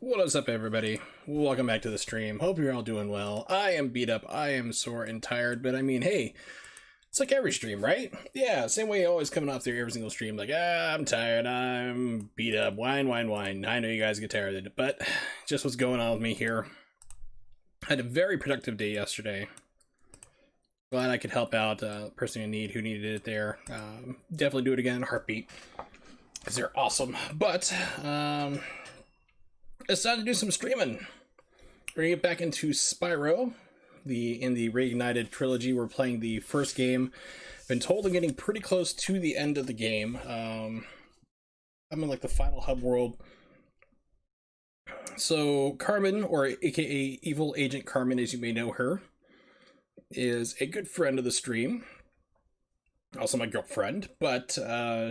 What is up, everybody? Welcome back to the stream. Hope you're all doing well. I am beat up, I am sore and tired, but I mean, hey, it's like every stream, right? Yeah, same way always coming off through every single stream, like, I'm tired, I'm beat up, whine. I know you guys get tired of it, but just what's going on with me here. I had a very productive day yesterday. Glad I could help out a person in need who needed it there. Definitely do it again in a heartbeat, because they're awesome. But, it's time to do some streaming. We're gonna get back into Spyro. In the Reignited Trilogy, we're playing the first game. Been told I'm getting pretty close to the end of the game. I'm in like the final hub world. So Carmen, or aka Evil Agent Carmen as you may know her, is a good friend of the stream. Also my girlfriend, but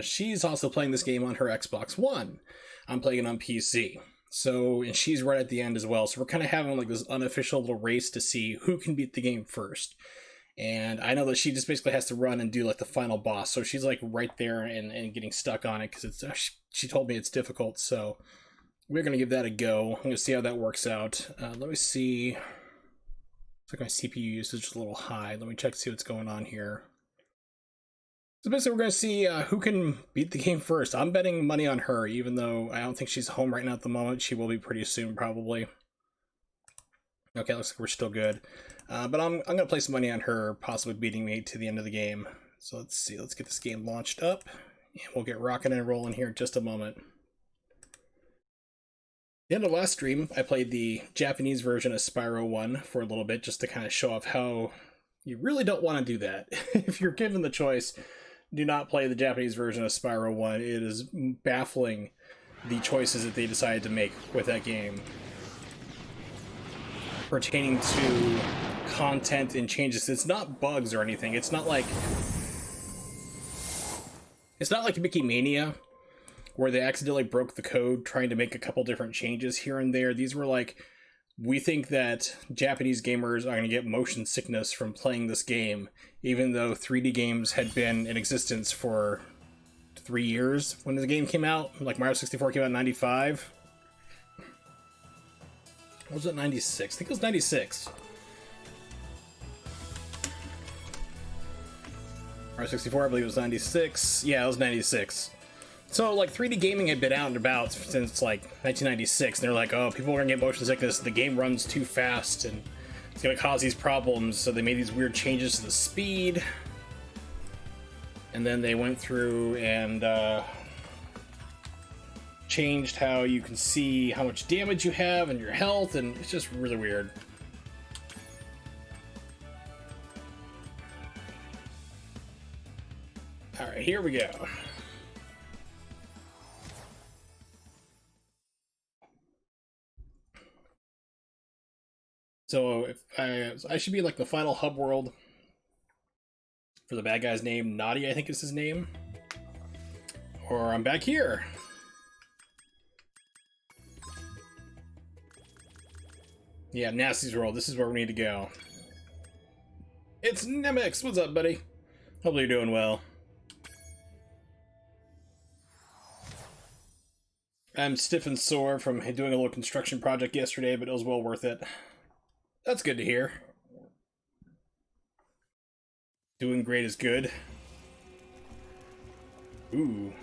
she's also playing this game on her Xbox One. I'm playing it on PC. So, and she's right at the end as well. So we're kind of having like this unofficial little race to see who can beat the game first. And I know that she just basically has to run and do like the final boss. So she's like right there and getting stuck on it because it's she told me it's difficult. So we're going to give that a go. I'm going to see how that works out. Let me see. Looks like my CPU usage is a little high. Let me check to see what's going on here. So basically, we're going to see who can beat the game first. I'm betting money on her, even though I don't think she's home right now at the moment. She will be pretty soon, probably. Okay, looks like we're still good. But I'm going to place some money on her, possibly beating me to the end of the game. So let's see. Let's get this game launched up. And we'll get rocking and rolling here in just a moment. The end of last stream, I played the Japanese version of Spyro 1 for a little bit, just to kind of show off how you really don't want to do that. If you're given the choice, do not play the Japanese version of Spyro 1. It is baffling, the choices that they decided to make with that game pertaining to content and changes. It's not bugs or anything. It's not like Mickey Mania, where they accidentally broke the code trying to make a couple different changes here and there. These were like, we think that Japanese gamers are going to get motion sickness from playing this game, even though 3D games had been in existence for 3 years when the game came out. Like Mario 64 came out in 95. What was it, 96? I think it was 96. Mario 64, I believe it was 96. Yeah, it was 96. So, like, 3D gaming had been out and about since, like, 1996, and they're like, oh, people are gonna get motion sickness, the game runs too fast, and it's gonna cause these problems, so they made these weird changes to the speed, and then they went through and, changed how you can see how much damage you have and your health, and it's just really weird. Alright, here we go. So if I should be like the final hub world for the bad guy's name. Naughty, I think is his name. Or I'm back here. Yeah, Nasty's world. This is where we need to go. It's Nemix. What's up, buddy? Hopefully you're doing well. I'm stiff and sore from doing a little construction project yesterday, but it was well worth it. That's good to hear. Doing great is good. Ooh.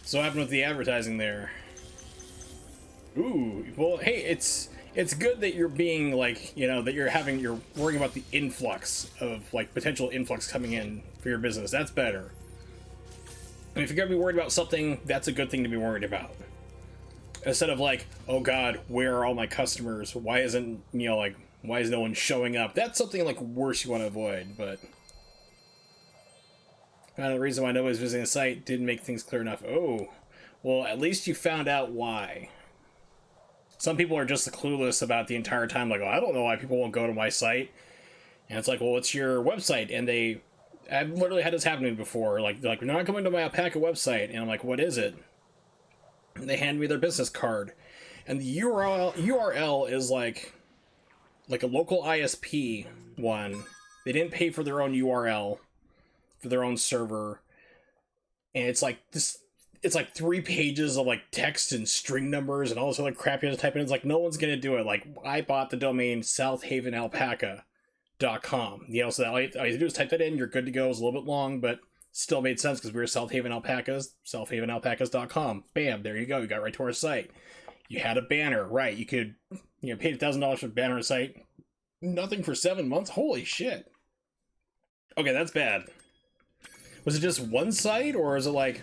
So what happened with the advertising there? Ooh, well, hey, it's good that you're being like, you know, that you're worrying about the influx of like potential influx coming in for your business. That's better. I mean, if you're gonna be worried about something, that's a good thing to be worried about. Instead of like, oh god, where are all my customers? Why isn't, you know, like, why is no one showing up? That's something like worse you want to avoid, but the reason why nobody's visiting the site didn't make things clear enough. Oh, well, at least you found out why. Some people are just clueless about the entire time, like, oh, I don't know why people won't go to my site. And it's like, well, what's your website? And I've literally had this happening before. Like, they're like, you're not coming to my alpaca website. And I'm like, what is it? And they hand me their business card. And the URL is like a local ISP one. They didn't pay for their own URL. for their own server, and it's like this. It's like 3 pages of like text and string numbers and all this other crap you have to type in. It's like no one's gonna do it. Like I bought the domain southhavenalpaca.com. You know, so that all you have to do is type that in. You're good to go. It was a little bit long, but still made sense because we were South Haven Alpacas. Southhavenalpacas.com. Bam, there you go. You got right to our site. You had a banner, right? You could, pay $1,000 for the banner site. Nothing for 7 months. Holy shit. Okay, that's bad. Was it just one site, or is it like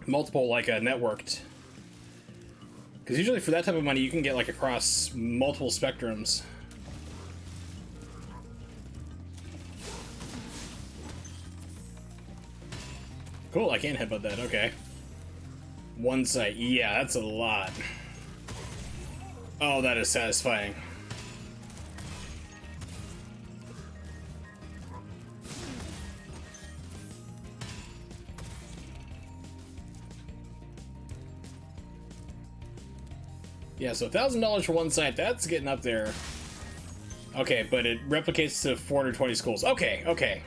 multiple, like networked? Because usually for that type of money, you can get like across multiple spectrums. Cool, I can't headbutt that. Okay. One site. Yeah, that's a lot. Oh, that is satisfying. Yeah, so $1,000 for one site, that's getting up there. Okay, but it replicates to 420 schools. Okay, okay.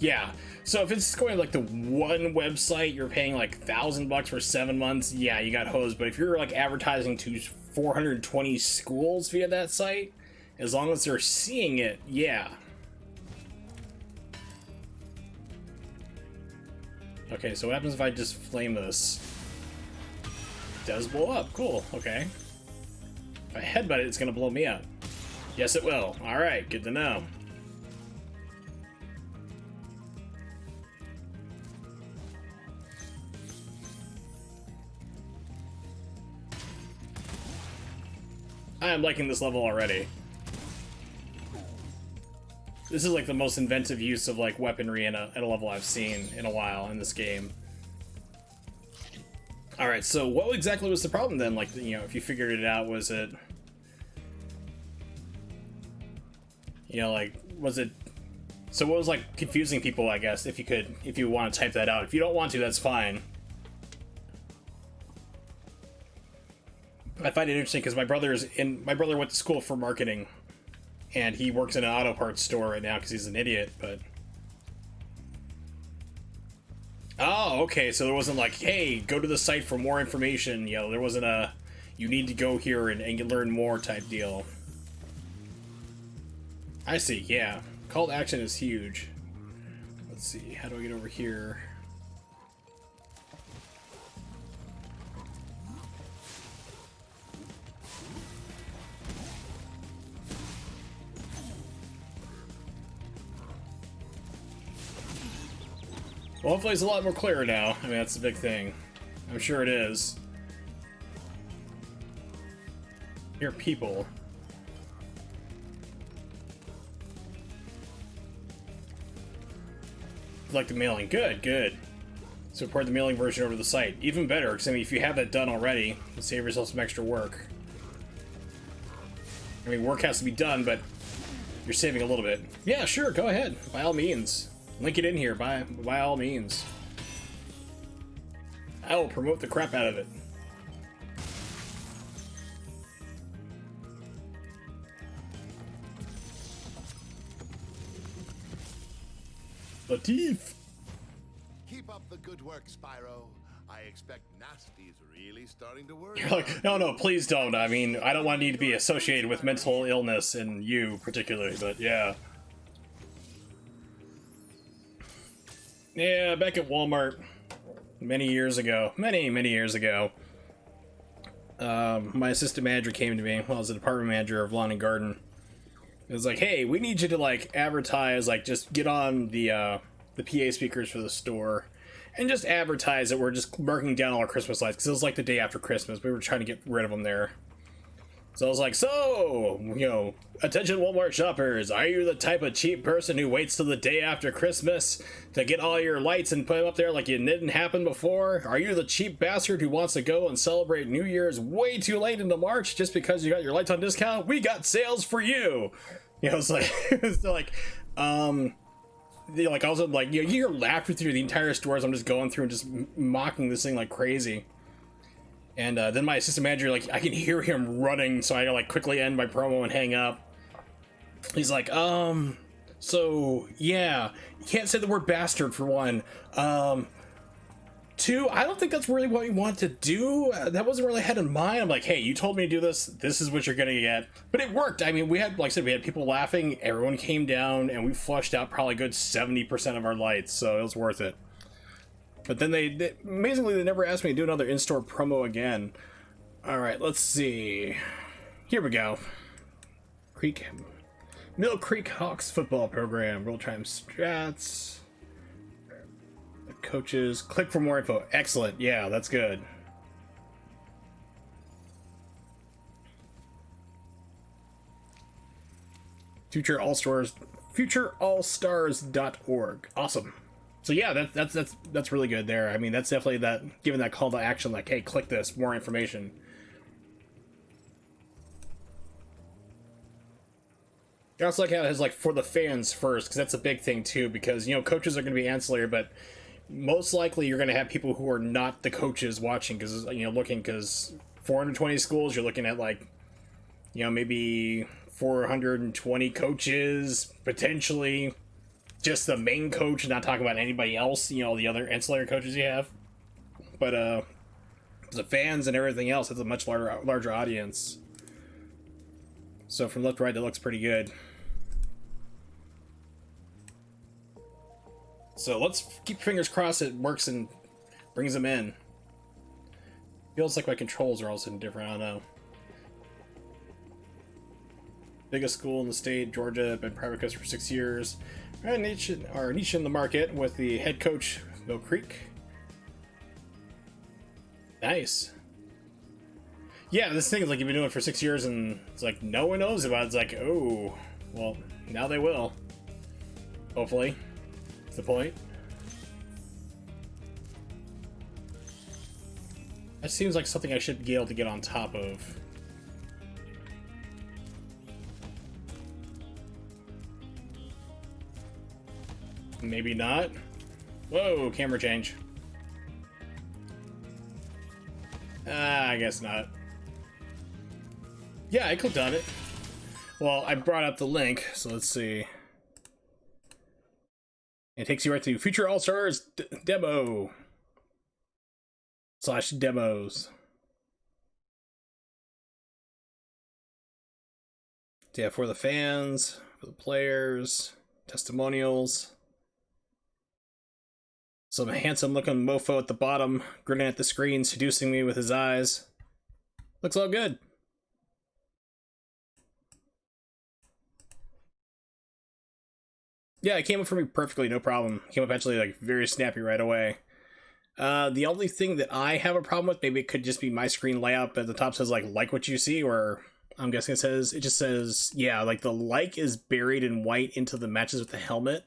Yeah, so if it's going like the one website, you're paying like $1,000 for 7 months, yeah, you got hosed. But if you're like advertising to 420 schools via that site, as long as they're seeing it, yeah. Okay, so what happens if I just flame this? Does blow up. Cool. Okay. If I headbutt it, it's gonna blow me up. Yes, it will. Alright, good to know. I am liking this level already. This is like the most inventive use of like weaponry in a level I've seen in a while in this game. Alright, so what exactly was the problem then? Like, if you figured it out, was it... was it... So what was, like, confusing people, I guess, if you want to type that out. If you don't want to, that's fine. I find it interesting because my brother went to school for marketing, and he works in an auto parts store right now because he's an idiot, but... Oh, okay, so there wasn't like, hey, go to the site for more information, there wasn't a, you need to go here and learn more type deal. I see, yeah. Call to action is huge. Let's see, how do I get over here? Well, hopefully it's a lot more clear now. I mean, that's the big thing. I'm sure it is. Here are people. Like the mailing. Good, good. Support the mailing version over the site. Even better, because I mean, if you have that done already, save yourself some extra work. I mean, work has to be done, but you're saving a little bit. Yeah, sure, go ahead. By all means. Link it in here, by all means. I will promote the crap out of it. Latif! Keep up the good work, Spyro. I expect Nasty's really starting to worry. You're like, no, please don't. I mean, I don't want to need to be associated with mental illness, and you particularly, but yeah. Yeah, back at Walmart many years ago, many years ago, my assistant manager came to me. Well, I was the department manager of Lawn and Garden. It was like, hey, we need you to like advertise, like just get on the PA speakers for the store and just advertise that we're just marking down all our Christmas lights, because it was like the day after Christmas. We were trying to get rid of them there. So I was like, so, attention Walmart shoppers, are you the type of cheap person who waits till the day after Christmas to get all your lights and put them up there like it didn't happen before? Are you the cheap bastard who wants to go and celebrate New Year's way too late into March just because you got your lights on discount? We got sales for you! It's like, I was like, you hear laughter through the entire store as I'm just going through and just mocking this thing like crazy. And then my assistant manager, like, I can hear him running, so I like quickly end my promo and hang up. He's like, So yeah, you can't say the word bastard for one. Two, I don't think that's really what we want to do. That wasn't really had in mind. I'm like, hey, you told me to do this. This is what you're gonna get. But it worked. I mean, we had, like I said, we had people laughing. Everyone came down, and we flushed out probably a good 70% of our lights. So it was worth it. But then they amazingly, they never asked me to do another in-store promo again. All right, let's see. Here we go. Mill Creek Hawks football program. Real-time strats. Coaches. Click for more info. Excellent. Yeah, that's good. futureallstars.org. Awesome. So yeah, that's really good there. I mean, that's definitely that, giving that call to action, like, hey, click this, more information. I also like how it has, like, for the fans first, because that's a big thing too, because, you know, coaches are going to be ancillary, but most likely you're going to have people who are not the coaches watching, because, you know, looking, because 420 schools, you're looking at, like, you know, maybe 420 coaches, potentially just the main coach, not talking about anybody else, you know, the other ancillary coaches you have. But the fans and everything else, it's a much larger audience. So from left to right, it looks pretty good. So let's keep fingers crossed it works and brings them in. Feels like my controls are also different, I don't know. Biggest school in the state, Georgia, been private coach for 6 years. Our niche in the market with the head coach, Mill Creek. Nice. Yeah, this thing is like you've been doing it for 6 years and it's like no one knows about it. It's like, oh, well, now they will. Hopefully. That's the point. That seems like something I should be able to get on top of. Maybe not. Whoa, camera change. I guess not. Yeah, I clicked on it. Well, I brought up the link, so let's see. It takes you right to Future All Stars demo / demos. So yeah, for the fans, for the players, testimonials. Some handsome looking mofo at the bottom, grinning at the screen, seducing me with his eyes. Looks all good. Yeah, it came up for me perfectly, no problem. It came up actually like very snappy right away. The only thing that I have a problem with, maybe it could just be my screen layout, but at the top says like what you see, or I'm guessing it just says, yeah, like the like is buried in white into the matches with the helmet.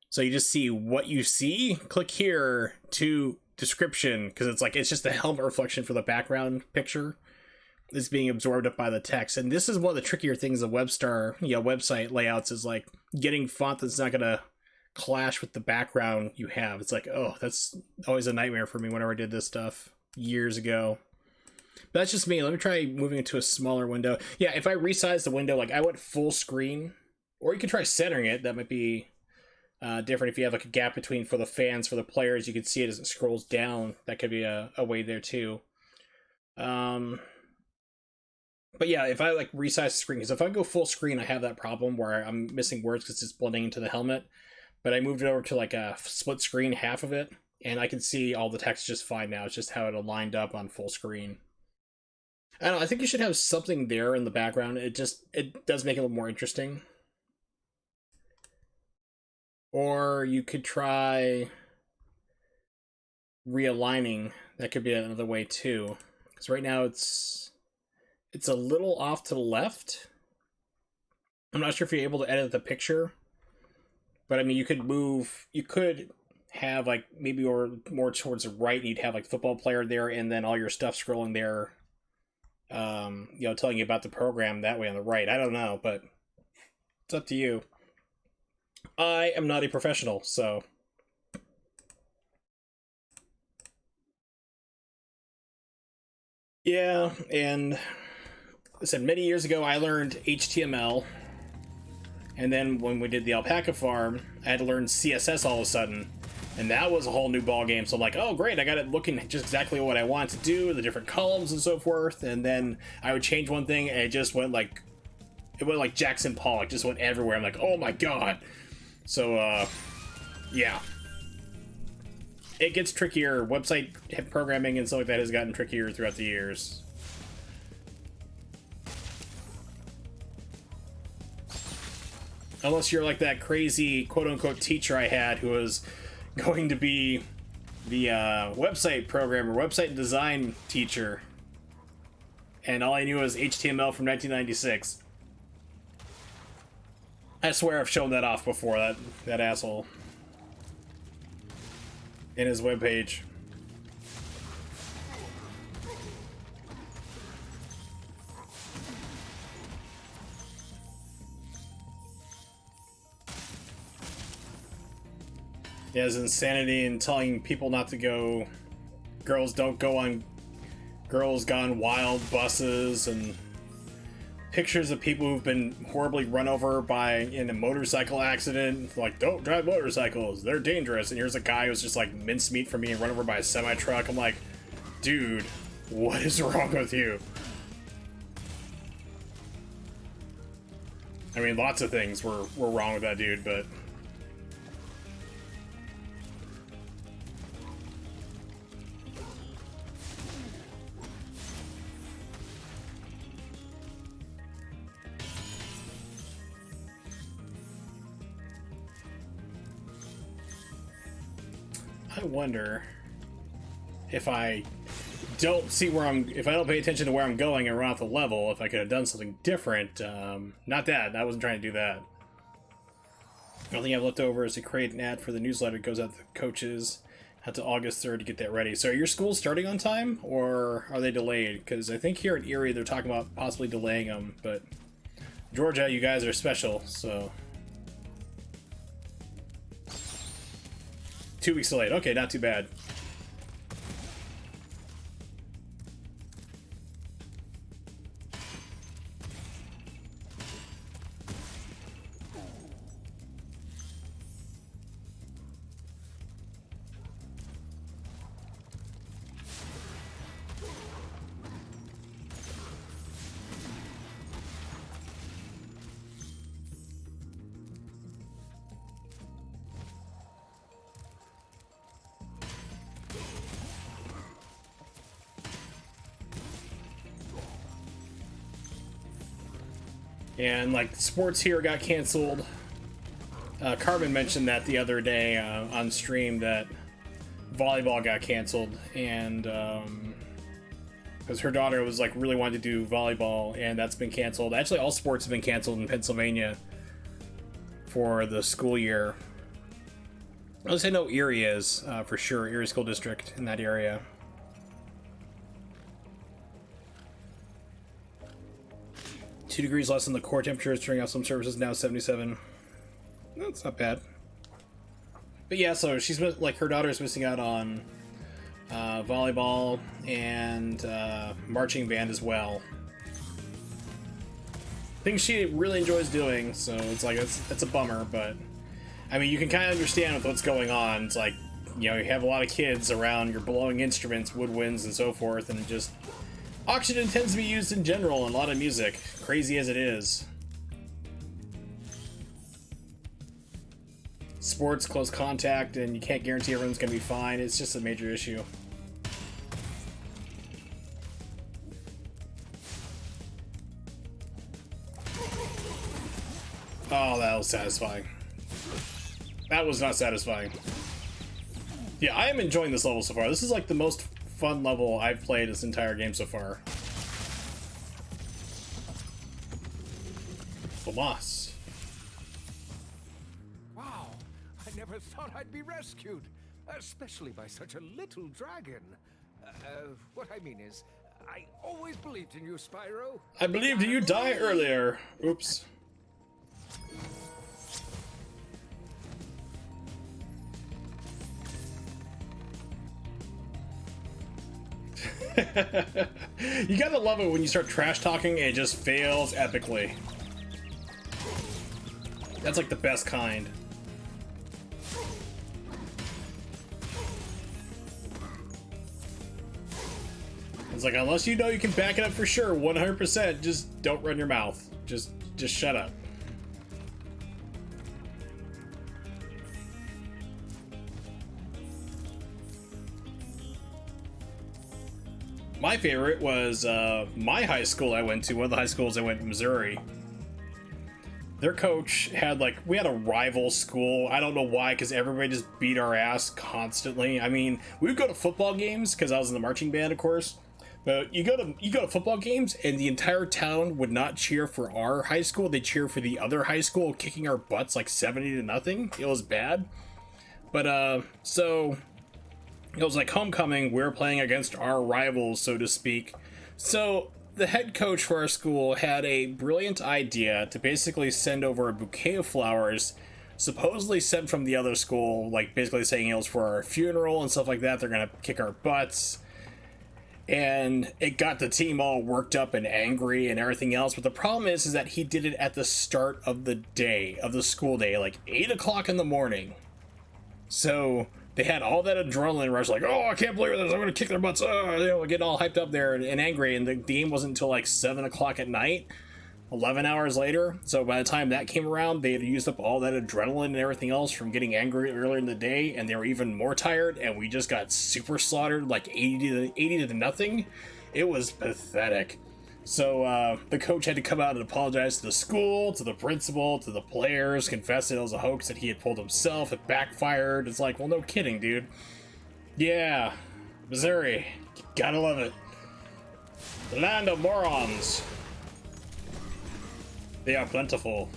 So you just see what you see. Click here to description, because it's just the helmet reflection for the background picture is being absorbed up by the text. And this is one of the trickier things of website layouts, is like getting font that's not gonna clash with the background you have. It's like, oh, that's always a nightmare for me whenever I did this stuff years ago. But that's just me. Let me try moving it to a smaller window. Yeah, if I resize the window, like I went full screen, or you could try centering it. That might be different. If you have like a gap between, for the fans, for the players, you can see it as it scrolls down. That could be a way there too. But yeah, if I like resize the screen, because if I go full screen, I have that problem where I'm missing words because it's blending into the helmet. But I moved it over to like a split screen, half of it, and I can see all the text just fine now. It's just how it aligned up on full screen. I don't know, I think you should have something there in the background. It does make it a little more interesting. Or you could try realigning. That could be another way too. Because right now it's a little off to the left. I'm not sure if you're able to edit the picture. But I mean, you could have like maybe more towards the right, and you'd have like football player there, and then all your stuff scrolling there, telling you about the program that way on the right. I don't know, but it's up to you. I am not a professional, so. Yeah, and I said many years ago I learned HTML, And then when we did the alpaca farm, I had to learn CSS all of a sudden. And that was a whole new ball game. So I'm like, oh great, I got it looking just exactly what I want to do, the different columns and so forth. And then I would change one thing and it just went like, Jackson Pollock, just went everywhere. I'm like, oh my god. So yeah. It gets trickier. Website programming and stuff like that has gotten trickier throughout the years. Unless you're like that crazy quote-unquote teacher I had who was going to be the website programmer, website design teacher. And all I knew was HTML from 1996. I swear I've shown that off before, that asshole. In his webpage. He has insanity in telling people not to go. Girls don't go on Girls Gone Wild buses, and pictures of people who've been horribly run over in a motorcycle accident. Like, don't drive motorcycles, they're dangerous. And here's a guy who's just like mincemeat for me and run over by a semi-truck. I'm like, dude, what is wrong with you? I mean, lots of things were wrong with that dude, but I wonder if I don't pay attention to where I'm going and run off the level, if I could have done something different. Not that. I wasn't trying to do that. The only thing I've left over is to create an ad for the newsletter that goes out to the coaches. Have to August 3rd to get that ready. So are your schools starting on time, or are they delayed? Because I think here in Erie they're talking about possibly delaying them, but Georgia, you guys are special, so 2 weeks delayed. Okay, not too bad. And like sports here got canceled. Carmen mentioned that the other day on stream that volleyball got canceled, and because her daughter was like really wanted to do volleyball, and that's been canceled. Actually, all sports have been canceled in Pennsylvania for the school year. At least I know Erie is for sure. Erie School District in that area. Two degrees less than the core temperature is turning off some services, now 77. That's not bad. But yeah, so she's like, her daughter's missing out on volleyball and marching band as well. Things she really enjoys doing, so it's like it's a bummer. But I mean, you can kind of understand with what's going on. It's like, you know, you have a lot of kids around, you're blowing instruments, woodwinds, and so forth, and just oxygen tends to be used in general in a lot of music, crazy as it is. Sports, close contact, and you can't guarantee everyone's going to be fine. It's just a major issue. Oh, that was satisfying. That was not satisfying. Yeah, I am enjoying this level so far. This is like the most fun level I've played this entire game so far. Famas. Wow, I never thought I'd be rescued, especially by such a little dragon. What I mean is, I always believed in you, Spyro. I believed you die earlier. Oops. You gotta love it when you start trash talking and it just fails epically. That's like the best kind. It's like, unless you know you can back it up for sure, 100%, just don't run your mouth. Just shut up. My favorite was my high school I went to, one of the high schools I went in Missouri. Their coach had we had a rival school. I don't know why, because everybody just beat our ass constantly. I mean, we would go to football games because I was in the marching band, of course. But you go to football games, and the entire town would not cheer for our high school. They cheer for the other high school, kicking our butts like 70-0. It was bad. But so it was like homecoming. We were playing against our rivals, so to speak. So the head coach for our school had a brilliant idea to basically send over a bouquet of flowers, supposedly sent from the other school, like basically saying it was for our funeral and stuff like that. They're gonna kick our butts. And it got the team all worked up and angry and everything else. But the problem is that he did it at the start of the day, of the school day, like 8 o'clock in the morning. So they had all that adrenaline rush, like, oh, I can't believe this, I'm going to kick their butts, getting all hyped up there and angry. And the game wasn't until like 7 o'clock at night, 11 hours later. So by the time that came around, they had used up all that adrenaline and everything else from getting angry earlier in the day, and they were even more tired, and we just got super slaughtered, like 80 to nothing. It was pathetic. So the coach had to come out and apologize to the school, to the principal, to the players, confess that it was a hoax that he had pulled himself. It backfired. It's like, well, no kidding, dude. Yeah, Missouri. Gotta love it. The land of morons. They are plentiful.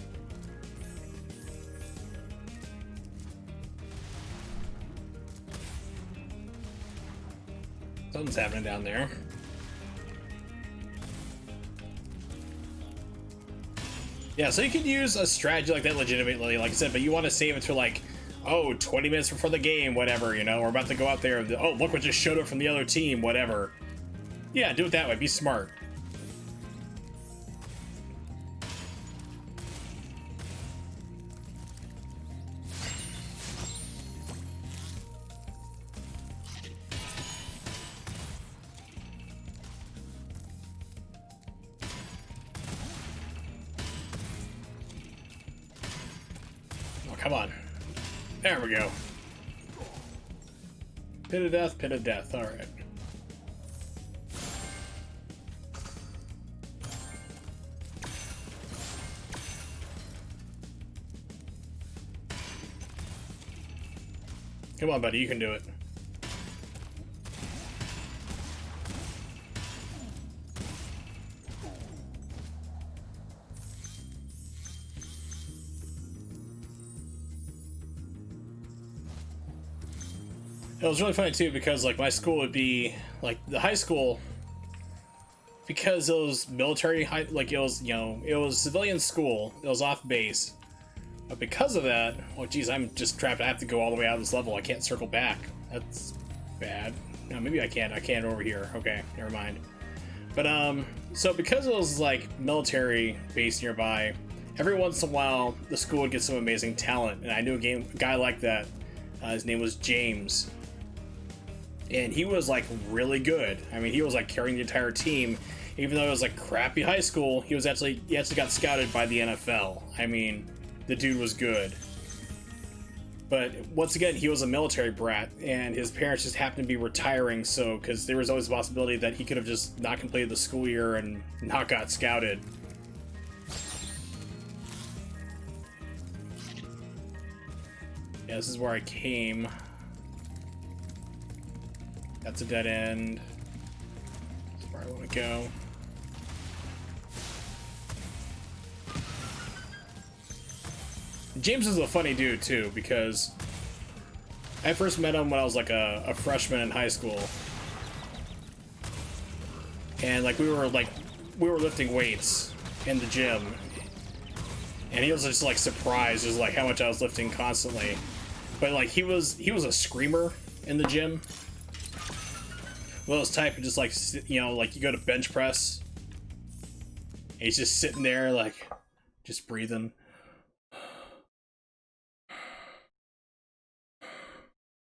Something's happening down there. Yeah, so you can use a strategy like that legitimately, like I said, but you want to save it for 20 minutes before the game, whatever, we're about to go out there, oh, look what just showed up from the other team, whatever. Yeah, do it that way, be smart. Come on. There we go. Pit of death, pit of death. Alright. Come on, buddy. You can do it. It was really funny too, because my school would be the high school, because it was military high, it was it was civilian school, it was off base, but because of that, oh geez, I'm just trapped. I have to go all the way out of this level. I can't circle back. That's bad. No, maybe I can't over here. Okay, never mind. But so because it was military base nearby, every once in a while the school would get some amazing talent, and I knew a guy like that. His name was James. And he was really good. I mean, he was carrying the entire team, even though it was crappy high school. He actually got scouted by the NFL. I mean, the dude was good. But once again, he was a military brat, and his parents just happened to be retiring. So, because there was always the possibility that he could have just not completed the school year and not got scouted. Yeah, this is where I came. That's a dead end. That's where I want to go. James is a funny dude too, because I first met him when I was a freshman in high school, and we were lifting weights in the gym, and he was just surprised just how much I was lifting constantly. But he was a screamer in the gym. Well, those type of just you go to bench press, and he's just sitting there just breathing.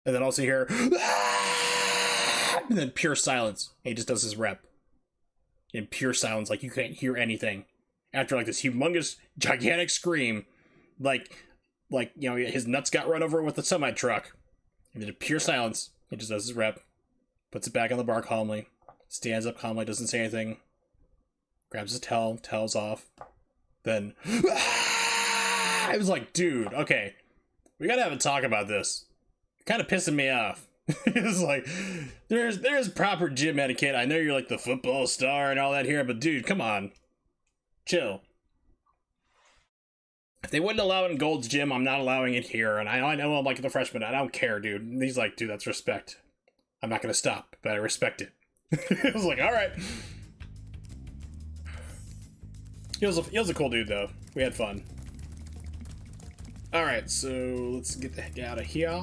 And then also hear, "Ah!" And then pure silence. And he just does his rep. In pure silence, like you can't hear anything. After like this humongous, gigantic scream, like you know, his nuts got run over with a semi truck. And then pure silence. He just does his rep, puts it back on the bar calmly, stands up calmly, doesn't say anything, grabs his towel, towels off, then I was like, dude, okay, we gotta have a talk about this. Kind of pissing me off. It's like, there's proper gym etiquette. I know you're like the football star and all that here, but dude, come on. Chill. If they wouldn't allow it in Gold's Gym, I'm not allowing it here. And I know I'm like the freshman. I don't care, dude. And he's like, dude, that's respect. I'm not going to stop, but I respect it. I was like, all right. He was a cool dude, though. We had fun. All right, so let's get the heck out of here.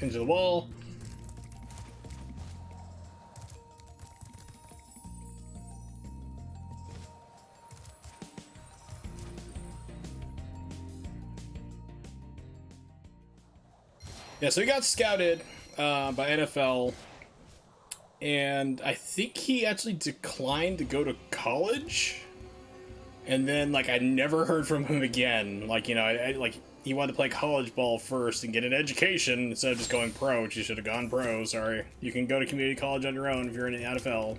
Into the wall. Yeah, so he got scouted by NFL, and I think he actually declined to go to college. And then, like, I never heard from him again. Like, you know, like he wanted to play college ball first and get an education instead of just going pro, which you should have gone pro. Sorry, you can go to community college on your own if you're in the NFL.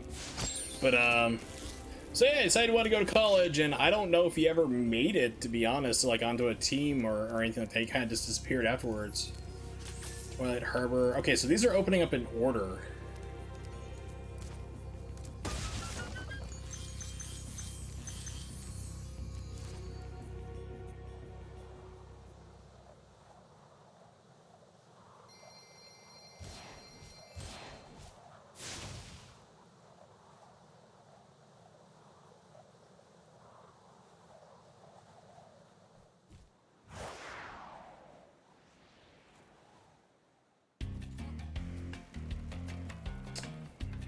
But so yeah, he decided he wanted to go to college, and I don't know if he ever made it, to be honest, like onto a team or anything like that. He kind of just disappeared afterwards. Twilight Harbor. Okay, so these are opening up in order.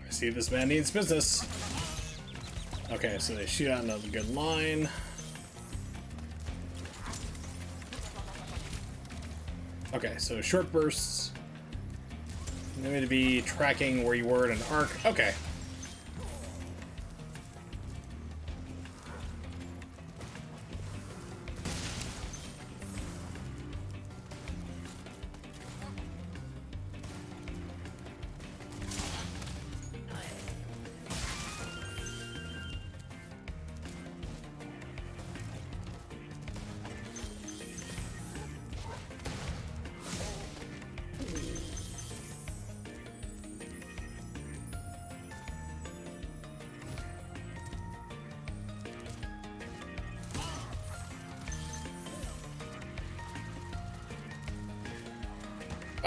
See if this man needs business. Okay, so they shoot out another good line. Okay, so short bursts. You need to be tracking where you were in an arc. Okay.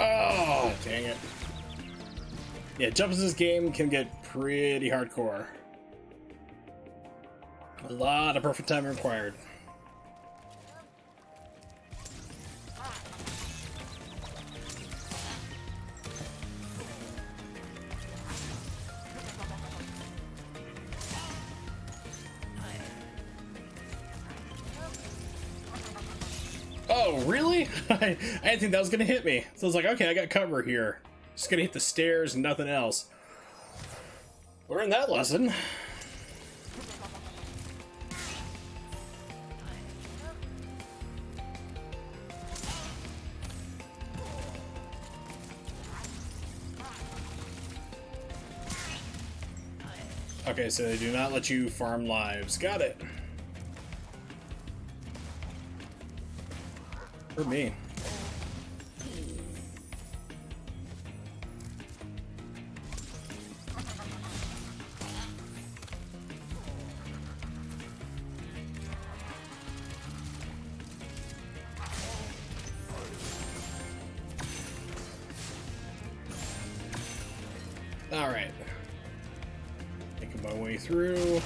Oh, dang it. Yeah, jumps in this game can get pretty hardcore. A lot of perfect timing required. Oh, really? I didn't think that was gonna hit me. So I was like, okay, I got cover here. Just gonna hit the stairs and nothing else. Learned that lesson. Okay, so they do not let you farm lives. Got it. For me. All right. Making my way through.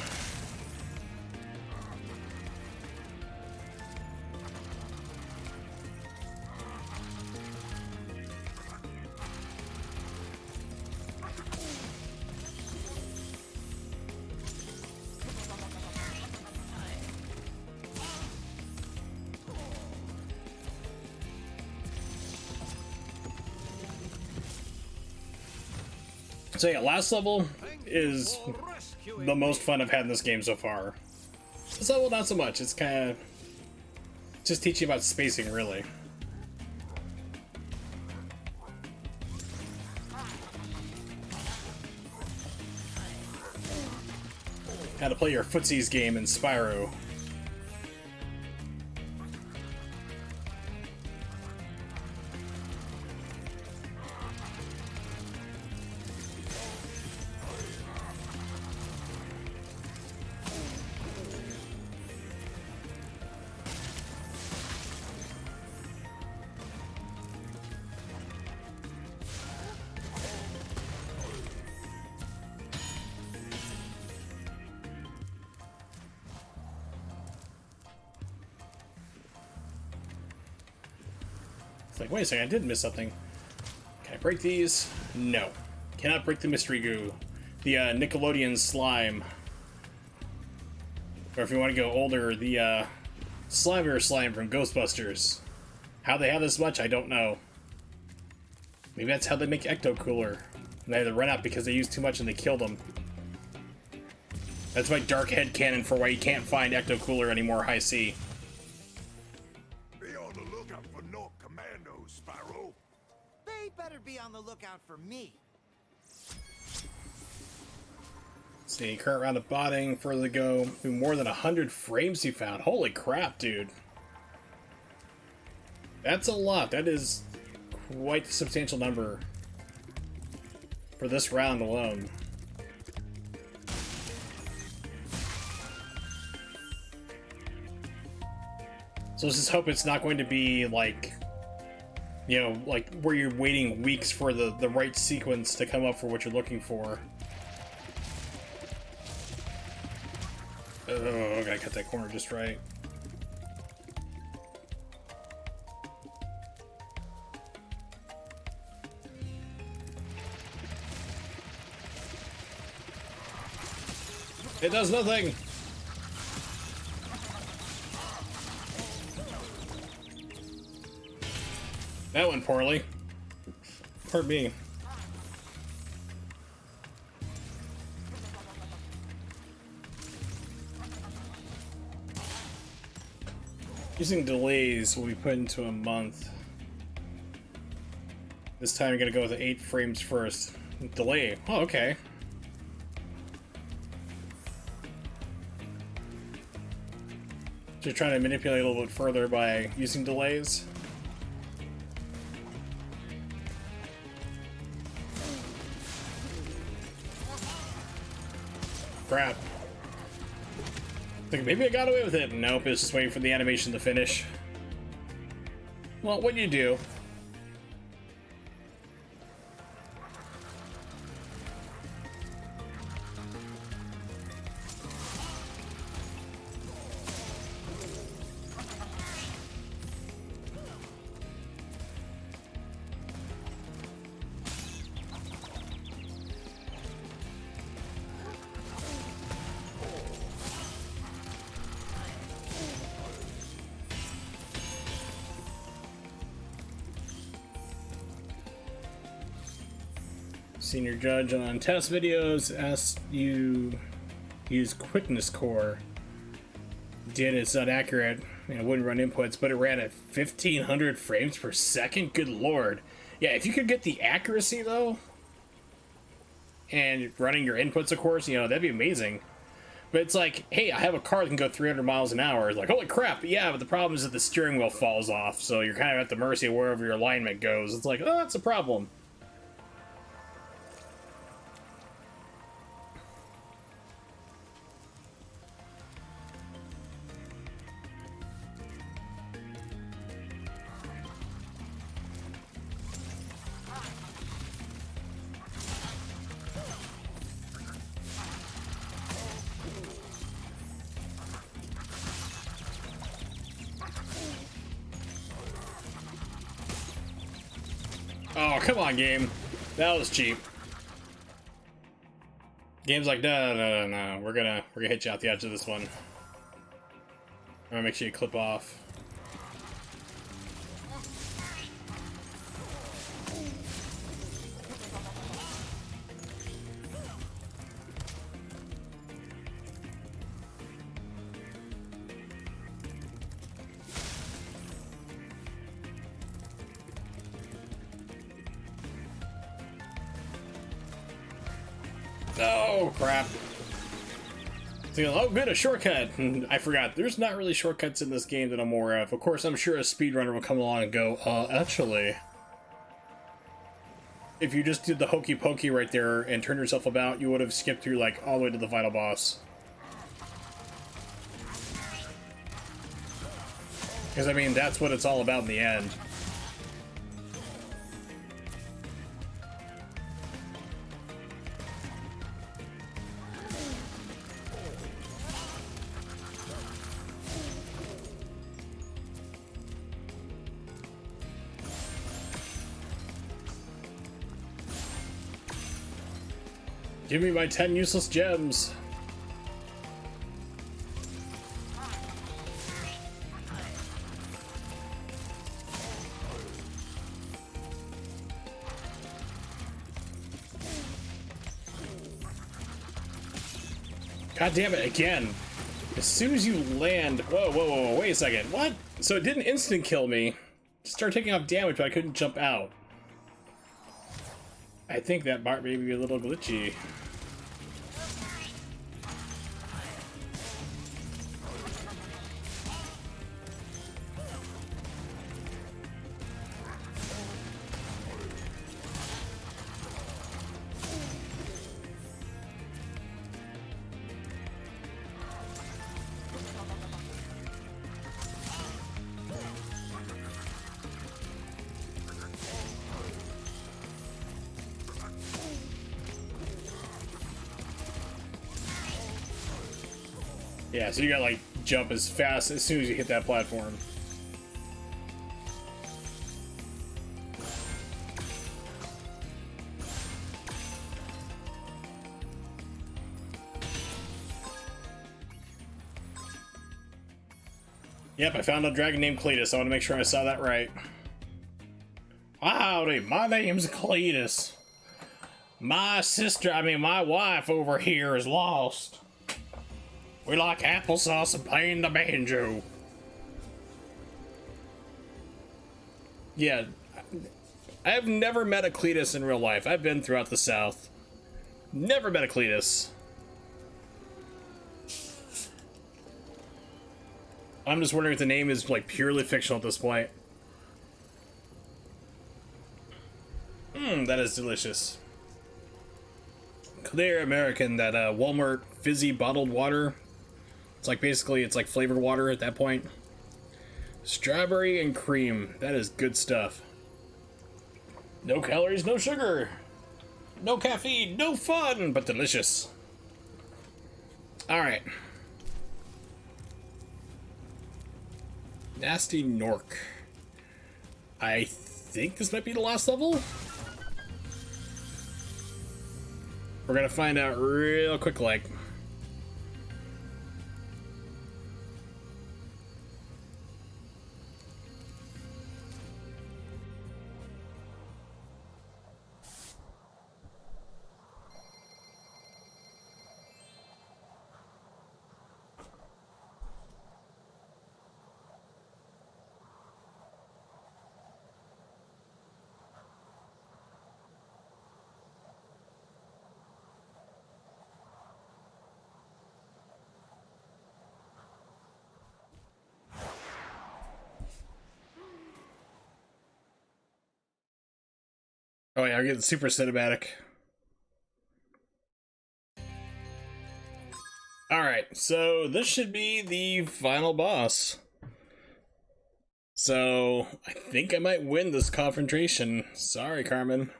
So yeah, last level is the most fun I've had in this game so far. This level, not so much. It's kind of just teaching about spacing, really. How to play your footsies game in Spyro. It's like, wait a second, I did miss something. Can I break these? No. Cannot break the mystery goo. The Nickelodeon slime. Or if you want to go older, the Slimer slime from Ghostbusters. How they have this much, I don't know. Maybe that's how they make Ecto Cooler. And they had to run out because they used too much and they killed them. That's my dark headcanon for why you can't find Ecto Cooler anymore, High C. Be on the lookout for no commandos, Spyro. They better be on the lookout for me. See, current round of botting, further to go. More than 100 frames you found. Holy crap, dude. That's a lot. That is quite a substantial number for this round alone. So let's just hope it's not going to be like, you know, like where you're waiting weeks for the right sequence to come up for what you're looking for. Oh, I gotta cut that corner just right. It does nothing! That went poorly. Pardon me. Using delays will be put into a month. This time you're gonna go with the 8 frames first. Delay. Oh, okay. So you're trying to manipulate a little bit further by using delays. Crap. Think maybe I got away with it. Nope, it's just waiting for the animation to finish. Well, what do you do? Senior judge on test videos asked you use quickness core. Did it's not accurate and it wouldn't run inputs, but it ran at 1500 frames per second. Good lord. Yeah, if you could get the accuracy though, and running your inputs, of course, you know, that'd be amazing. But it's like, hey, I have a car that can go 300 miles an hour. It's like, holy crap, yeah, but the problem is that the steering wheel falls off, so you're kind of at the mercy of wherever your alignment goes. It's like, oh, that's a problem. Oh, come on, game. That was cheap. Game's like, no. We're gonna hit you out the edge of this one. I'm gonna make sure you clip off. Oh, crap. Oh, good, a shortcut. I forgot. There's not really shortcuts in this game that I'm aware of. Of course, I'm sure a speedrunner will come along and go, actually, if you just did the hokey pokey right there and turned yourself about, you would have skipped through, like, all the way to the final boss. Because, I mean, that's what it's all about in the end. Give me my 10 useless gems. God damn it, again. As soon as you land... Whoa, whoa, whoa, wait a second. What? So it didn't instant kill me. Just started taking off damage, but I couldn't jump out. I think that part may be a little glitchy. Yeah, so you gotta like jump as fast as soon as you hit that platform. Yep, I found a dragon named Cletus. I want to make sure I saw that right. Howdy, my name's Cletus. My wife over here is lost. We like applesauce and playing the banjo. Yeah, I've never met a Cletus in real life. I've been throughout the South. Never met a Cletus. I'm just wondering if the name is like purely fictional at this point. That is delicious. Clear American, that Walmart fizzy bottled water. It's like basically, it's like flavored water at that point. Strawberry and cream. That is good stuff. No calories, no sugar. No caffeine, no fun, but delicious. Alright. Nasty Nork. I think this might be the last level. We're gonna find out real quick, like. Oh yeah, I'll get the super cinematic. Alright, so this should be the final boss. So, I think I might win this confrontation. Sorry, Carmen.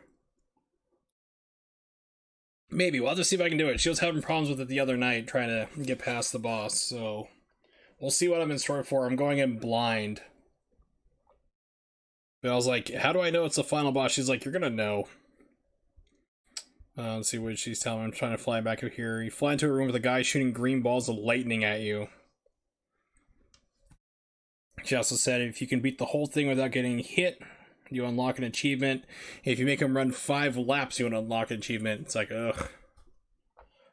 Maybe, well, I'll just see if I can do it. She was having problems with it the other night, trying to get past the boss, so... We'll see what I'm in store for. I'm going in blind. But I was like, how do I know it's the final boss? She's like, you're gonna know. Let's see what she's telling me. I'm trying to fly back up here. You fly into a room with a guy shooting green balls of lightning at you. She also said if you can beat the whole thing without getting hit, you unlock an achievement. If you make him run 5 laps, you unlock an achievement. It's like, ugh.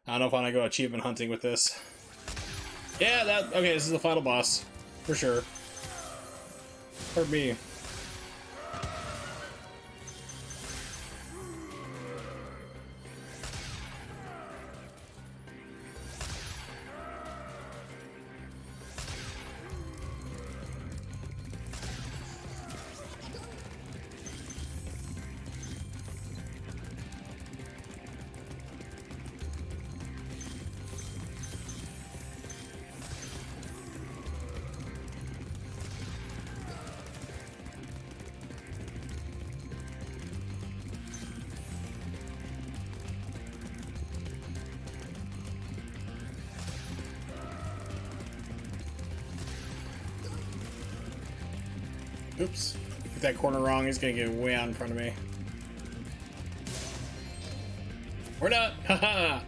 I don't know if I want to go achievement hunting with this. Yeah, okay, this is the final boss. For sure. For me. Oops. Get that corner wrong, he's gonna get way out in front of me. Or not! Haha!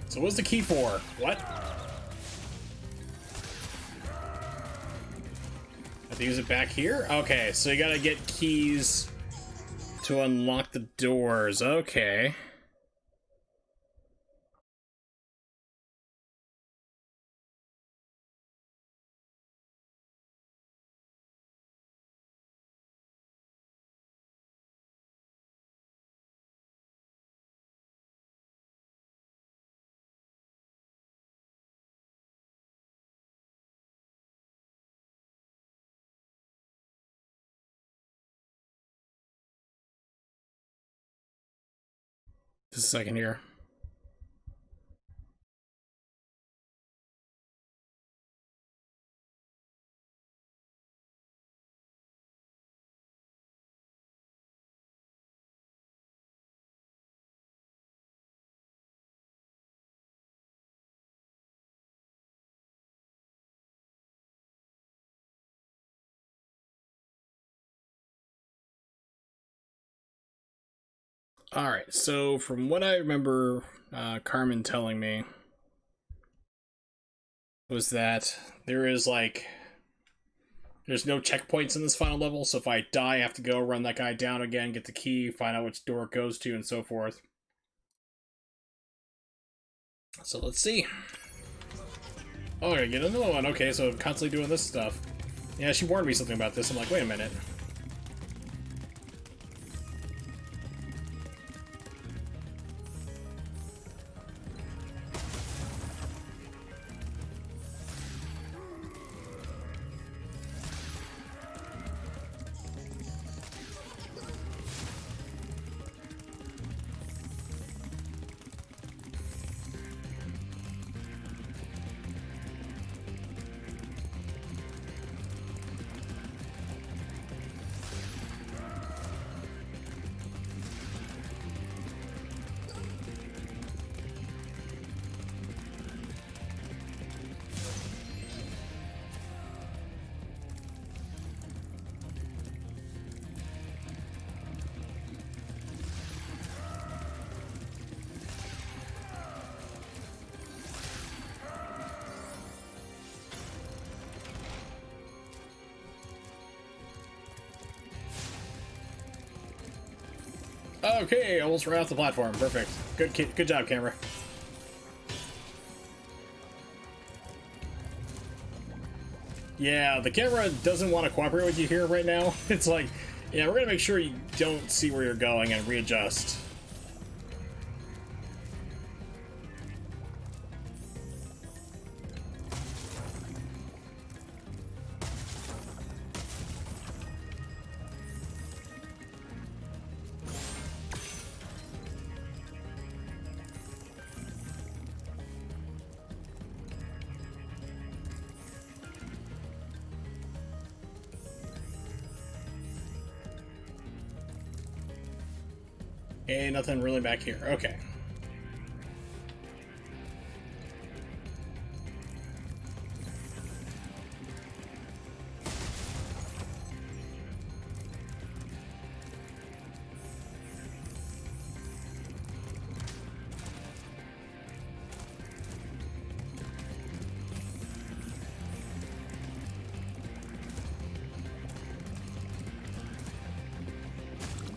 So what's the key for? What? I have to use it back here? Okay, so you gotta get keys to unlock the doors. Okay. Just a second here. Alright, so from what I remember Carmen telling me was that there's no checkpoints in this final level, so if I die I have to go run that guy down again, get the key, find out which door it goes to, and so forth. So let's see. Oh, I get another one. Okay, so I'm constantly doing this stuff. Yeah, she warned me something about this. I'm like, wait a minute. Okay, almost right off the platform. Perfect. Good job, camera. Yeah, the camera doesn't want to cooperate with you here right now. It's like, yeah, we're gonna make sure you don't see where you're going and readjust. Okay, nothing really back here. Okay.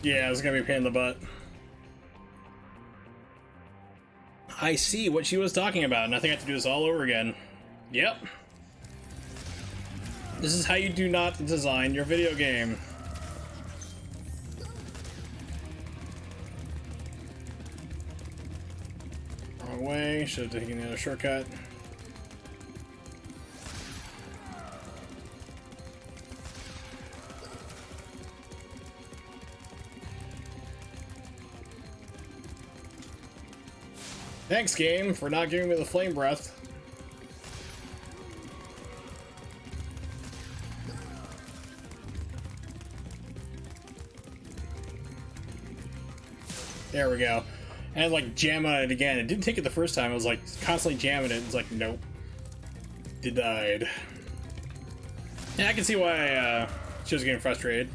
Yeah, it's gonna be a pain in the butt. I see what she was talking about, and I think I have to do this all over again. Yep. This is how you do not design your video game. Wrong way, should have taken the other shortcut. Thanks, game, for not giving me the flame breath. There we go. And like jamming it again. It didn't take it the first time. I was like constantly jamming it. It's like, nope. Denied. Yeah, I can see why she was getting frustrated.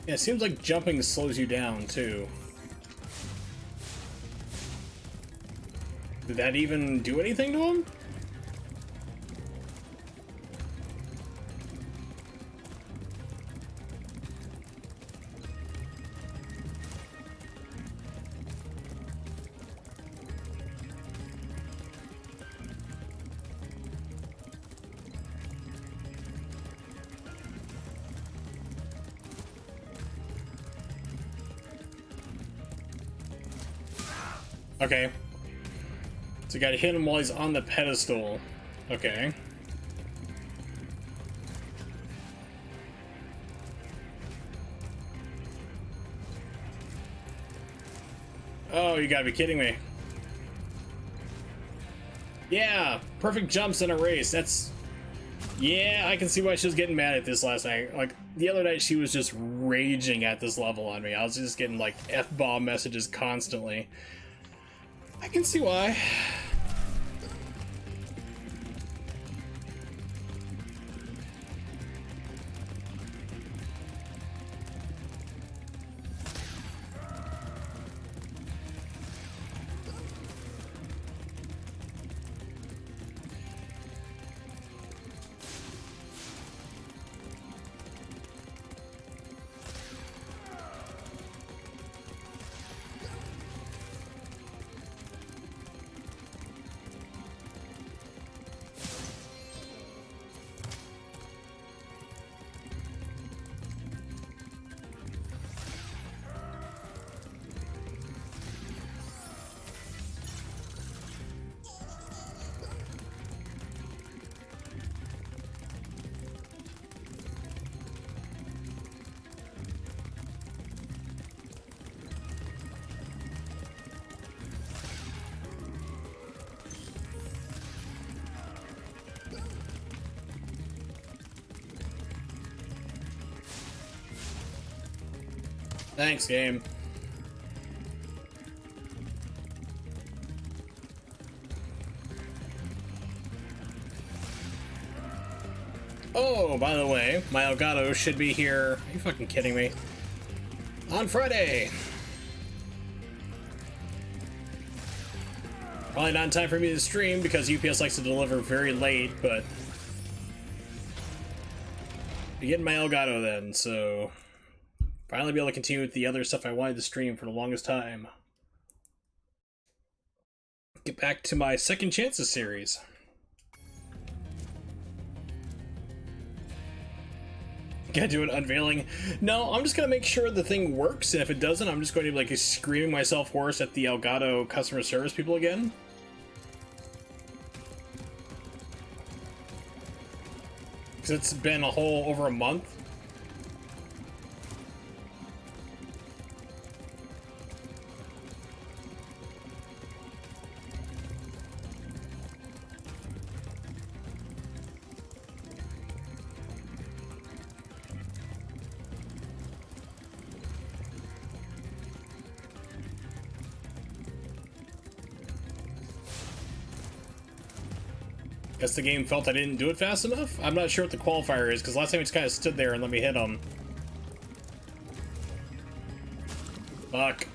Yeah, it seems like jumping slows you down, too. Did that even do anything to him? Okay. So you gotta hit him while he's on the pedestal. Okay. Oh, you gotta be kidding me. Yeah, perfect jumps in a race. That's... Yeah, I can see why she was getting mad at this last night. Like, the other night she was just raging at this level on me. I was just getting, like, F-bomb messages constantly. I can see why. Thanks, game. Oh, by the way, my Elgato should be here. Are you fucking kidding me? On Friday! Probably not in time for me to stream because UPS likes to deliver very late, but... Be getting my Elgato then, so... Finally be able to continue with the other stuff I wanted to stream for the longest time. Get back to my Second Chances series. Gotta do an unveiling. No, I'm just gonna make sure the thing works, and if it doesn't, I'm just going to be like screaming myself hoarse at the Elgato customer service people again. Because it's been a whole over a month. Guess the game felt I didn't do it fast enough? I'm not sure what the qualifier is, because last time he just kind of stood there and let me hit him. Fuck.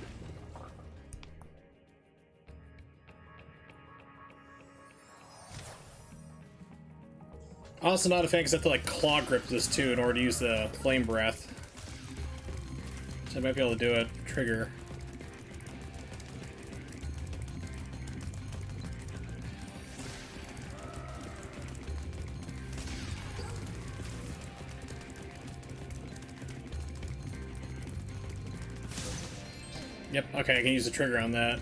Also not a fan because I have to like claw grip this too in order to use the flame breath. So I might be able to do it. Trigger. Yep, okay, I can use the trigger on that.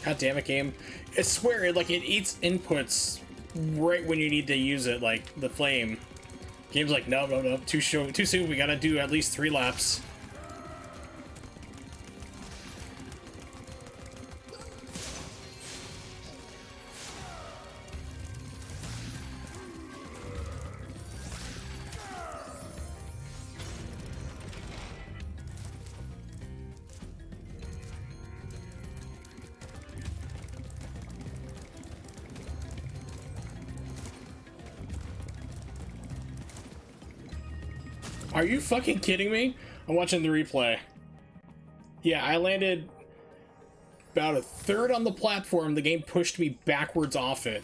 God damn it, game. I swear, it eats inputs right when you need to use it, like the flame. Game's like, no, no, no, too soon, we gotta do at least 3 laps. Are you fucking kidding me? I'm watching the replay. Yeah, I landed about a third on the platform. The game pushed me backwards off it.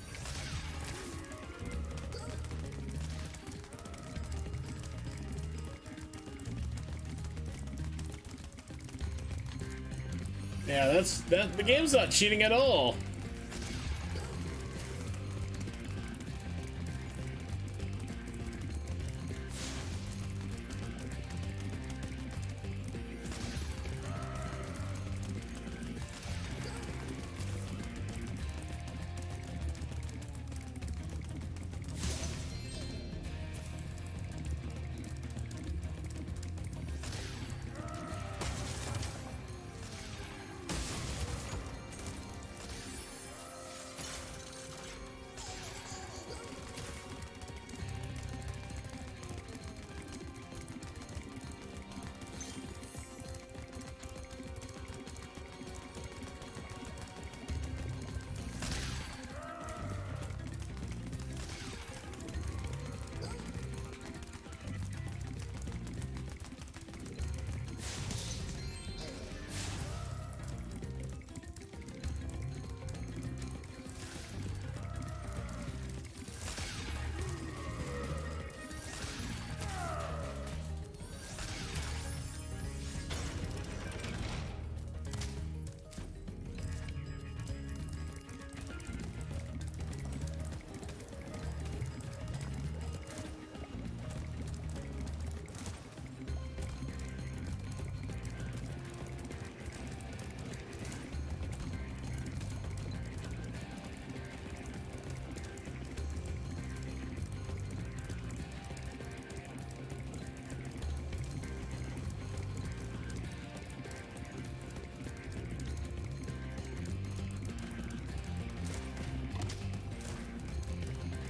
Yeah, the game's not cheating at all.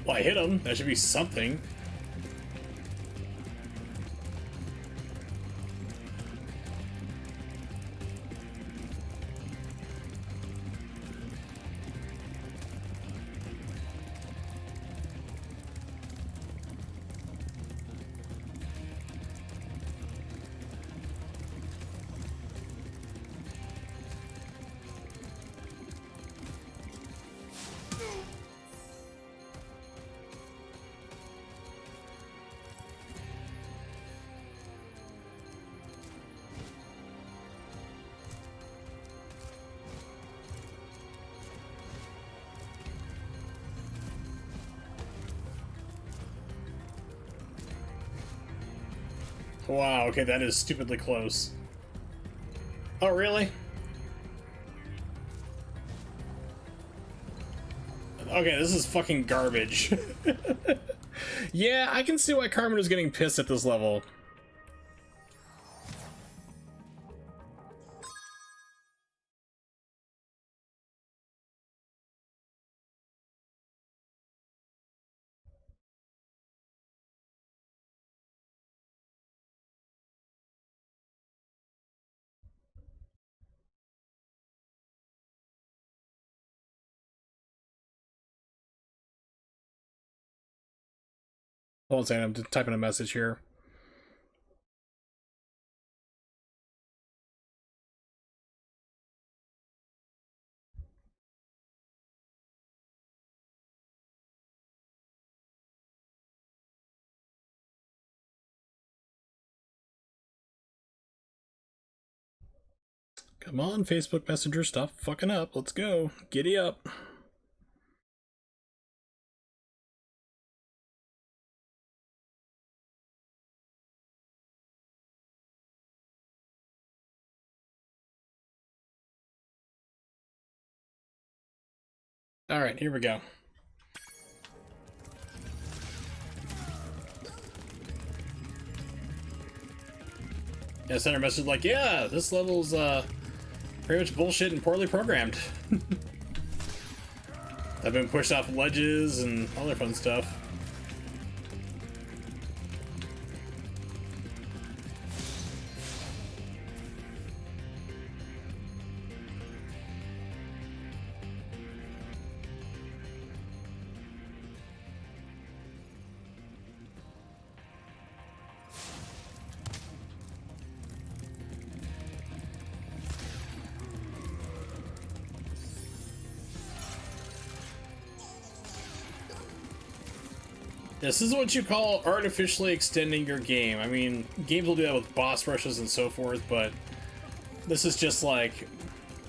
Well, I hit him. That should be something. Wow, okay, that is stupidly close. Oh, really? Okay, this is fucking garbage. Yeah, I can see why Carmen was getting pissed at this level. Hold on a second, I'm just typing a message here. Come on, Facebook Messenger, stop fucking up. Let's go. Giddy up. Alright, here we go. Yeah, send her message like, yeah, this level's pretty much bullshit and poorly programmed. I've been pushed off ledges and all that fun stuff. This is what you call artificially extending your game. I mean, games will do that with boss rushes and so forth, but this is just like,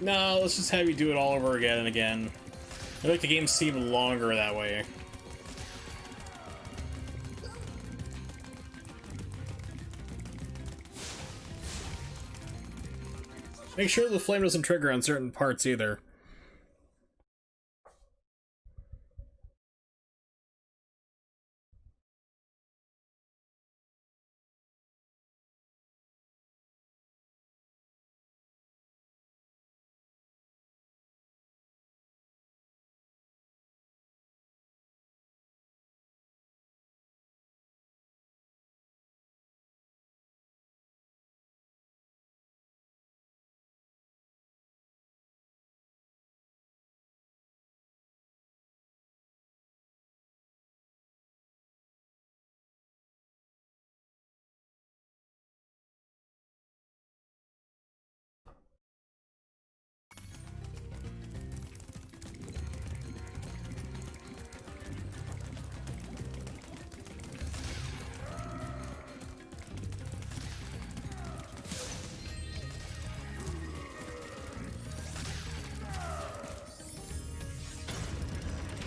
no, let's just have you do it all over again and again. I like the game seem longer that way. Make sure the flame doesn't trigger on certain parts either.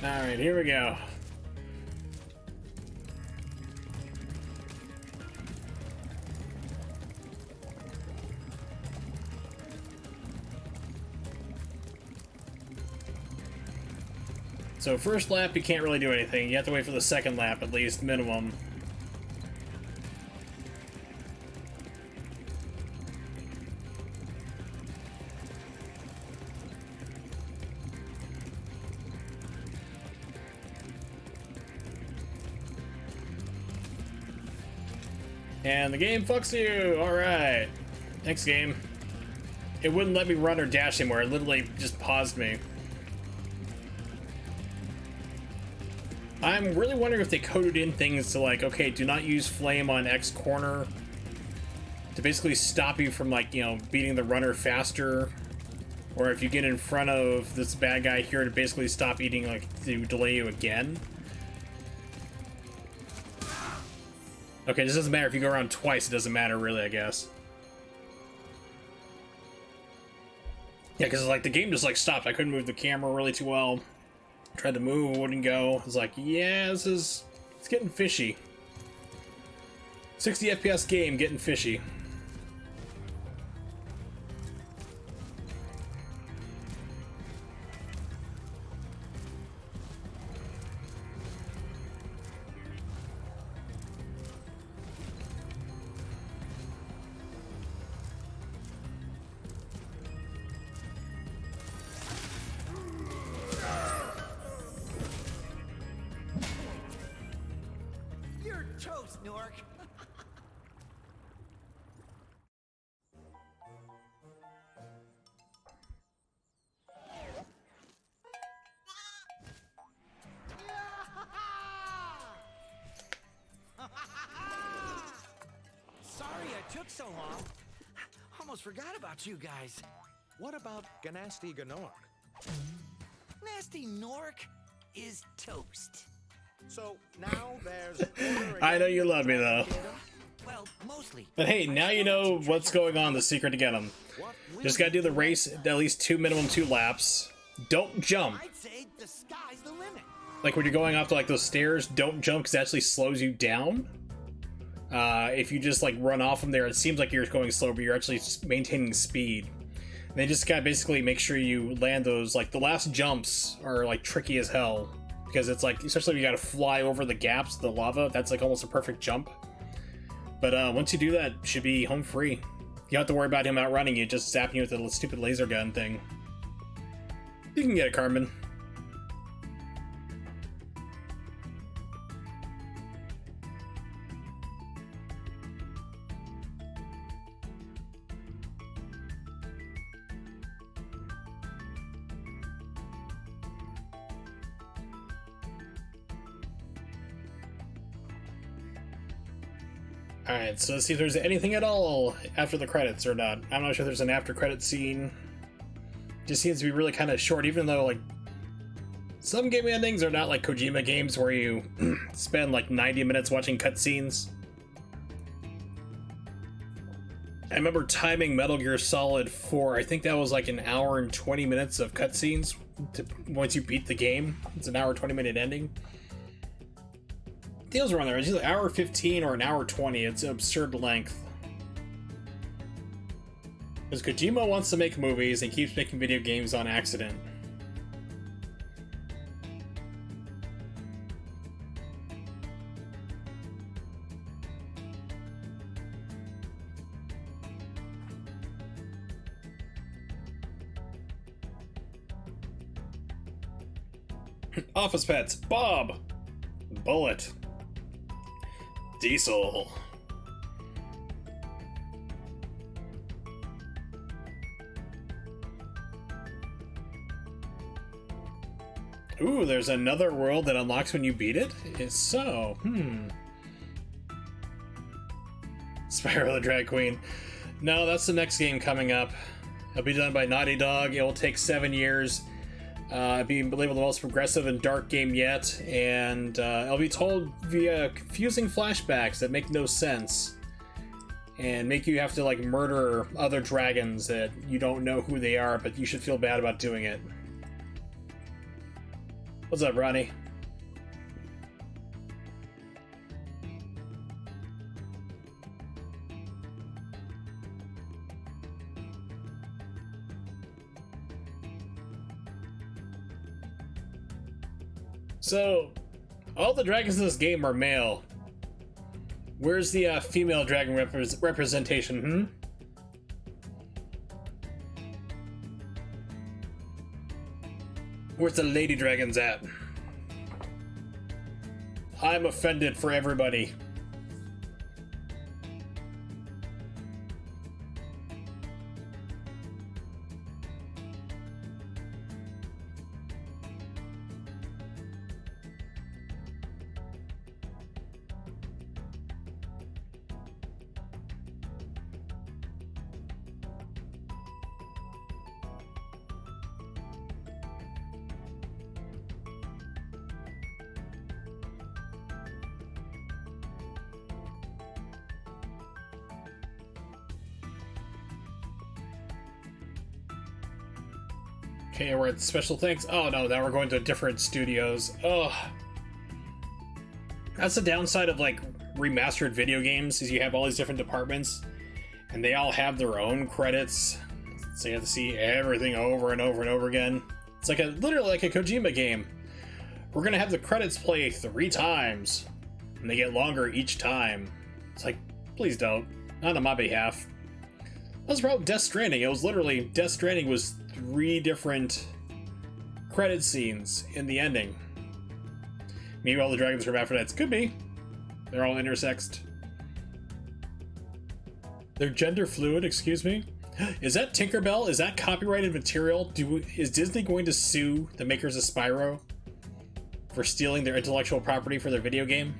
Alright, here we go. So first lap, you can't really do anything. You have to wait for the second lap, at least, minimum. And the game fucks you! Alright. Thanks, game. It wouldn't let me run or dash anymore. It literally just paused me. I'm really wondering if they coded in things to like, okay, do not use flame on X corner to basically stop you from like, you know, beating the runner faster. Or if you get in front of this bad guy here to basically stop eating, like, to delay you again. Okay, this doesn't matter if you go around twice, it doesn't matter really, I guess. Yeah, because like the game just like stopped. I couldn't move the camera really too well. Tried to move, wouldn't go. I was like, yeah, it's getting fishy. 60 FPS game, getting fishy. so long. Almost forgot about you guys. What about Ganasty Ganork? Nasty Nork is toast. So now there's order I know again you in love me, Dragon though. Kingdom? Well, mostly. But hey, now you know what's going on, the secret to get them. What will Just gotta do you the race at least minimum two laps. Don't jump. I'd say the sky's the limit. Like when you're going up to like those stairs, don't jump because it actually slows you down. If you just like run off from there, it seems like you're going slow, but you're actually maintaining speed. And then just gotta basically make sure you land those, like the last jumps are like tricky as hell. Because it's like, especially if you gotta fly over the gaps, the lava, that's like almost a perfect jump. But once you do that, you should be home free. You don't have to worry about him outrunning you, just zapping you with the stupid laser gun thing. You can get it, Carmen. Alright, so let's see if there's anything at all after the credits or not. I'm not sure there's an after credit scene. Just seems to be really kind of short, even though like some game endings are not like Kojima games where you spend like 90 minutes watching cutscenes. I remember timing Metal Gear Solid 4. I think that was like an hour and 20 minutes of cutscenes once you beat the game. It's an hour 20-minute ending. Deals around there. It's either hour 15 or an hour 20. It's an absurd length. Because Kojima wants to make movies and keeps making video games on accident. Office pets. Bob. Bullet. Diesel. Ooh, there's another world that unlocks when you beat it? Is so, Spyro the Drag Queen. No, that's the next game coming up. It'll be done by Naughty Dog. It will take 7 years. Be, I believe, the most progressive and dark game yet, and it'll be told via confusing flashbacks that make no sense, and make you have to like murder other dragons that you don't know who they are, but you should feel bad about doing it. What's up, Ronnie? So, all the dragons in this game are male. Where's the female dragon representation, Where's the lady dragons at? I'm offended for everybody. Okay, we're at special thanks. Oh no, now we're going to different studios. Oh, that's the downside of like remastered video games, is you have all these different departments, and they all have their own credits, so you have to see everything over and over and over again. It's like literally like a Kojima game. We're gonna have the credits play 3 times, and they get longer each time. It's like, please don't, not on my behalf. That's the problem with Death Stranding. It was literally, Death Stranding was 3 different credit scenes in the ending. Maybe all the dragons are hermaphrodites. Could be. They're all intersexed. They're gender fluid, excuse me? Is that Tinkerbell? Is that copyrighted material? Is Disney going to sue the makers of Spyro for stealing their intellectual property for their video game?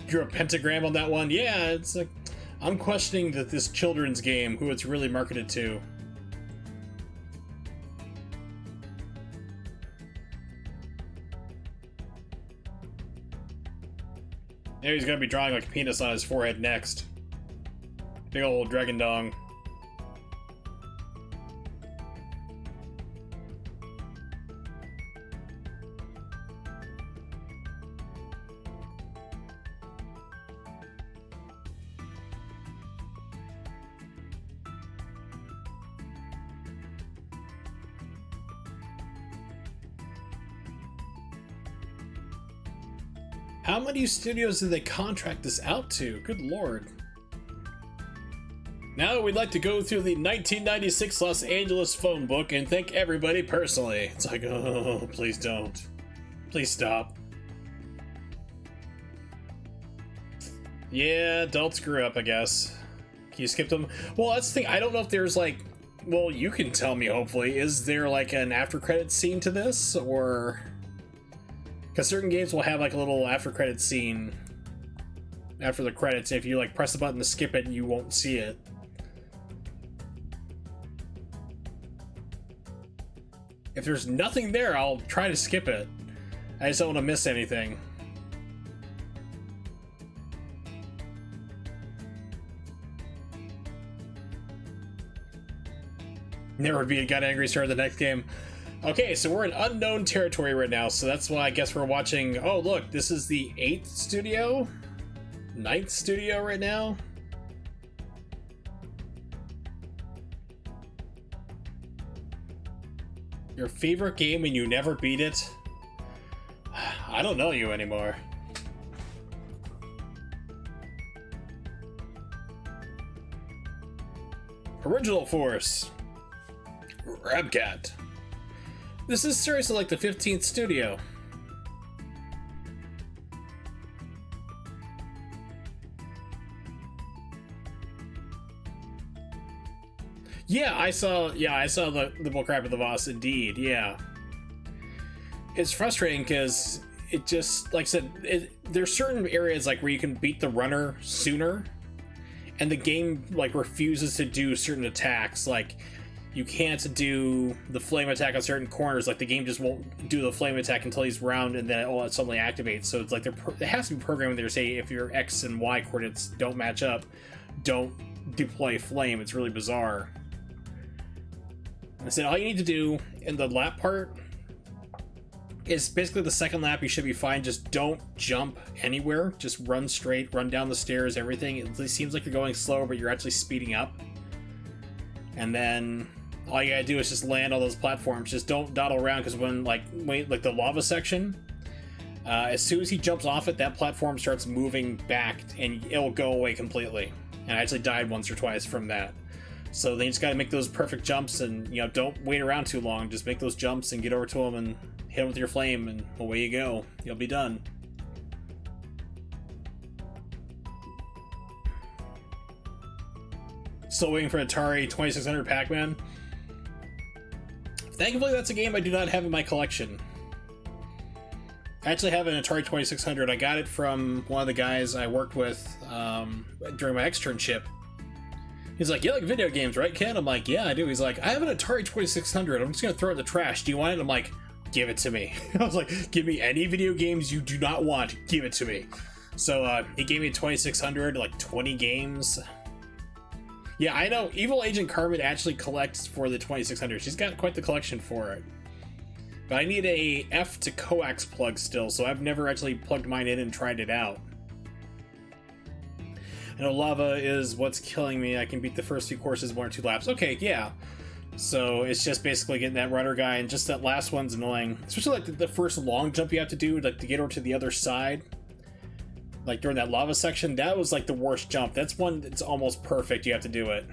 drew a pentagram on that one. Yeah, it's like, I'm questioning that this children's game, who it's really marketed to. Now he's gonna be drawing like a penis on his forehead next. Big old dragon dong. How many studios did they contract this out to? Good lord. Now we'd like to go through the 1996 Los Angeles phone book and thank everybody personally. It's like, oh, please don't. Please stop. Yeah, don't screw up, I guess. Can you skip them? Well, that's the thing. I don't know if there's like, well, you can tell me, hopefully. Is there like an after credits scene to this, or... Because certain games will have like a little after credits scene after the credits. If you like press the button to skip it, you won't see it. If there's nothing there, I'll try to skip it. I just don't want to miss anything. Never be a got angry start of the next game. Okay, so we're in unknown territory right now, so that's why I guess we're watching... Oh, look, this is the 8th studio? 9th studio right now? Your favorite game and you never beat it? I don't know you anymore. Original Force. Rabcat. This is seriously like the 15th studio. Yeah, I saw the bullcrap of the boss, indeed, yeah. It's frustrating because it just, like I said, there's certain areas like where you can beat the runner sooner, and the game like refuses to do certain attacks, like you can't do the flame attack on certain corners. Like the game just won't do the flame attack until he's round, and then it suddenly activates. So it's like it has to be programming there to say if your X and Y coordinates don't match up, don't deploy flame. It's really bizarre. I said all you need to do in the lap part is basically the second lap. You should be fine. Just don't jump anywhere. Just run straight, run down the stairs, everything. It seems like you're going slower, but you're actually speeding up. And then all you gotta do is just land on those platforms. Just don't dawdle around, because when like the lava section, as soon as he jumps off it, that platform starts moving back and it'll go away completely. And I actually died once or twice from that. So then you just gotta make those perfect jumps, and don't wait around too long. Just make those jumps and get over to him and hit him with your flame, and away you go. You'll be done. Still waiting for Atari 2600 Pac-Man. Thankfully, that's a game I do not have in my collection. I actually have an Atari 2600. I got it from one of the guys I worked with during my externship. He's like, you like video games, right, Ken? I'm like, yeah, I do. He's like, I have an Atari 2600. I'm just going to throw it in the trash. Do you want it? I'm like, give it to me. I was like, give me any video games you do not want. Give it to me. So he gave me a 2600, like 20 games. Yeah, I know. Evil Agent Carmen actually collects for the 2600. She's got quite the collection for it. But I need a F to coax plug still, so I've never actually plugged mine in and tried it out. I know lava is what's killing me. I can beat the first few courses 1 or 2 laps. Okay, yeah. So it's just basically getting that rudder guy, and just that last one's annoying. Especially like the first long jump you have to do, like to get over to the other side. Like during that lava section, that was like the worst jump. That's one that's almost perfect. You have to do it.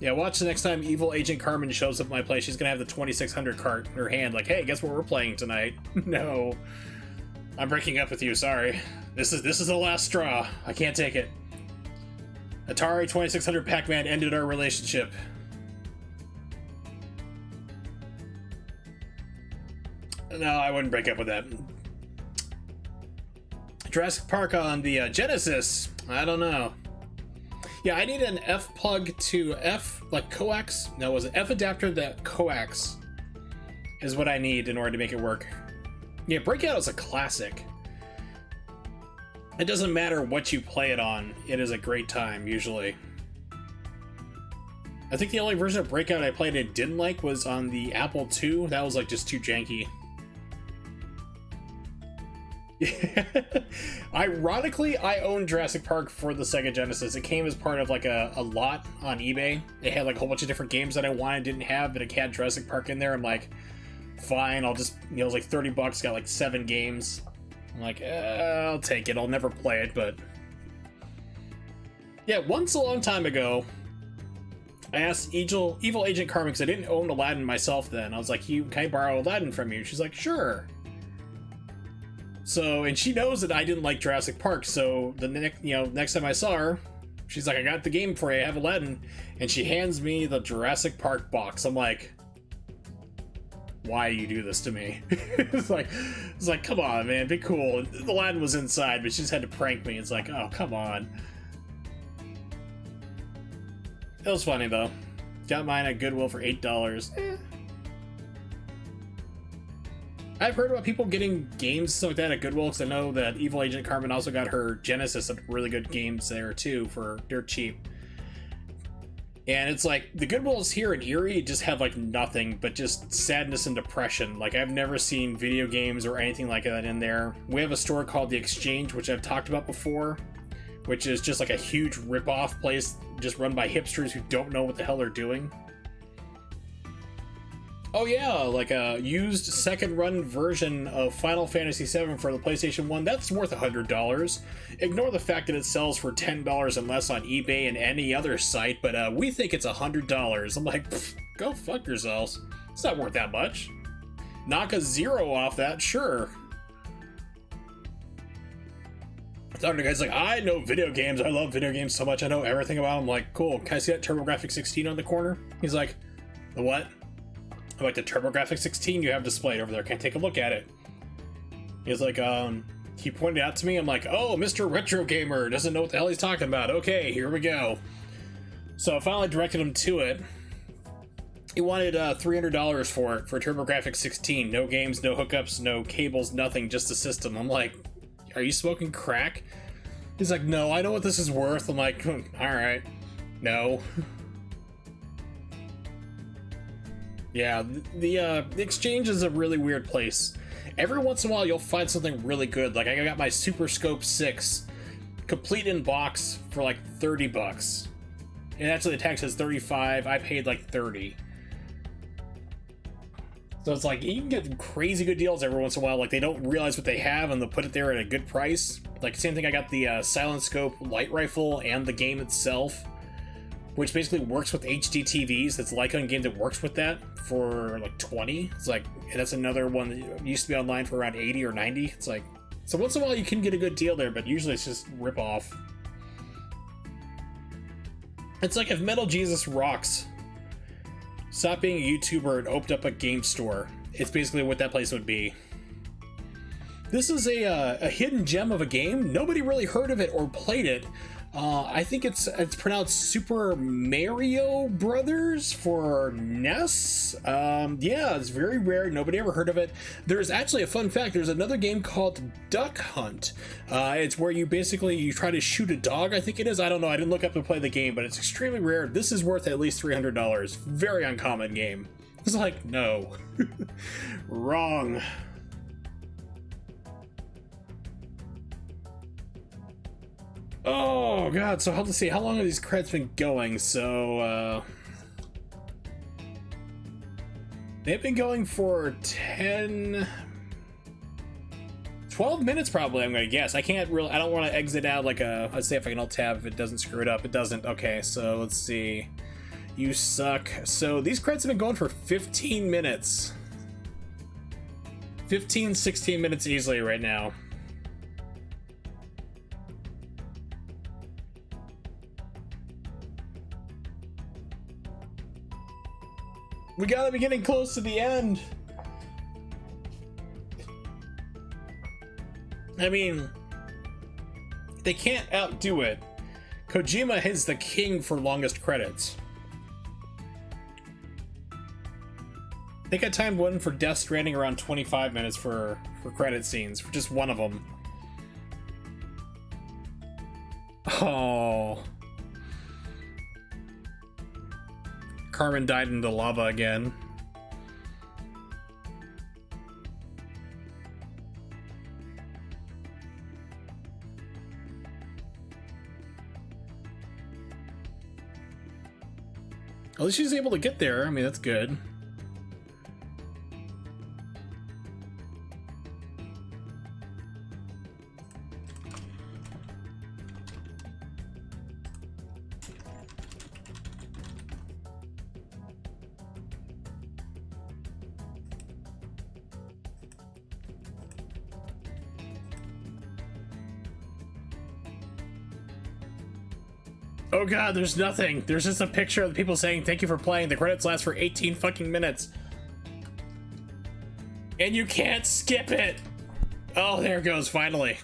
Yeah, watch the next time Evil Agent Carmen shows up at my place. She's gonna have the 2600 cart in her hand, like, hey, guess what we're playing tonight? No, I'm breaking up with you. Sorry, this is the last straw. I can't take it. Atari 2600 Pac-Man ended our relationship. No, I wouldn't break up with that. Jurassic Park on the Genesis. I don't know. Yeah, I need an F plug to F, like coax. No, it was an F adapter that coax is what I need in order to make it work. Yeah, Breakout is a classic. It doesn't matter what you play it on, it is a great time, usually. I think the only version of Breakout I played and didn't like was on the Apple II. That was like just too janky. Ironically, I own Jurassic Park for the Sega Genesis. It came as part of like a lot on eBay. It had like a whole bunch of different games that I wanted, didn't have, but it had Jurassic Park in there. I'm like, fine, I'll just, it was like $30, got like 7 games. I'm like, I'll take it. I'll never play it, but yeah, once a long time ago, I asked Evil Agent Carmen, because I didn't own Aladdin myself then. I was like, can I borrow Aladdin from you? She's like, sure. So, and she knows that I didn't like Jurassic Park, so the next time I saw her, she's like, I got the game for you, I have Aladdin, and she hands me the Jurassic Park box. I'm like, why you do this to me? it's like, come on, man, be cool. Aladdin was inside, but she just had to prank me. It's like, oh, come on. It was funny though. Got mine at Goodwill for $8. I've heard about people getting games like that at Goodwill, because I know that Evil Agent Carmen also got her Genesis at really good games there too for dirt cheap. And it's like, the Goodwills here in Erie just have like nothing but just sadness and depression. Like, I've never seen video games or anything like that in there. We have a store called The Exchange, which I've talked about before, which is just like a huge rip-off place just run by hipsters who don't know what the hell they're doing. Oh yeah, like a used second-run version of Final Fantasy VII for the PlayStation 1, that's worth $100. Ignore the fact that it sells for $10 and less on eBay and any other site, but we think it's $100. I'm like, go fuck yourselves. It's not worth that much. Knock a zero off that, sure. The other guy's like, I know video games, I love video games so much, I know everything about them. I'm like, cool, can I see that TurboGrafx 16 on the corner? He's like, the what? I'm like, the TurboGrafx 16 you have displayed over there, can I take a look at it? He's like, he pointed out to me, I'm like, oh, Mr. Retro Gamer doesn't know what the hell he's talking about. Okay, here we go. So I finally directed him to it. He wanted $300 for it, for TurboGrafx 16. No games, no hookups, no cables, nothing, just the system. I'm like, are you smoking crack? He's like, no, I know what this is worth. I'm like, alright, no. Yeah, the Exchange is a really weird place. Every once in a while you'll find something really good. Like, I got my Super Scope 6 complete in box for like $30. And actually the tag says 35, I paid like 30. So it's like, you can get crazy good deals every once in a while. Like, they don't realize what they have and they'll put it there at a good price. Like, same thing, I got the Silent Scope light rifle and the game itself, which basically works with HD TVs. That's like a game that works with that for like 20. It's like, and that's another one that used to be online for around 80 or 90. It's like, so once in a while you can get a good deal there, but usually it's just rip off. It's like if Metal Jesus Rocks stopped being a YouTuber and opened up a game store. It's basically what that place would be. This is a hidden gem of a game. Nobody really heard of it or played it. I think it's pronounced Super Mario Brothers for NES. Yeah, it's very rare. Nobody ever heard of it. There's actually a fun fact. There's another game called Duck Hunt. It's where you try to shoot a dog, I think it is. I don't know. I didn't look up to play the game, but it's extremely rare. This is worth at least $300. Very uncommon game. It's like, no. Wrong. Oh god, so let's see, how long have these creds been going? So they've been going for 12 minutes probably, I'm gonna guess. I don't want to exit out like let's see if I can alt tab if it doesn't screw it up. It doesn't. Okay, so let's see. You suck. So these creds have been going for 15 minutes. 15, 16 minutes easily right now. We gotta be getting close to the end. I mean, they can't outdo it. Kojima is the king for longest credits. I think I timed one for Death Stranding around 25 minutes for credit scenes, for just one of them. Oh. Carmen died into lava again. At least she's able to get there. I mean, that's good. Oh god, there's nothing. There's just a picture of the people saying thank you for playing. The credits last for 18 fucking minutes. And you can't skip it! Oh, there it goes, finally.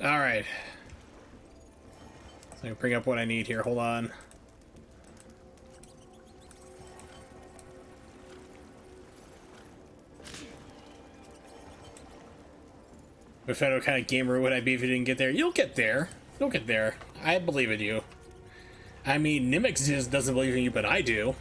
Alright. So I can bring up what I need here. Hold on. What kind of gamer would I be if you didn't get there? You'll get there. You'll get there. I believe in you. I mean, Nimix just doesn't believe in you, but I do.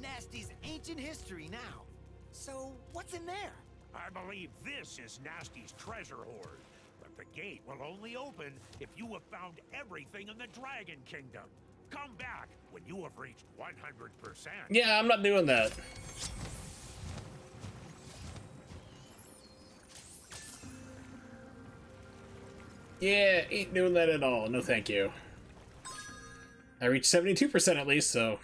Nasty's ancient history now. So, what's in there? I believe this is Nasty's treasure hoard, but the gate will only open if you have found everything in the Dragon Kingdom. Come back when you have reached 100%. Yeah, I'm not doing that. Yeah, ain't doing that at all. No thank you. I reached 72% at least, so...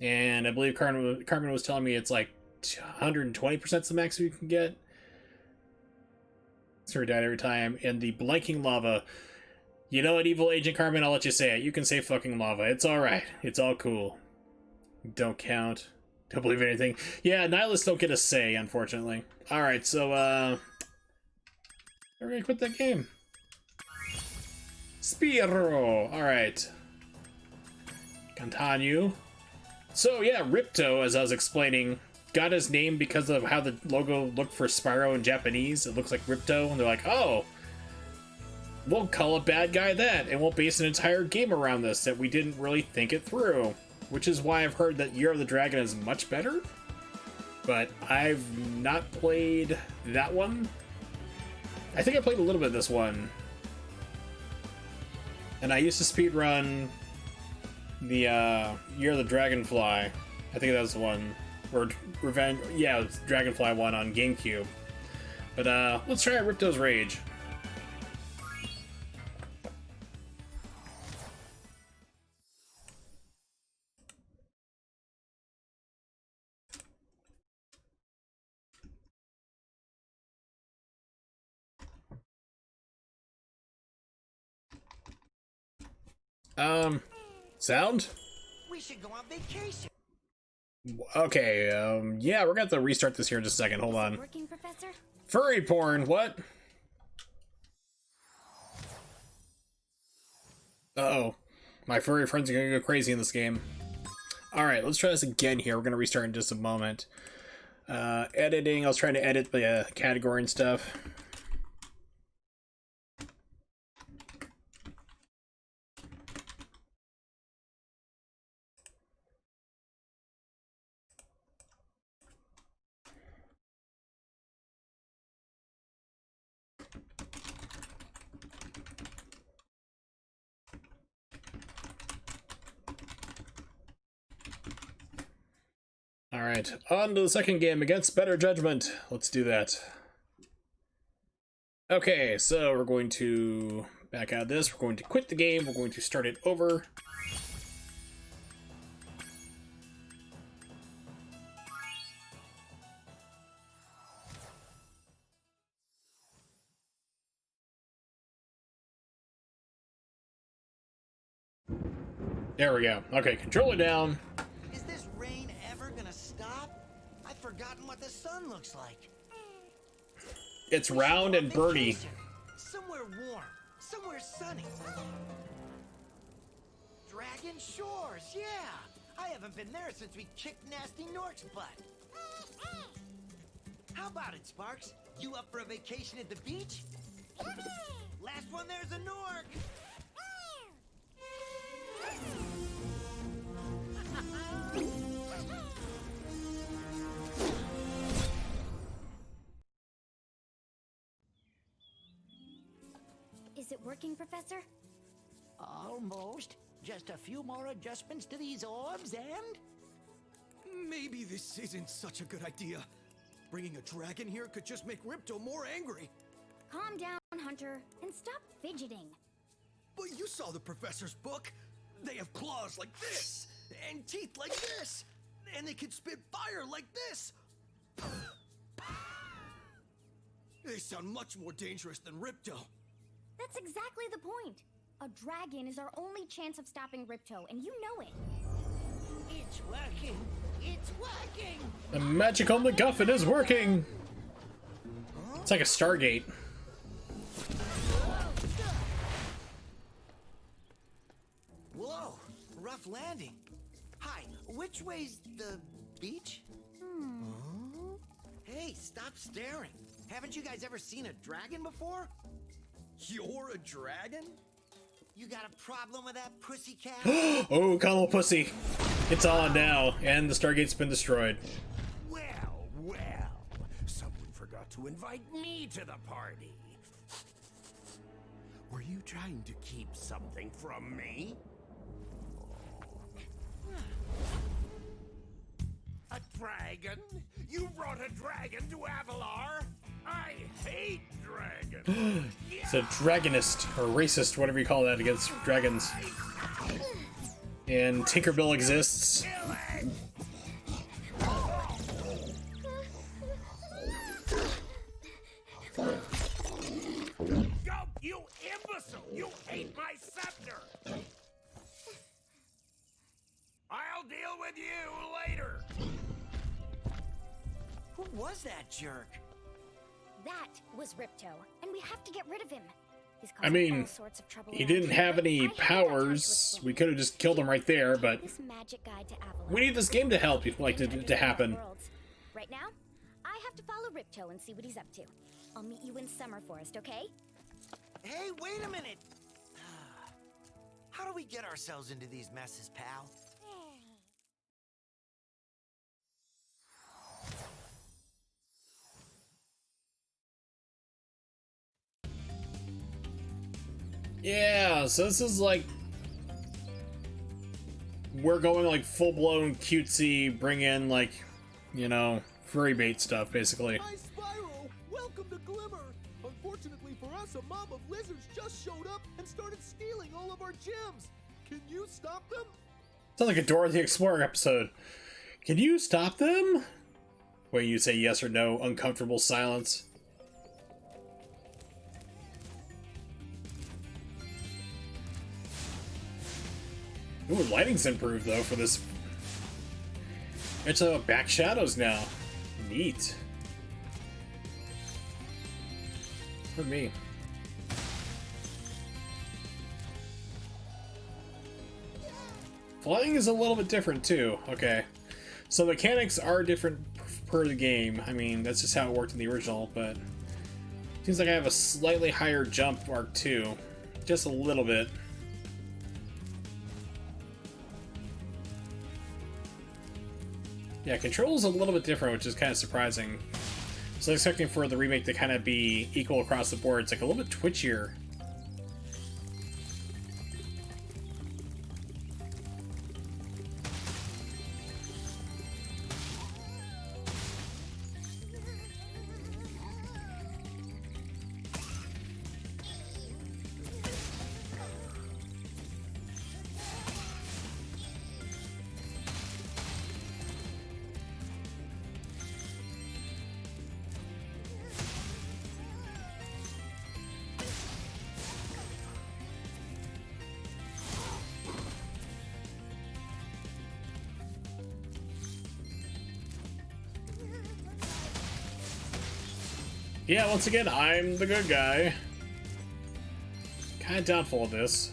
And I believe Carmen was telling me it's like 120% the max we can get. So we died every time. And the blanking lava. You know what, Evil Agent Carmen? I'll let you say it. You can say fucking lava. It's alright. It's all cool. Don't count. Don't believe anything. Yeah, nihilists don't get a say, unfortunately. Alright, so, we're gonna quit that game. Spyro! Alright. Continue. So yeah, Ripto, as I was explaining, got his name because of how the logo looked for Spyro in Japanese. It looks like Ripto, and they're like, oh, we'll call a bad guy that, and we'll base an entire game around this that we didn't really think it through. Which is why I've heard that Year of the Dragon is much better, but I've not played that one. I think I played a little bit of this one. And I used to speedrun the Year of the Dragonfly. I think that was the one. Or Revenge. Yeah, it was Dragonfly one on GameCube. But let's try Ripto's Rage. Sound? We should go on vacation. Okay, yeah, we're gonna have to restart this here in just a second. Hold on. Working, Professor? Furry porn, what? Uh-oh. My furry friends are gonna go crazy in this game. Alright, let's try this again here. We're gonna restart in just a moment. Editing, I was trying to edit the category and stuff. Alright, on to the second game against Better Judgment. Let's do that. Okay, so we're going to back out of this. We're going to quit the game. We're going to start it over. There we go. Okay, controller down. Is this rain ever gonna stop? I've forgotten what the sun looks like. It's We should round go on and birdy. vacation. Somewhere warm. Somewhere sunny. Dragon Shores, yeah! I haven't been there since we kicked Nasty Nork's butt. How about it, Sparks? You up for a vacation at the beach? Last one there's a Nork! Is it working, Professor? Almost. Just a few more adjustments to these orbs and... Maybe this isn't such a good idea. Bringing a dragon here could just make Ripto more angry. Calm down, Hunter, and stop fidgeting. But you saw the professor's book. They have claws like this, and teeth like this, and they can spit fire like this. They sound much more dangerous than Ripto. That's exactly the point. A dragon is our only chance of stopping Ripto, and you know it. It's working! It's working! The magical MacGuffin is working! It's like a Stargate. Whoa, rough landing. Hi, which way's the beach? Hey, stop staring. Haven't you guys ever seen a dragon before? You're a dragon? You got a problem with that pussycat? Oh, cuddle pussy. It's on now, and the Stargate's been destroyed. Well, well. Someone forgot to invite me to the party. Were you trying to keep something from me? A dragon? You brought a dragon to Avalar? I hate dragons. It's a dragonist, or racist, whatever you call that, against dragons. And Tinkerbell exists. Go, you imbecile! You ate my scepter! I'll deal with you later! Who was that jerk? That was Ripto, and we have to get rid of him. He's I causing mean, all sorts of trouble he around didn't here, have but any I haven't got powers. time to We could have just killed him right there, but This magic guide to Avalon. we need this game to help, like, to happen. Right now, I have to follow Ripto and see what he's up to. I'll meet you in Summer Forest, okay? Hey, wait a minute! How do we get ourselves into these messes, pal? Yeah, so this is like... We're going like full-blown cutesy, bring in like, you know, furry bait stuff, basically. Hi, Spyro! Welcome to Glimmer! Unfortunately for us, a mob of lizards just showed up and started stealing all of our gems. Can you stop them? Sounds like a Dora the Explorer episode. Can you stop them? Wait, you say yes or no, uncomfortable silence. Ooh, lighting's improved though for this. It's back shadows now. Neat. For me. Flying is a little bit different too. Okay. So mechanics are different per the game. I mean, that's just how it worked in the original, but seems like I have a slightly higher jump arc too. Just a little bit. Yeah, control's a little bit different, which is kind of surprising. So I was expecting for the remake to kind of be equal across the board. It's like a little bit twitchier. Yeah, once again, I'm the good guy. Kinda doubtful of this.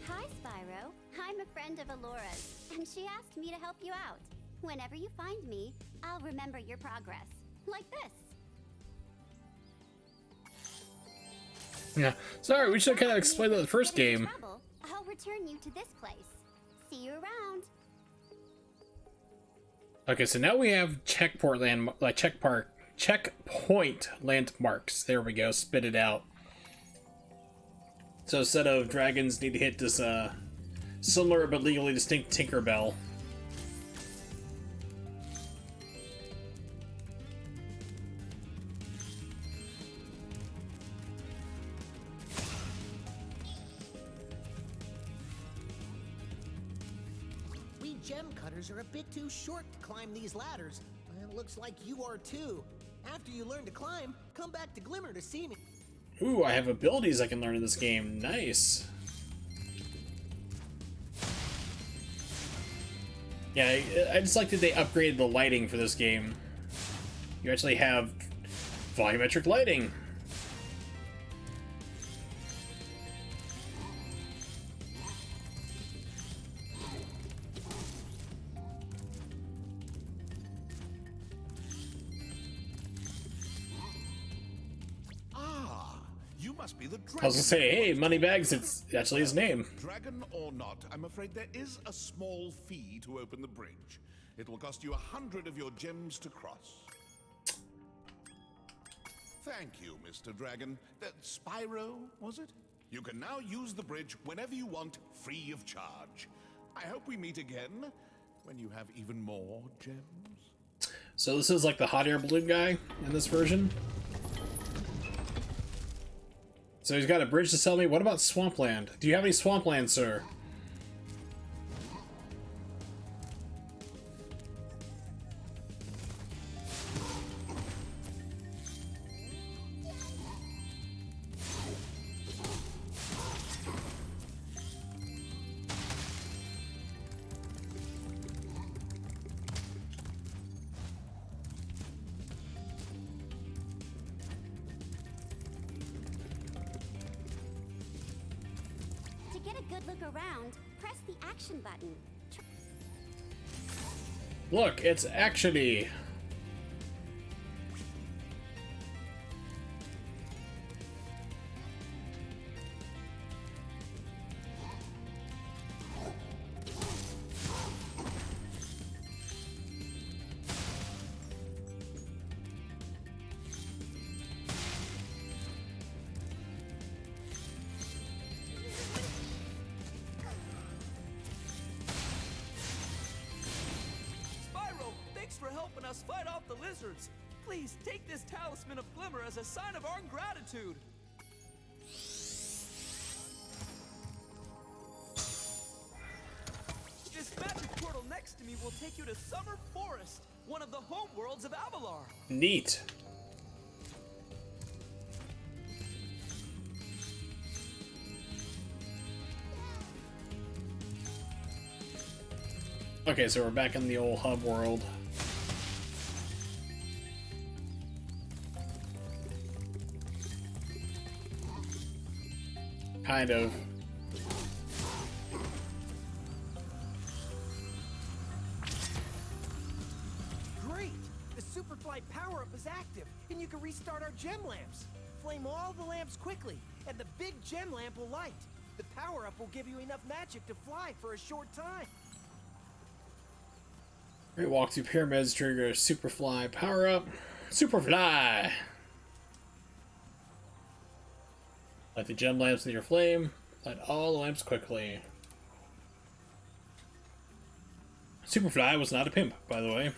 Hi, Spyro. I'm a friend of Alora's, and she asked me to help you out. Whenever you find me, I'll remember your progress. Like this. Yeah. Sorry, we should have kind of explained that in the first Get into game. trouble, I'll return you to this place. See you around. Okay, so now we have checkpoint landmarks. There we go. Spit it out. So instead of dragons, need to hit this similar but legally distinct Tinkerbell. We gem cutters are a bit too short to climb these ladders. And it looks like you are too. After you learn to climb, come back to Glimmer to see me. Ooh, I have abilities I can learn in this game. Nice. Yeah, I just like that they upgraded the lighting for this game. You actually have volumetric lighting. You must be the dragon. I was gonna say, hey, Moneybags, it's actually his name. Dragon or not, I'm afraid there is a small fee to open the bridge. It will cost you 100 of your gems to cross. Thank you, Mr. Dragon. Spyro, was it? You can now use the bridge whenever you want, free of charge. I hope we meet again when you have even more gems. So this is like the hot air balloon guy in this version. So he's got a bridge to sell me. What about Swampland? Do you have any Swampland, sir? To get a good look around, press the action button. Look, it's actually... Spyro, thanks for helping us fight off the lizards. Please take this talisman of Glimmer as a sign of our gratitude. This magic portal next to me will take you to Summer Forest, one of the home worlds of Avalar. Neat. Okay, so we're back in the old hub world. Kind of. Great! The Superfly power-up is active, and you can restart our gem lamps. Flame all the lamps quickly, and the big gem lamp will light. The power-up will give you enough magic to fly for a short time. Great walk through pyramids, trigger a Superfly power up. Superfly! Light the gem lamps in your flame. Light all the lamps quickly. Superfly was not a pimp, by the way.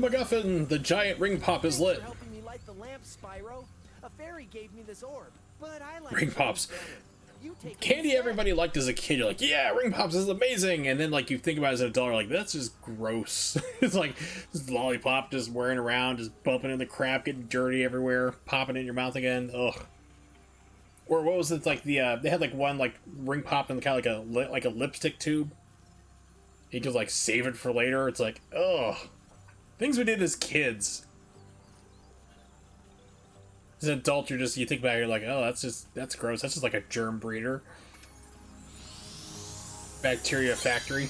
MacGuffin, the giant ring pop is Thanks lit. for helping me light the lamp, Spyro. A fairy gave me this orb, but I like Ring pops. better. You take it Candy instead. everybody liked as a kid. You're like, yeah, ring pops is amazing. And then like you think about it as an adult, you're like, that's just gross. It's like this lollipop just wearing around, just bumping in the crap, getting dirty everywhere, popping in your mouth again. Ugh. Or what was it like they had like one like ring pop in kind of like a lipstick tube. You could like save it for later. It's like, ugh. Things we did as kids. As an adult, you think about it, you're like, oh, that's gross. That's just like a germ breeder. Bacteria factory.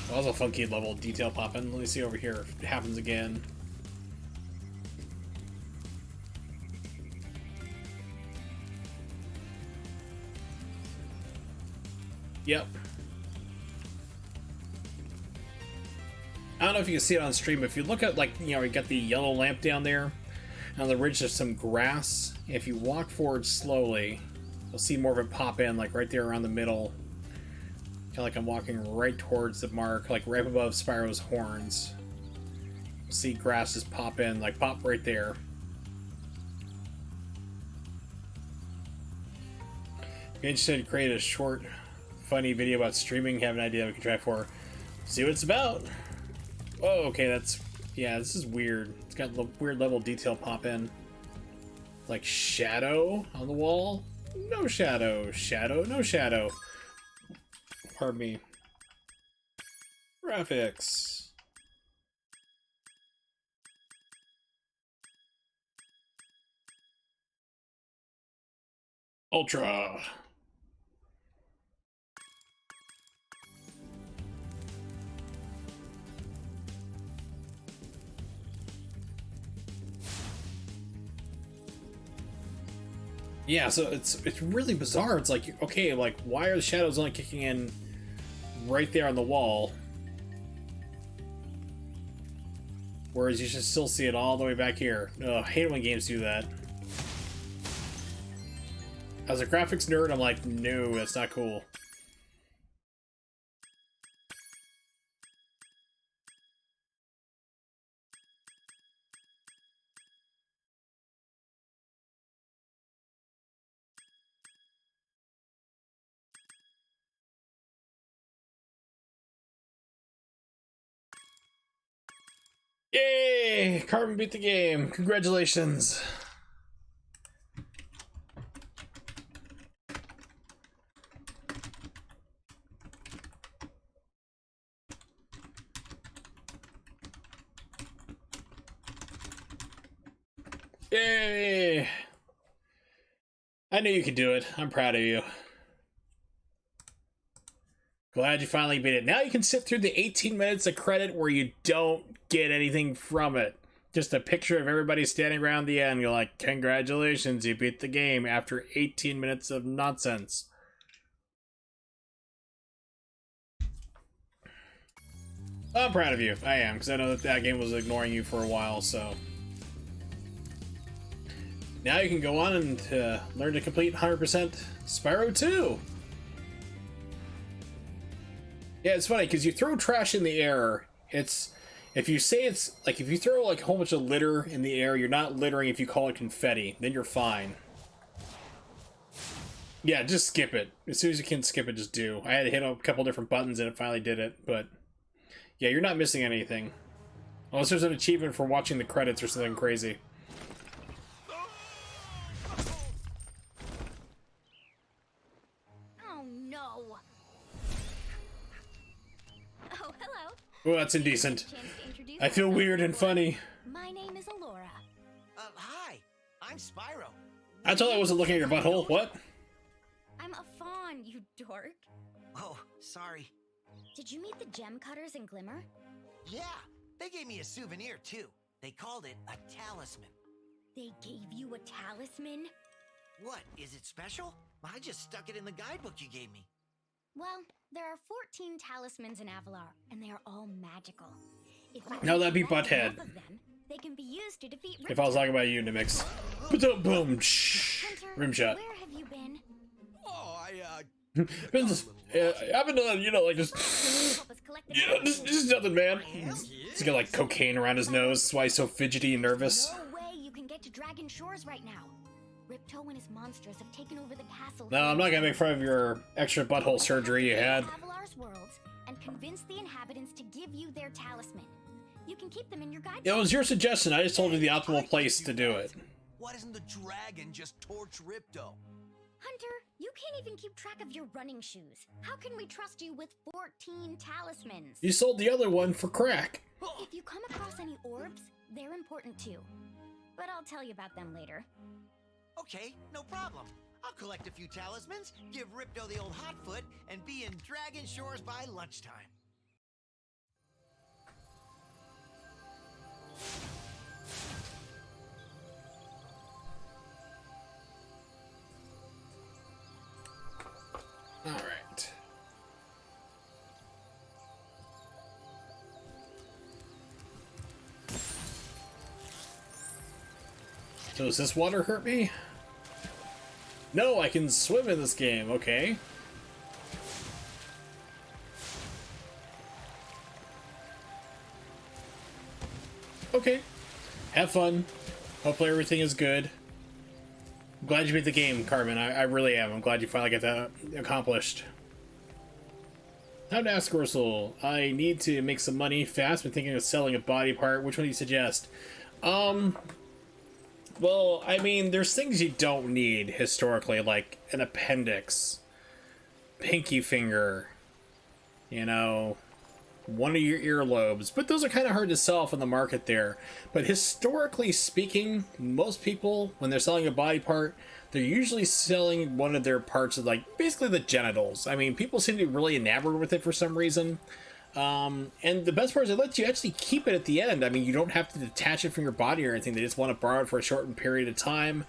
That was a funky level of detail popping. Let me see over here if it happens again. Yep. I don't know if you can see it on stream, but if you look at, like, you know, you got the yellow lamp down there, and on the ridge there's some grass. If you walk forward slowly, you'll see more of it pop in, like right there around the middle. Kind of like I'm walking right towards the mark, like right above Spyro's horns. You'll see grasses pop in, like pop right there. If you're interested in creating a short, funny video about streaming, have an idea we can try for. See what it's about. Oh, okay, yeah, this is weird. It's got weird level of detail pop in. Like shadow on the wall. No shadow. Shadow, no shadow. Pardon me. Graphics. Ultra. Yeah, so it's really bizarre. It's like, okay, like, why are the shadows only kicking in right there on the wall? Whereas you should still see it all the way back here. Ugh, I hate it when games do that. As a graphics nerd, I'm like, no, that's not cool. Yay! Carbon beat the game. Congratulations. Yay! I knew you could do it. I'm proud of you. Glad you finally beat it. Now you can sit through the 18 minutes of credit where you don't get anything from it. Just a picture of everybody standing around the end. You're like, congratulations, you beat the game after 18 minutes of nonsense. I'm proud of you. I am, because I know that game was ignoring you for a while, so... Now you can go on and learn to complete 100% Spyro 2. Yeah, it's funny, because you throw trash in the air, if you say it's, like, if you throw, like, a whole bunch of litter in the air, you're not littering if you call it confetti, then you're fine. Yeah, just skip it. As soon as you can skip it, just do. I had to hit a couple different buttons and it finally did it, but... Yeah, you're not missing anything. Unless there's an achievement for watching the credits or something crazy. Oh no. Oh, hello. Oh, that's indecent. Chance to introduce I feel myself. weird and funny. My name is Alora. Hi, I'm Spyro. I told I wasn't looking at your butthole. What? I'm a fawn, you dork. Oh, sorry. Did you meet the gem cutters in Glimmer? Yeah, they gave me a souvenir too. They called it a talisman. They gave you a talisman? What, is it special? I just stuck it in the guidebook you gave me. Well, there are 14 talismans in Avalar, and they are all magical. If you No, that'd be collect Butthead. enough of them, They can be used to defeat Ripto. If I was talking about you, Nimix. Boom, boom, Hunter, rim shot. where have you been? Oh, Been just, I've been doing, you know, like just, Help us collect the just nothing, man. He's got like cocaine around his nose. That's why he's so fidgety and nervous. No way you can get to Dragon Shores right now. Ripto and his monsters have taken over the castle. No, I'm not gonna make fun of your extra butthole surgery you had. Avalar's worlds and convince the inhabitants to give you their talisman. You can keep them in your guide. It was your suggestion. I just told you the optimal place to do it. Why doesn't the dragon just torch Ripto? Hunter, you can't even keep track of your running shoes. How can we trust you with 14 talismans? You sold the other one for crack. If you come across any orbs, they're important too. But I'll tell you about them later. Okay, no problem. I'll collect a few talismans, give Ripto the old hot foot, and be in Dragon Shores by lunchtime. All right. So does this water hurt me? No, I can swim in this game. Okay. Okay. Have fun. Hopefully everything is good. I'm glad you beat the game, Carmen. I really am. I'm glad you finally got that accomplished. Time to ask Ursula. I need to make some money fast. Been thinking of selling a body part. Which one do you suggest? Well, I mean, there's things you don't need historically, like an appendix, pinky finger, you know, one of your earlobes, but those are kind of hard to sell off in the market there. But historically speaking, most people, when they're selling a body part, they're usually selling one of their parts of, like, basically the genitals. I mean, people seem to be really enamored with it for some reason. And the best part is it lets you actually keep it at the end. I mean, you don't have to detach it from your body or anything. They just want to borrow it for a shortened period of time.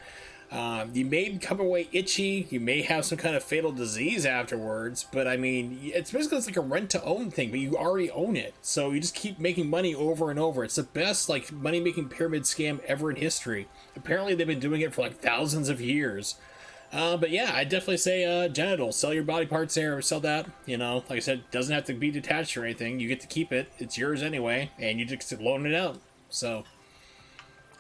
You may become away itchy. You may have some kind of fatal disease afterwards. But I mean, it's basically like a rent-to-own thing, but you already own it. So you just keep making money over and over. It's the best, like, money-making pyramid scam ever in history. Apparently, they've been doing it for, like, thousands of years. But yeah, I'd definitely say genitals. Sell your body parts there, or sell that. You know, like I said, it doesn't have to be detached or anything. You get to keep it. It's yours anyway, and you just loan it out. So,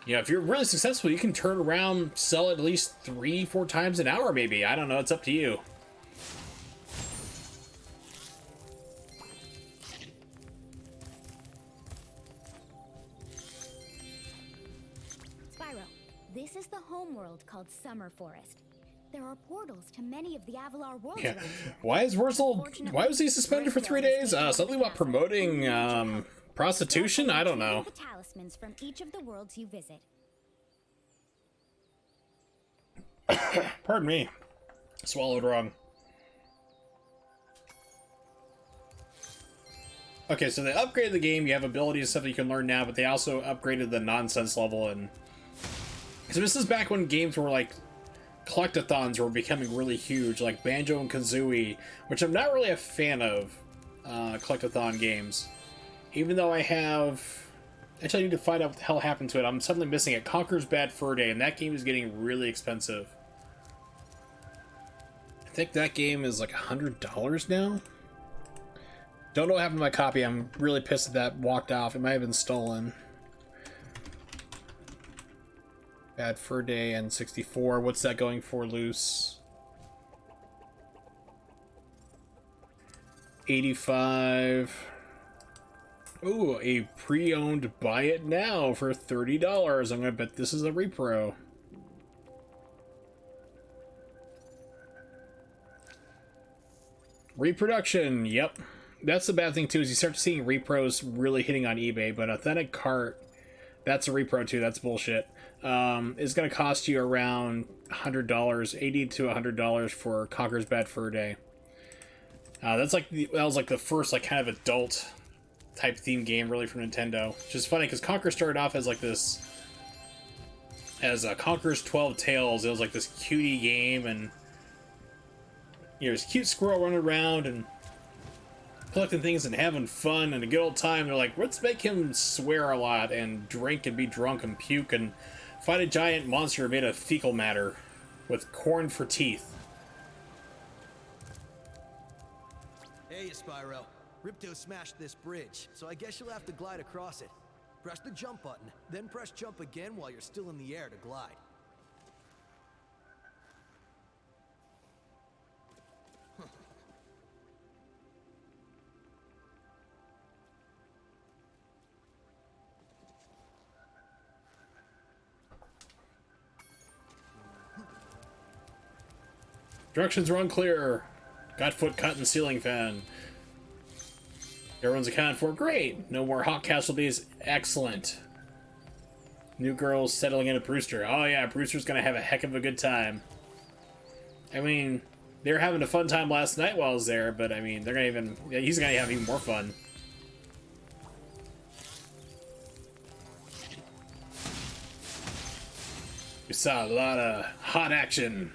yeah, if you're really successful, you can turn around, sell it at least 3-4 times an hour, maybe. I don't know. It's up to you. Spyro, this is the homeworld called Summer Forest. There are portals to many of the Avalar worlds Yeah. around here. Why is Wurzel? Why was he suspended for 3 days? Something about promoting prostitution? I don't know. The talismans from each of the worlds you visit. Pardon me. Swallowed wrong. Okay, so they upgraded the game. You have abilities and stuff that you can learn now, but they also upgraded the nonsense level. And so this is back when games were like collectathons were becoming really huge, like Banjo and Kazooie, which I'm not really a fan of. Collectathon games, even though I have. Actually, I need to find out what the hell happened to it. I'm suddenly missing it. Conker's Bad Fur Day, and that game is getting really expensive. I think that game is like $100 now. Don't know what happened to my copy. I'm really pissed that walked off. It might have been stolen. Bad Fur Day and 64. What's that going for loose? 85. Ooh, a pre-owned buy it now for $30. I'm gonna bet this is a repro. Reproduction, yep. That's the bad thing too, is you start seeing repros really hitting on eBay, but Authentic Cart, that's a repro too, that's bullshit. It's gonna cost you around $100, $80 to $100 for Conker's Bad Fur Day. That was like the first like kind of adult type theme game really from Nintendo, which is funny because Conker started off as like this, as Conker's 12 Tales. It was like this cutie game, and you know, this cute squirrel running around, and collecting things and having fun and a good old time. They're like, let's make him swear a lot and drink and be drunk and puke and fight a giant monster made of fecal matter with corn for teeth. Hey, Spyro. Ripto smashed this bridge, so I guess you'll have to glide across it. Press the jump button, then press jump again while you're still in the air to glide. Directions are unclear. Got foot cut and ceiling fan. Everyone's accounted for. Great. No more hot casualties. Excellent. New girls settling into Brewster. Oh yeah, Brewster's gonna have a heck of a good time. I mean, they were having a fun time last night while I was there, but I mean, they're gonna even. Yeah, he's gonna have even more fun. We saw a lot of hot action.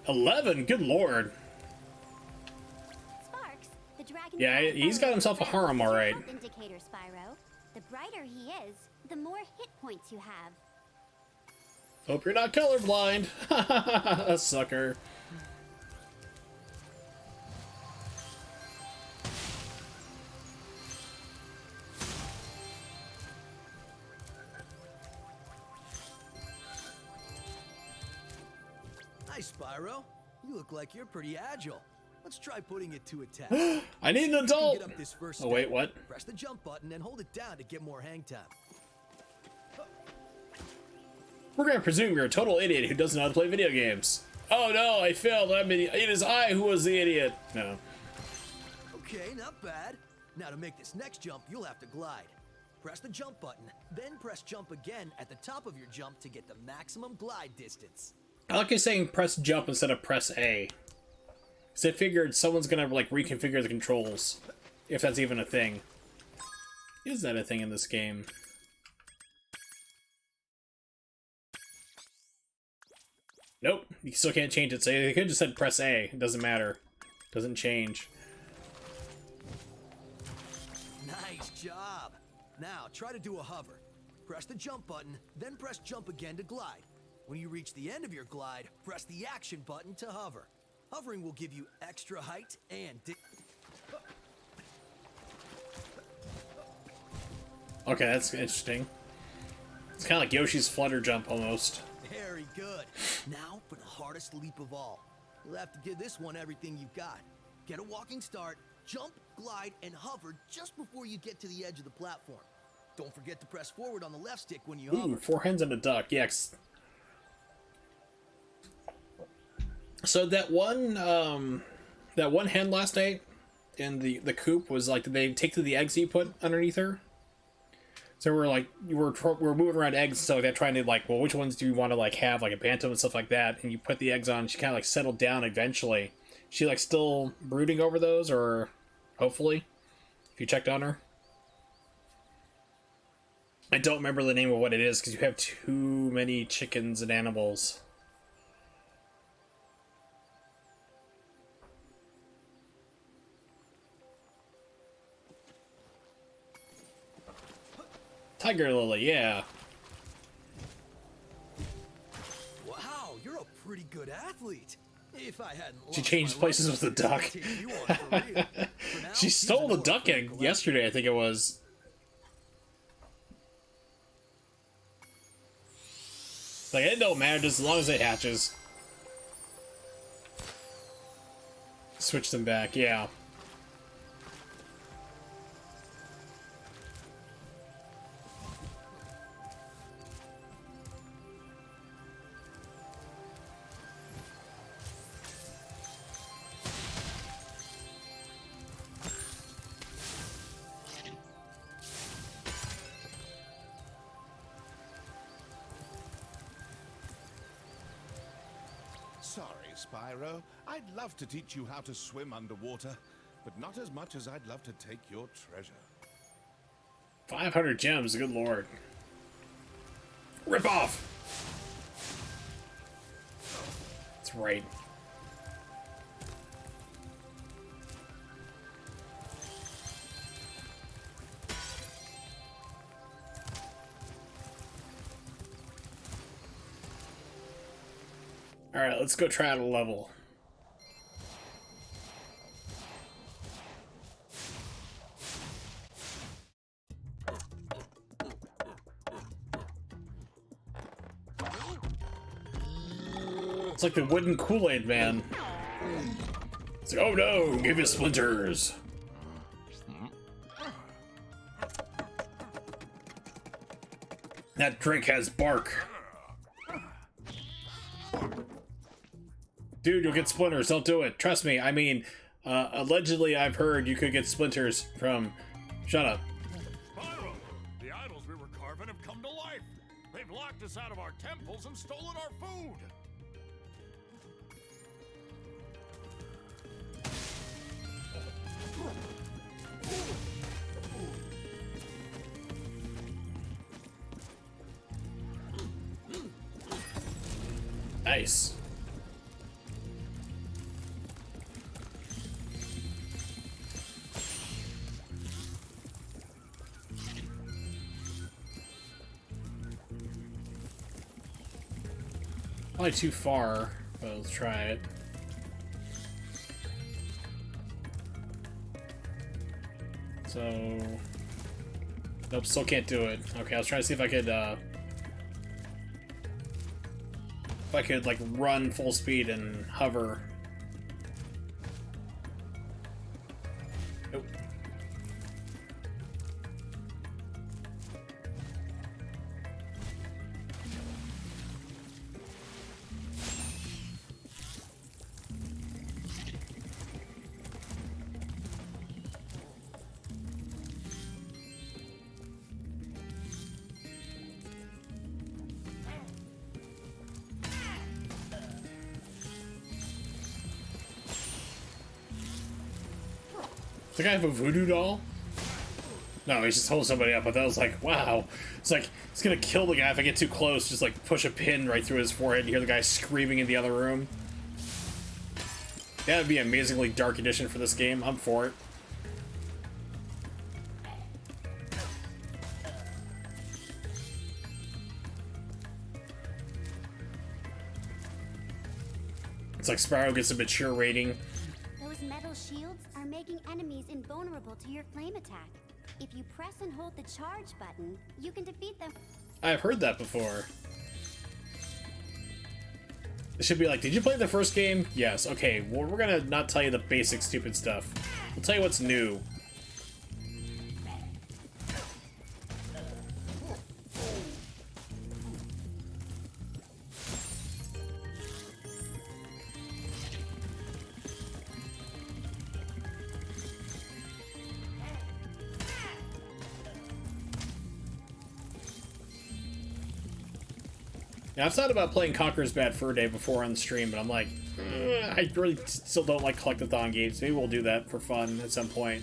11, good lord. Sparks, the dragon. Yeah, he's got himself a harem, all right. Indicator, Spyro. The brighter he is, the more hit points you have. Hope you're not colorblind. A sucker. Hi, Spyro. You look like you're pretty agile. Let's try putting it to a test. I need an adult. Get up this first Oh wait, step. what? Press the jump button and hold it down to get more hang time. We're gonna presume you're a total idiot who doesn't know how to play video games. Oh no, I failed. It is I who was the idiot. No. Okay, not bad. Now to make this next jump, you'll have to glide. Press the jump button, then press jump again at the top of your jump to get the maximum glide distance. I like you saying press jump instead of press A. Because I figured someone's gonna like reconfigure the controls. If that's even a thing. Is that a thing in this game? Nope, you still can't change it. So they could have just said press A. It doesn't matter. Doesn't change. Nice job. Now try to do a hover. Press the jump button, then press jump again to glide. When you reach the end of your glide, press the action button to hover. Hovering will give you extra height and Okay, that's interesting. It's kind of like Yoshi's flutter jump almost. Very good. Now for the hardest leap of all. You'll have to give this one everything you've got. Get a walking start, jump, glide, and hover just before you get to the edge of the platform. Don't forget to press forward on the left stick when you hover. Ooh, 4 hens and a duck. Yes. So that one hen last night in the coop was like, did they take to the eggs you put underneath her? So we're like, we're moving around eggs and stuff like that, trying to like, well, which ones do you want to like have, like a bantam and stuff like that? And you put the eggs on, she kind of like settled down eventually. She like still brooding over those, or hopefully, if you checked on her. I don't remember the name of what it is because you have too many chickens and animals. Tiger Lily, yeah. Wow, you're a pretty good athlete. If I hadn't She lost changed my places life, with the duck. I'd take you on for real. For now, She here's stole the another duck for your egg collection. yesterday, I think it was. Like, it don't matter just as long as it hatches. Switch them back, yeah. Sorry, Spyro. I'd love to teach you how to swim underwater, but not as much as I'd love to take your treasure. 500 gems, good lord. Rip off! That's right. Alright, let's go try out a level. It's like the wooden Kool-Aid man. It's like, oh no, give you splinters. That drink has bark. Dude, you'll get splinters. Don't do it. Trust me. I mean, allegedly I've heard you could get splinters from... Shut up. Spyro, the idols we were carving have come to life. They've locked us out of our temples and stolen our food. Nice. Probably too far, but let's try it. So... Nope, still can't do it. Okay, I was trying to see if I could like run full speed and hover. Nope. Does the guy have a voodoo doll? No, he's just holding somebody up, but that was like, wow. It's like, it's gonna kill the guy if I get too close. Just like push a pin right through his forehead and hear the guy screaming in the other room. That would be an amazingly dark edition for this game. I'm for it. It's like Spyro gets a mature rating. Those metal shields are making enemies invulnerable to your flame attack. If you press and hold the charge button, you can defeat them. I've heard that before. It should be like, did you play the first game? Yes. Okay, well, we're gonna not tell you the basic stupid stuff. We'll tell you what's new. Now, I've thought about playing Conker's Bad Fur Day before on the stream, but I'm like, I really still don't like collectathon games. Maybe we'll do that for fun at some point.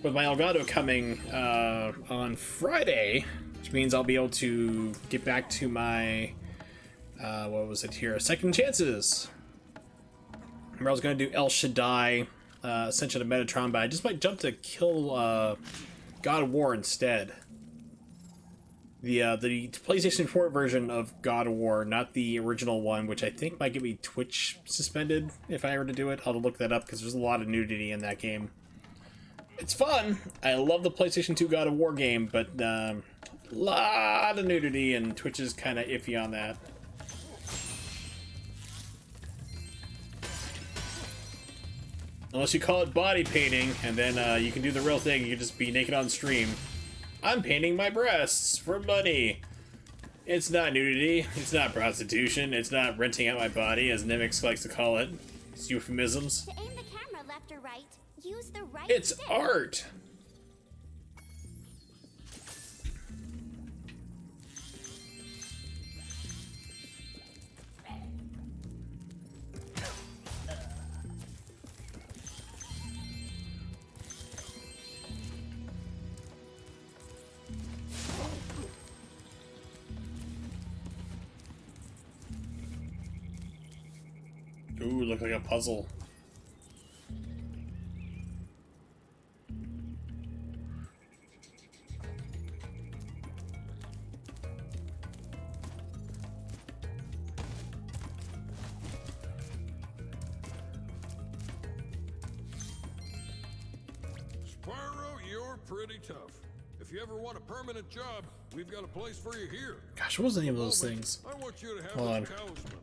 With my Elgato coming on Friday, which means I'll be able to get back to my, what was it here, Second Chances. Remember I was going to do El Shaddai, Ascension of Metatron, but I just might jump to kill God of War instead. The PlayStation 4 version of God of War, not the original one, which I think might get me Twitch suspended if I were to do it. I'll have to look that up because there's a lot of nudity in that game. It's fun. I love the PlayStation 2 God of War game, but a lot of nudity, and Twitch is kind of iffy on that. Unless you call it body painting, and then you can do the real thing. You can just be naked on stream. I'm painting my breasts for money. It's not nudity. It's not prostitution. It's not renting out my body, as Nimix likes to call it. It's euphemisms. To aim the camera left or right, use the right It's stick. art. Ooh, look like a puzzle. Spyro, you're pretty tough. If you ever want a permanent job, we've got a place for you here. Gosh, what was any of those things? I want you to have Hold on. this talisman.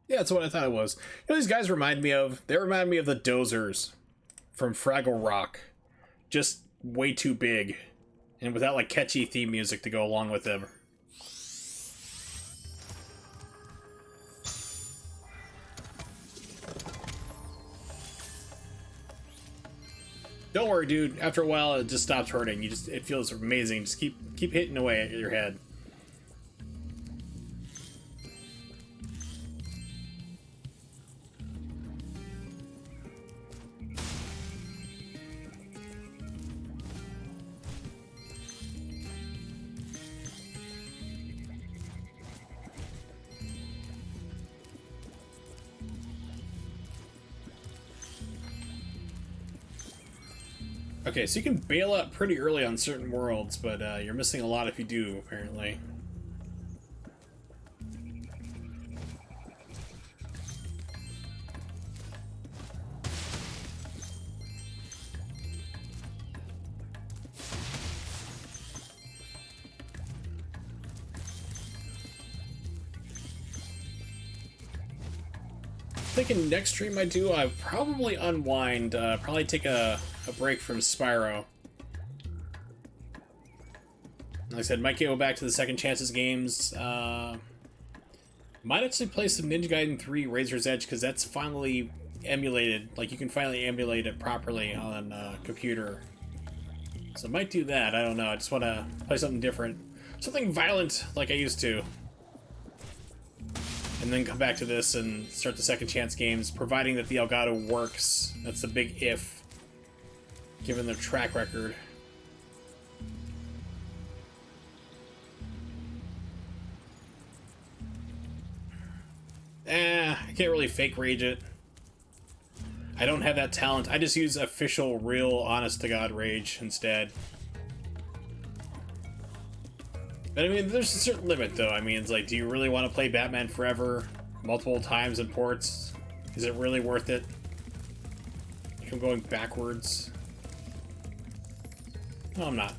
Yeah, that's what I thought it was. You know, these guys remind me of. They remind me of the Dozers from Fraggle Rock, just way too big, and without like catchy theme music to go along with them. Don't worry, dude. After a while, it just stops hurting. It feels amazing. Just keep hitting away at your head. Okay, so you can bail out pretty early on certain worlds, but you're missing a lot if you do, apparently. Thinking next stream I do, I probably unwind, probably take a break from Spyro. Like I said, might go back to the Second Chances games. Might actually play some Ninja Gaiden 3 Razor's Edge, because that's finally emulated. Like, you can finally emulate it properly on computer. So I might do that, I don't know. I just want to play something different. Something violent like I used to. And then come back to this and start the Second Chance games, providing that the Elgato works. That's the big if, given their track record. I can't really fake rage it. I don't have that talent. I just use official, real, honest-to-God rage instead. But I mean, there's a certain limit, though. I mean, it's like, do you really want to play Batman Forever multiple times in ports? Is it really worth it? Like, I'm going backwards. No, I'm not.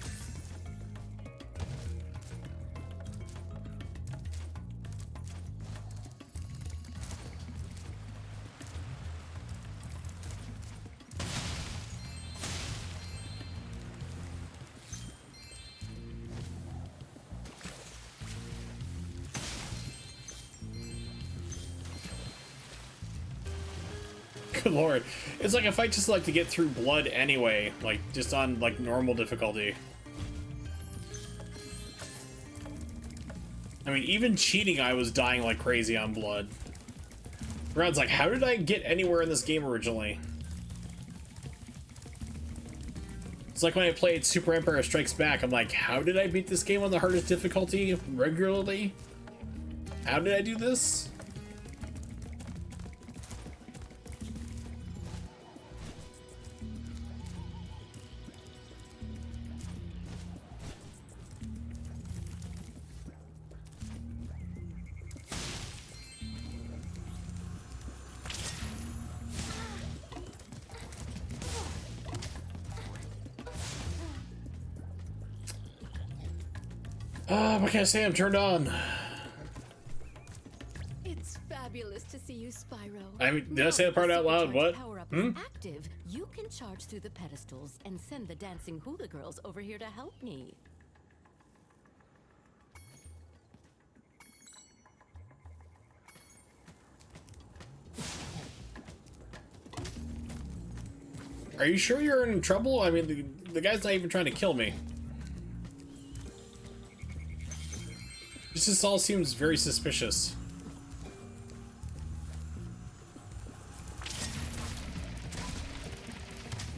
Good lord. It's like a fight just like to get through blood anyway, like just on like normal difficulty. I mean, even cheating I was dying like crazy on blood. Brad's like, how did I get anywhere in this game originally? It's like when I played Super Empire Strikes Back, I'm like, how did I beat this game on the hardest difficulty regularly? How did I do this? What can I say? I'm turned on. It's fabulous to see you, Spyro. I mean, did I say that part out loud? What? Power-up is active. You can charge through the pedestals and send the dancing hula girls over here to help me. Are you sure you're in trouble? I mean, the guy's not even trying to kill me. This just all seems very suspicious.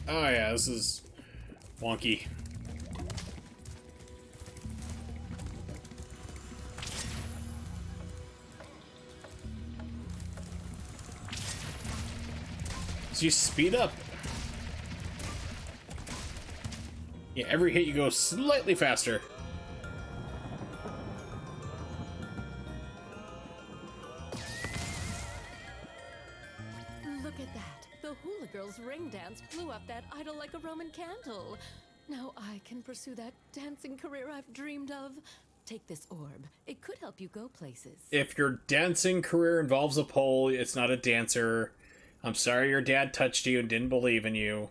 Oh yeah, this is wonky. So you speed up. Yeah, every hit you go slightly faster. girl's ring dance blew up that idol like a Roman candle. Now I can pursue that dancing career I've dreamed of. Take this orb. It could help you go places. If your dancing career involves a pole, it's not a dancer. I'm sorry your dad touched you and didn't believe in you.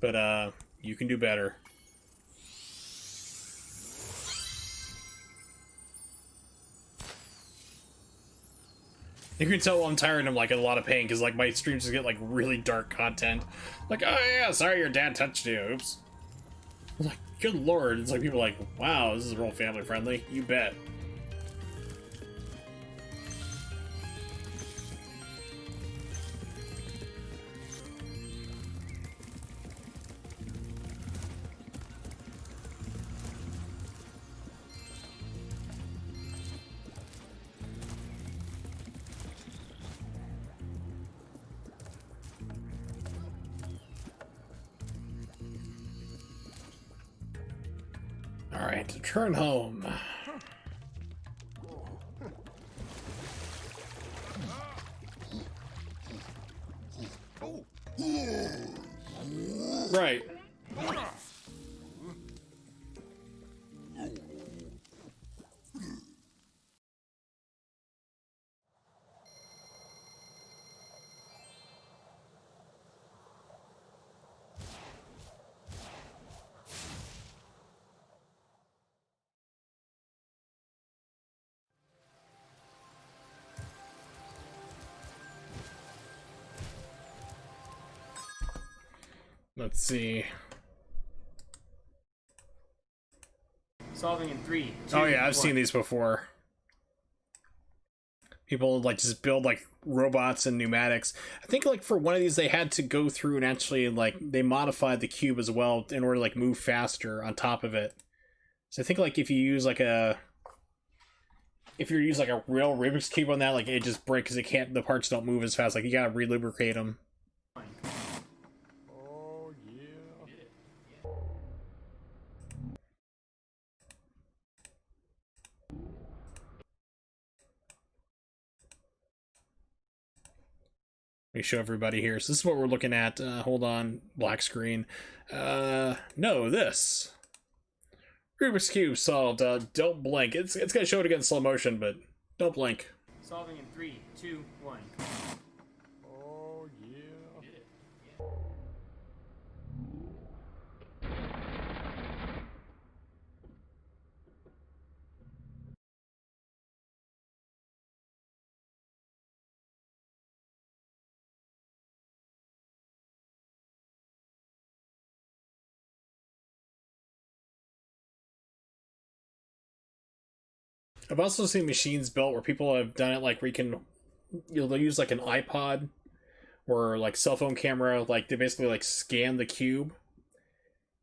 But, you can do better. You can tell I'm tired and I'm, like, in a lot of pain, because, like, my streams just get, like, really dark content. Like, oh, yeah, sorry your dad touched you. Oops. I'm like, good lord. It's like, people are like, wow, this is real family friendly. You bet. Alright, return home. Right. Let's see. Solving in 3, 2, Oh yeah, I've 1. seen these before. People like just build like robots and pneumatics. I think like for one of these they had to go through and actually like they modified the cube as well in order to like move faster on top of it. So I think like if you use like a real Rubik's cube on that, like it just breaks because it can't, the parts don't move as fast. Like you gotta relubricate them. Let me show everybody here. So this is what we're looking at. Hold on, black screen. No, this. Rubik's Cube solved. Don't blink. It's gonna show it again in slow motion, but don't blink. Solving in 3, 2, 1. Oh, yeah. I've also seen machines built where people have done it like where you can, they'll use like an iPod or like cell phone camera, like they basically like scan the cube.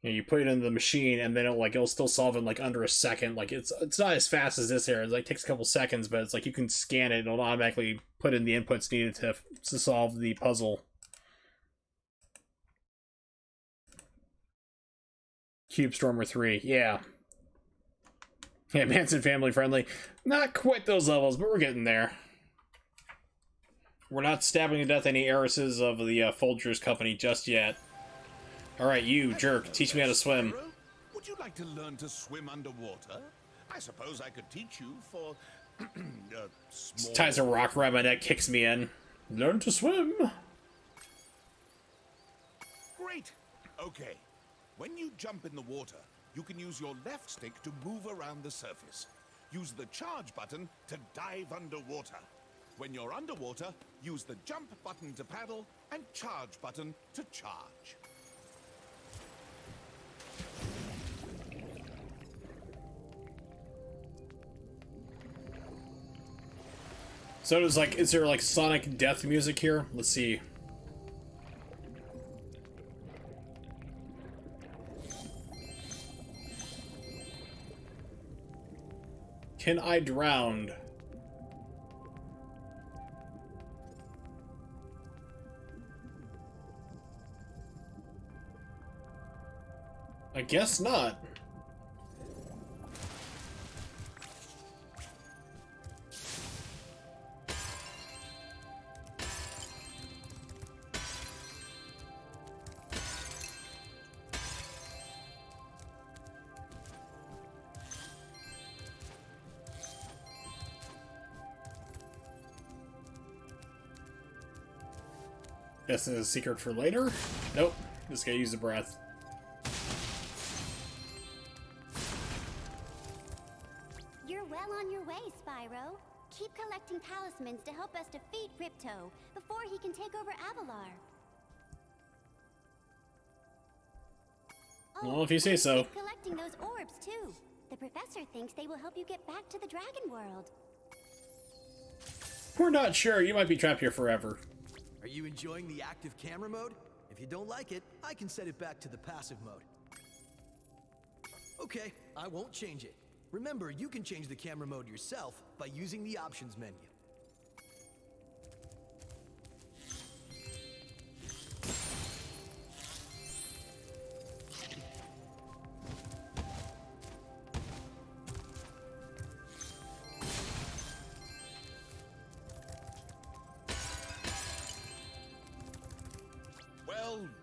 You put it in the machine and then it'll still solve in like under a second. Like it's not as fast as this here. It like takes a couple seconds, but it's like you can scan it and it'll automatically put in the inputs needed to solve the puzzle. Cube Stormer 3, yeah. Yeah, Manson family friendly. Not quite those levels, but we're getting there. We're not stabbing to death any heiresses of the Folgers company just yet. Alright, you, jerk, teach me how to swim. Spyro, would you like to learn to swim underwater? I suppose I could teach you for small... Ties a rock around my neck, kicks me in. Learn to swim. Great. Okay. When you jump in the water, you can use your left stick to move around the surface. Use the charge button to dive underwater. When you're underwater, use the jump button to paddle and charge button to charge. So does like, is there like Sonic death music here? Let's see. Can I drown? I guess not. This is a secret for later? Nope. Just gotta use the breath. You're well on your way, Spyro. Keep collecting talismans to help us defeat Ripto before he can take over Avalar. Well, if you say so. Keep collecting those orbs, too. The professor thinks they will help you get back to the Dragon World. We're not sure. You might be trapped here forever. Are you enjoying the active camera mode? If you don't like it, I can set it back to the passive mode. Okay, I won't change it. Remember, you can change the camera mode yourself by using the options menu.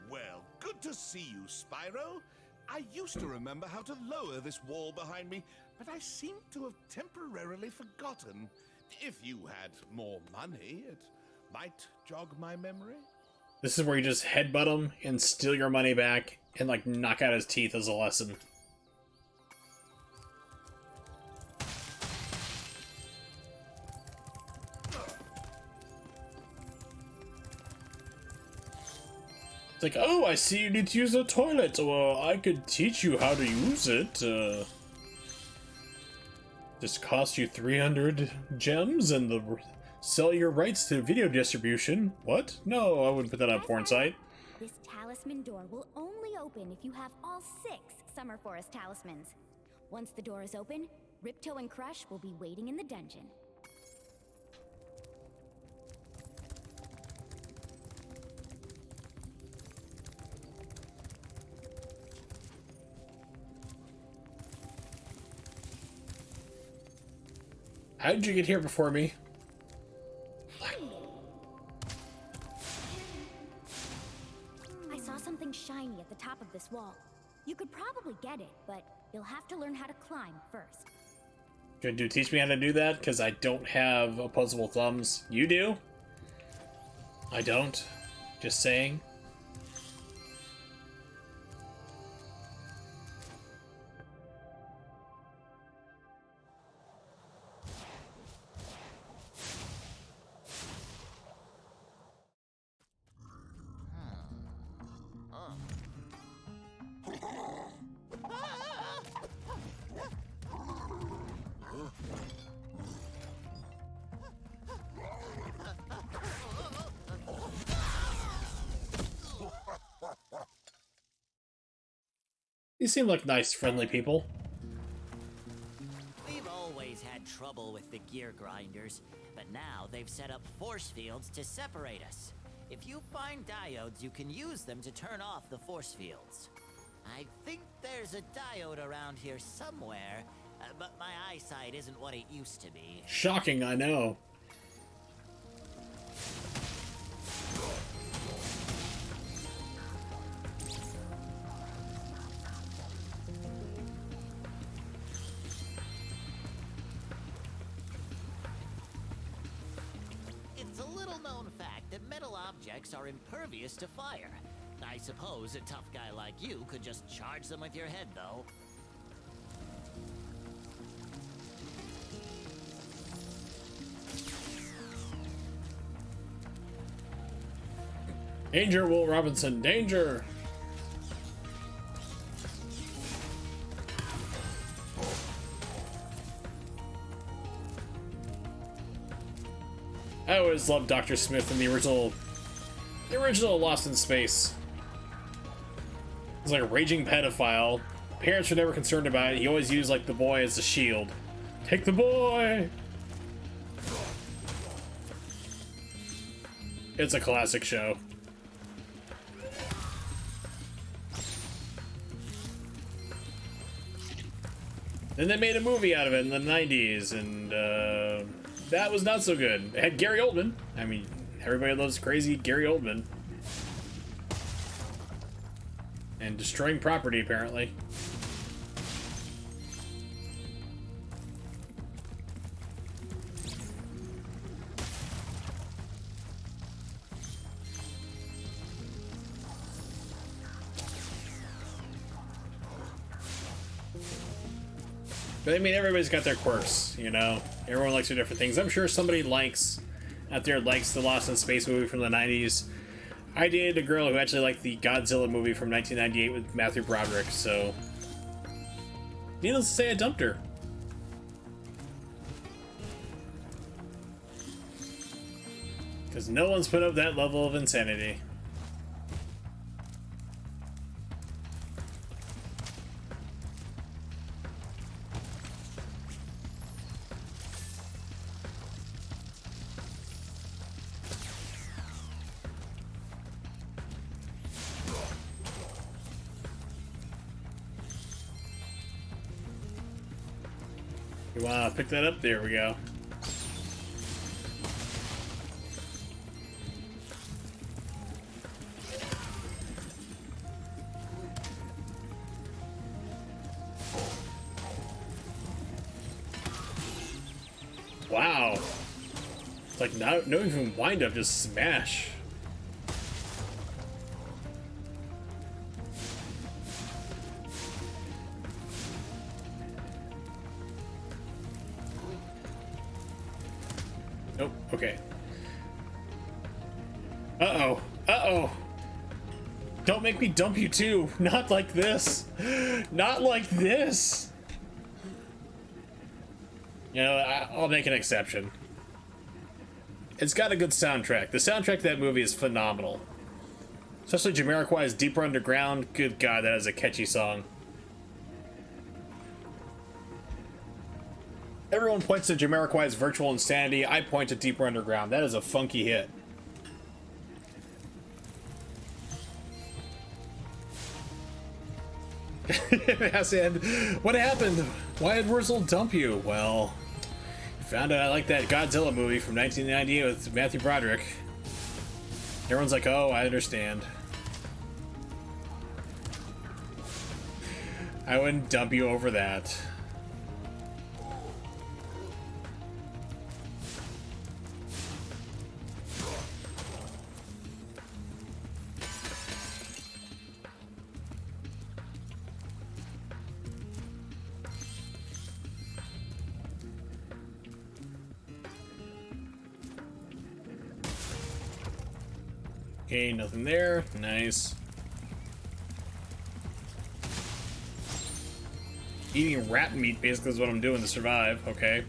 Well, good to see you, Spyro. I used to remember how to lower this wall behind me, but I seem to have temporarily forgotten. If you had more money, it might jog my memory. This is where you just headbutt him and steal your money back and, like, knock out his teeth as a lesson. It's like, oh, I see you need to use a toilet. Well, I could teach you how to use it. Just cost you 300 gems and sell your rights to video distribution. What? No, I wouldn't put that on a porn site. This talisman door will only open if you have all 6 Summer Forest talismans. Once the door is open, Ripto and Crush will be waiting in the dungeon. How did you get here before me? I saw something shiny at the top of this wall. You could probably get it, but you'll have to learn how to climb first. Could you teach me how to do that? Because I don't have opposable thumbs. You do? I don't. Just saying. You seem like nice, friendly people. We've always had trouble with the gear grinders, but now they've set up force fields to separate us. If you find diodes, you can use them to turn off the force fields. I think there's a diode around here somewhere, but my eyesight isn't what it used to be. Shocking, I know. It's a little-known fact that metal objects are impervious to fire. I suppose a tough guy like you could just charge them with your head, though. Danger, Will Robinson, danger! I always loved Dr. Smith in the original Lost in Space. He's like a raging pedophile. Parents were never concerned about it. He always used like the boy as a shield. Take the boy! It's a classic show. Then they made a movie out of it in the 90s, and that was not so good. It had Gary Oldman. I mean, everybody loves crazy Gary Oldman. And destroying property, apparently. But I mean, everybody's got their quirks, you know? Everyone likes their different things. I'm sure somebody out there likes the Lost in Space movie from the 90s. I dated a girl who actually liked the Godzilla movie from 1998 with Matthew Broderick, so... needless to say, I dumped her. Because no one's put up that level of insanity. You wanna pick that up? There we go. Wow. It's like no even wind up, just smash. Nope, okay. Uh-oh. Uh-oh. Don't make me dump you too. Not like this. Not like this. You know, I'll make an exception. It's got a good soundtrack. The soundtrack to that movie is phenomenal. Especially Jamiroquai's Deeper Underground. Good God, that is a catchy song. Everyone points to Jamiroquai's Virtual Insanity. I point to Deeper Underground. That is a funky hit. And what happened? Why did Wurzel dump you? Well, found out I like that Godzilla movie from 1998 with Matthew Broderick. Everyone's like, oh, I understand. I wouldn't dump you over that. Okay, nothing there. Nice. Eating rat meat basically is what I'm doing to survive. Okay.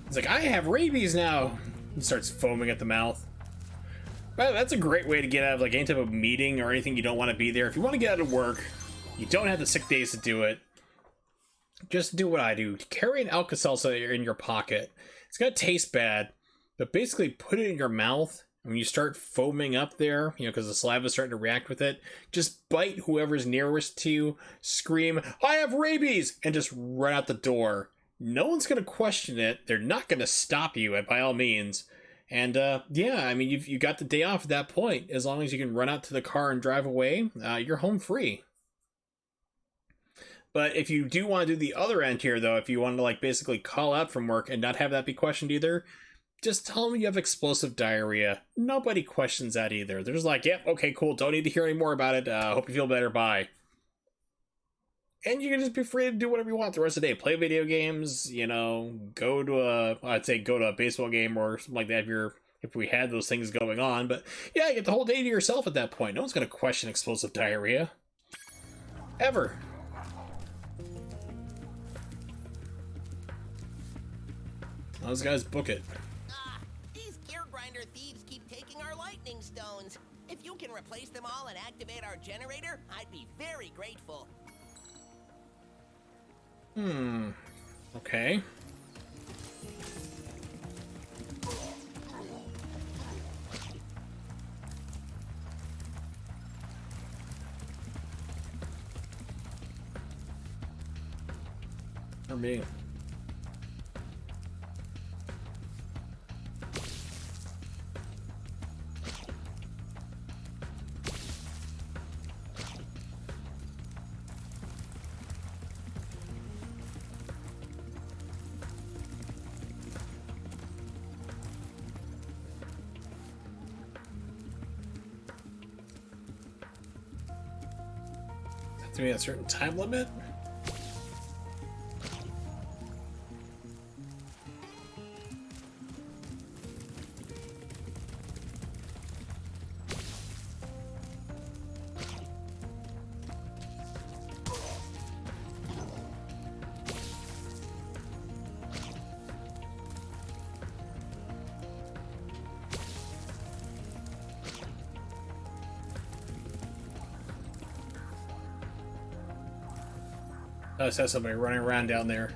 It's like, I have rabies now. He starts foaming at the mouth. Well, that's a great way to get out of like any type of meeting or anything you don't want to be there. If you want to get out of work, you don't have the sick days to do it. Just do what I do. Carry an Alka-Seltzer in your pocket. It's gonna taste bad, but basically put it in your mouth. When you start foaming up there, you know, because the saliva is starting to react with it, just bite whoever's nearest to you, scream, I have rabies, and just run out the door. No one's going to question it. They're not going to stop you, by all means. And, yeah, I mean, you got the day off at that point. As long as you can run out to the car and drive away, you're home free. But if you do want to do the other end here, though, if you want to, like, basically call out from work and not have that be questioned either, just tell them you have explosive diarrhea. Nobody questions that either. They're just like, yep, okay, cool. Don't need to hear any more about it. Hope you feel better. Bye. And you can just be free to do whatever you want the rest of the day. Play video games, you know, go to a baseball game or something like that if we had those things going on. But yeah, you get the whole day to yourself at that point. No one's going to question explosive diarrhea. Ever. Those guys book it. Stones. If you can replace them all and activate our generator, I'd be very grateful. Okay. For me. To be a certain time limit? I just have somebody running around down there.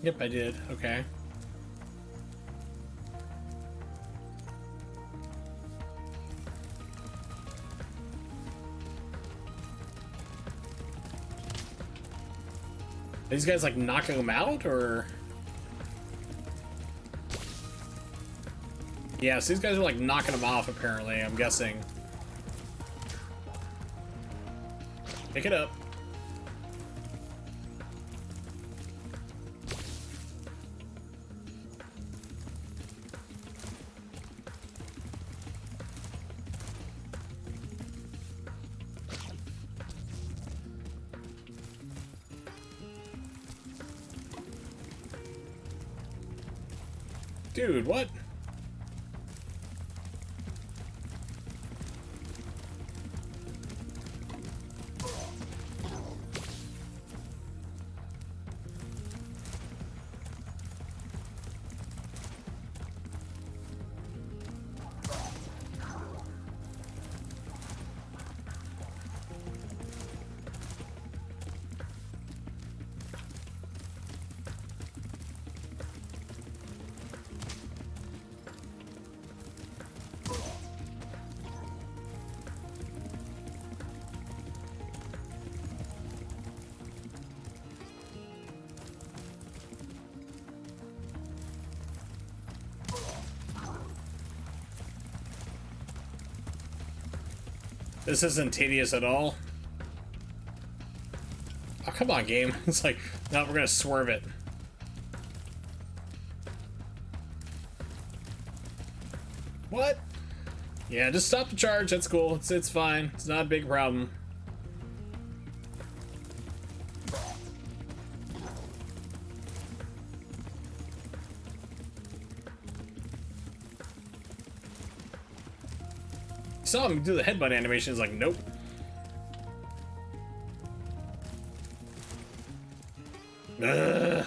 Yep, I did. Okay. Are these guys like knocking them out, or? Yeah, so these guys are like knocking them off apparently, I'm guessing. Pick it up. Dude, what? This isn't tedious at all. Oh, come on, game. It's like, no, we're gonna swerve it. What? Yeah, just stop the charge. That's cool. It's fine. It's not a big problem. Saw him do the headbutt animation. It's like, nope. Ugh.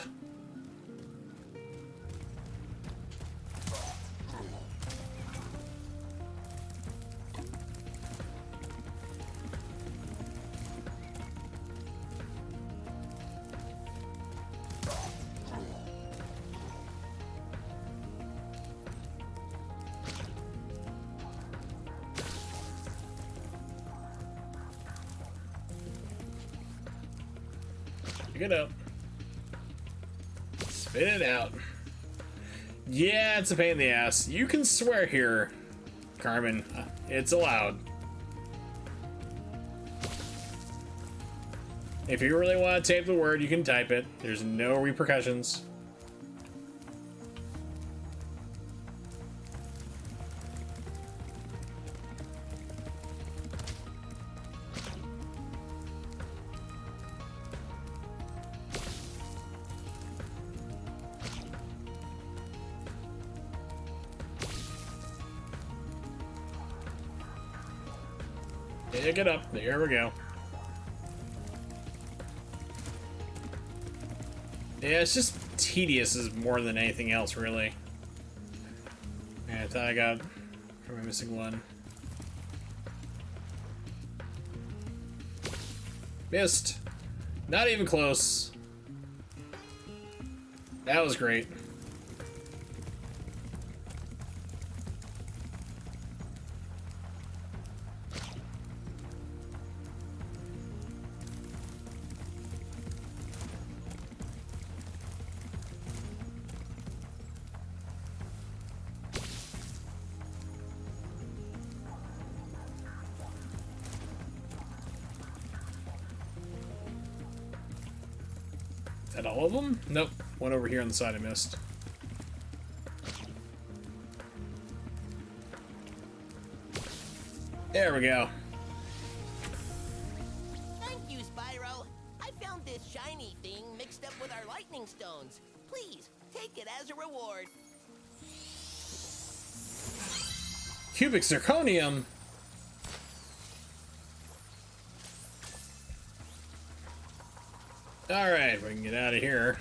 Pick it up. Spit it out. Yeah, it's a pain in the ass. You can swear here, Carmen. It's allowed. If you really want to tape the word, you can type it. There's no repercussions. Pick it up. There we go. Yeah, it's just tedious is more than anything else, really. Yeah, I thought I got... Am I missing one? Missed. Not even close. That was great. Is that all of them? Nope. One over here on the side I missed. There we go. Thank you, Spyro. I found this shiny thing mixed up with our lightning stones. Please, take it as a reward. Cubic zirconium. Alright, we can get out of here.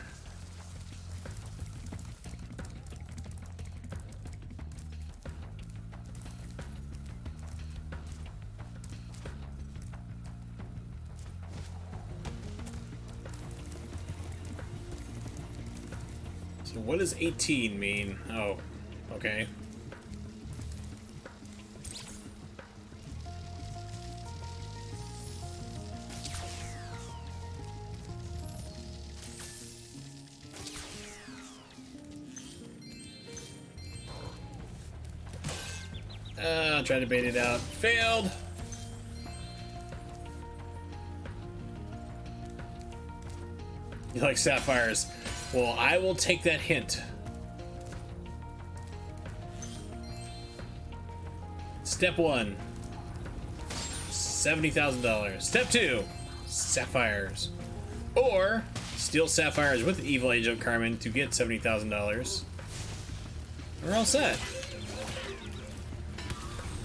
So what does 18 mean? Oh, okay. Trying to bait it out. Failed! You like sapphires? Well, I will take that hint. Step 1. $70,000. Step 2. Sapphires. Or steal sapphires with Evil Agent Carmen to get $70,000. We're all set.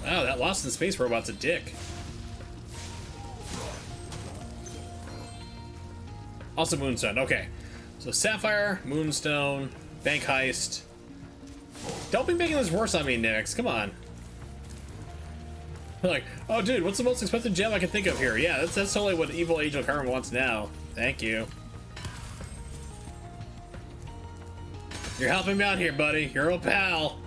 Wow, that Lost in Space robot's a dick. Also Moonstone, okay. So Sapphire, Moonstone, Bank Heist. Don't be making this worse on me, Nix, come on. Like, oh dude, what's the most expensive gem I can think of here? Yeah, that's totally what Evil Angel Carmen wants now. Thank you. You're helping me out here, buddy. You're a pal.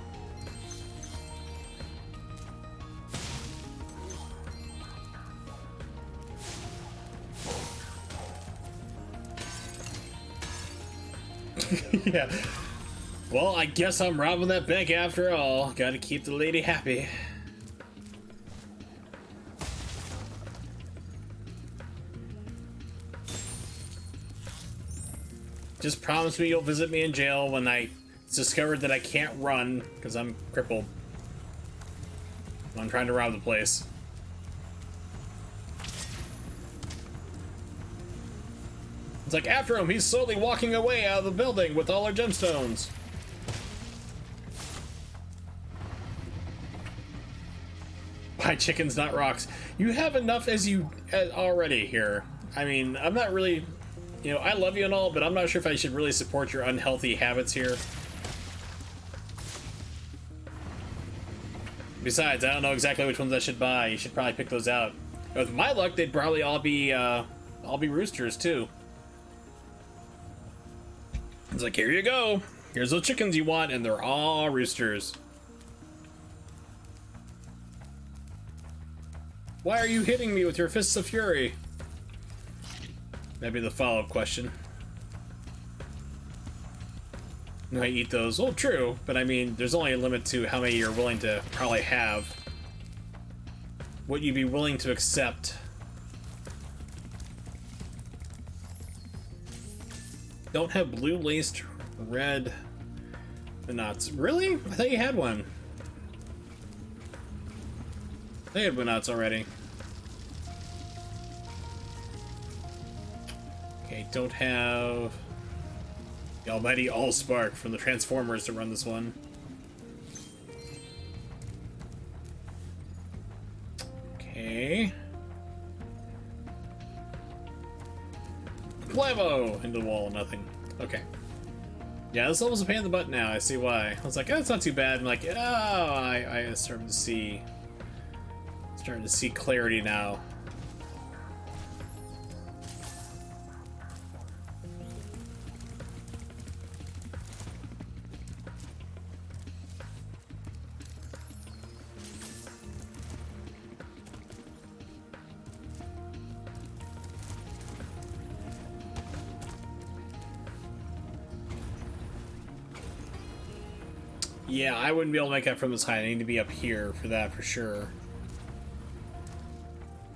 Yeah. Well, I guess I'm robbing that bank after all. Gotta keep the lady happy. Just promise me you'll visit me in jail when it's discovered that I can't run because I'm crippled. I'm trying to rob the place. It's like, after him, he's slowly walking away out of the building with all our gemstones. Buy chickens, not rocks. You have enough as already here. I mean, I'm not really, you know, I love you and all, but I'm not sure if I should really support your unhealthy habits here. Besides, I don't know exactly which ones I should buy. You should probably pick those out. With my luck, they'd probably all be roosters too. It's like, here you go. Here's those chickens you want, and they're all roosters. Why are you hitting me with your fists of fury? Maybe the follow-up question. No, I eat those. Well, true, but I mean, there's only a limit to how many you're willing to probably have. What you'd be willing to accept. Don't have blue laced red knots. Really? I thought you had one. They had knots already. Okay, don't have the almighty Allspark from the Transformers to run this one. Okay. Blammo! Into the wall, nothing. Okay. Yeah, this level's a pain in the butt now. I see why. I was like, oh, it's not too bad. I'm like, oh, I started to see. Starting to see clarity now. Yeah, I wouldn't be able to make that from this height. I need to be up here for that for sure.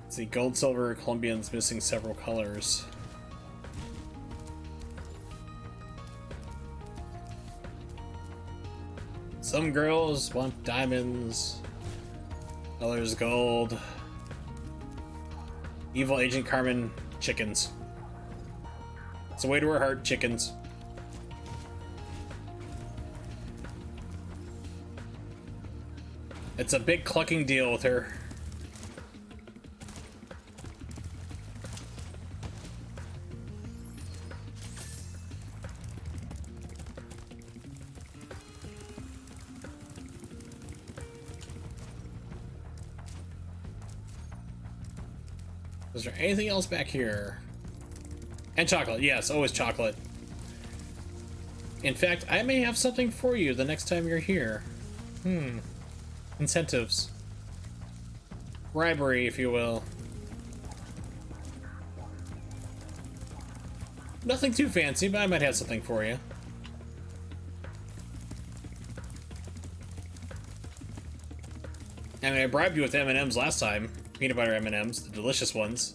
Let's see, gold, silver, Colombian's missing several colors. Some girls want diamonds, others gold. Evil Agent Carmen, chickens. It's a way to her heart, chickens. It's a big clucking deal with her. Is there anything else back here? And chocolate. Yes, always chocolate. In fact, I may have something for you the next time you're here. Incentives. Bribery, if you will. Nothing too fancy, but I might have something for you. I mean, I bribed you with M&Ms last time. Peanut butter M&Ms, the delicious ones.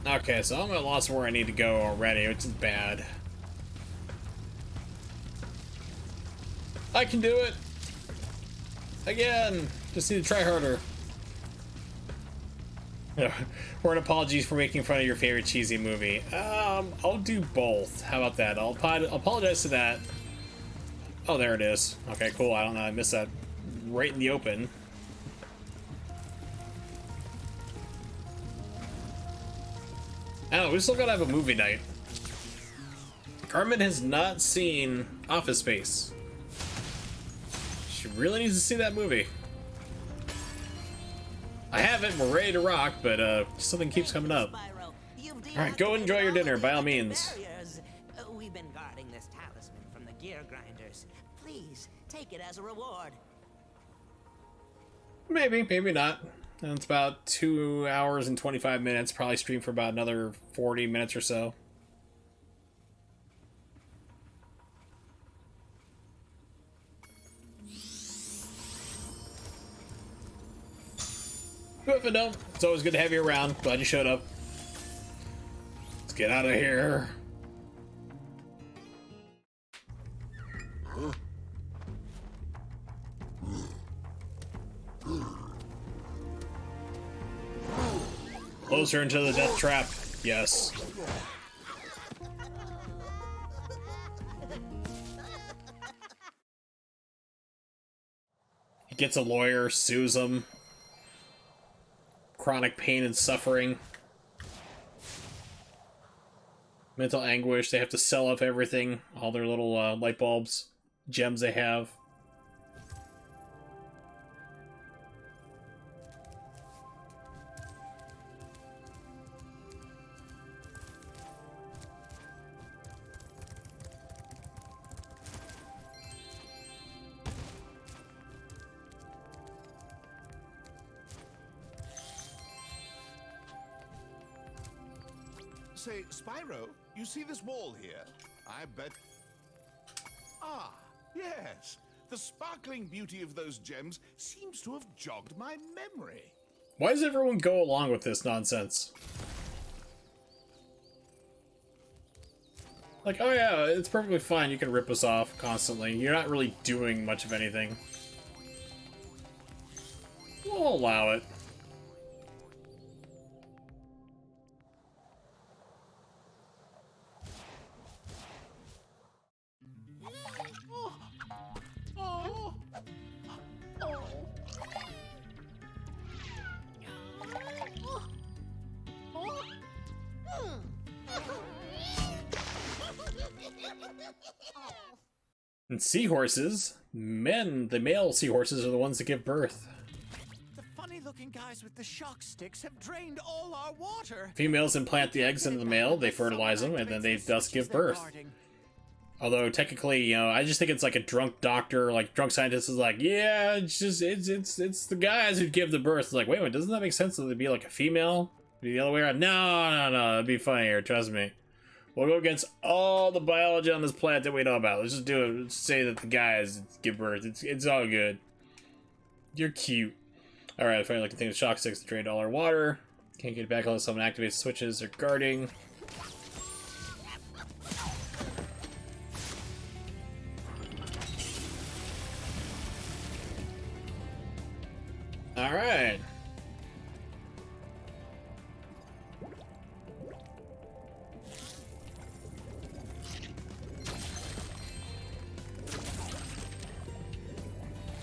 Okay, so I'm at lost where I need to go already, which is bad. I can do it! Again! Just need to try harder. Or an apologies for making fun of your favorite cheesy movie. I'll do both. How about that? I'll apologize to that. Oh, there it is. Okay, cool. I don't know. I missed that right in the open. I don't know. We still gotta have a movie night. Carmen has not seen Office Space. She really needs to see that movie. I have it. We're ready to rock, but something keeps coming up. Alright, go enjoy your dinner, by all means. We've been guarding this talisman from the gear grinders. Please, take it as a reward. Maybe, maybe not. And it's about 2 hours and 25 minutes. Probably stream for about another 40 minutes or so. But if I don't, it's always good to have you around. Glad you showed up. Let's get out of here. Closer into the death trap. Yes. He gets a lawyer, sues him. Chronic pain and suffering. Mental anguish. They have to sell off everything. All their little light bulbs. Gems they have. Say, Spyro, you see this wall here? I bet... Ah, yes. The sparkling beauty of those gems seems to have jogged my memory. Why does everyone go along with this nonsense? Like, oh yeah, it's perfectly fine. You can rip us off constantly. You're not really doing much of anything. We'll allow it. And seahorses, the male seahorses are the ones that give birth. The funny-looking guys with the shock sticks have drained all our water. Females implant the eggs into the male, they fertilize them, and then they thus give birth. Although technically, you know, I just think it's like a drunk doctor, like drunk scientist is like, yeah, it's the guys who give the birth. It's like, wait a minute, doesn't that make sense that it'd be like a female? Be the other way around? No, it'd be funnier, trust me. We'll go against all the biology on this planet that we know about. Let's just do it. Let's say that the guys give birth. It's all good. You're cute. Alright, finally looking thing the shock sticks to drain all our water. Can't get it back unless someone activates switches or guarding. Alright.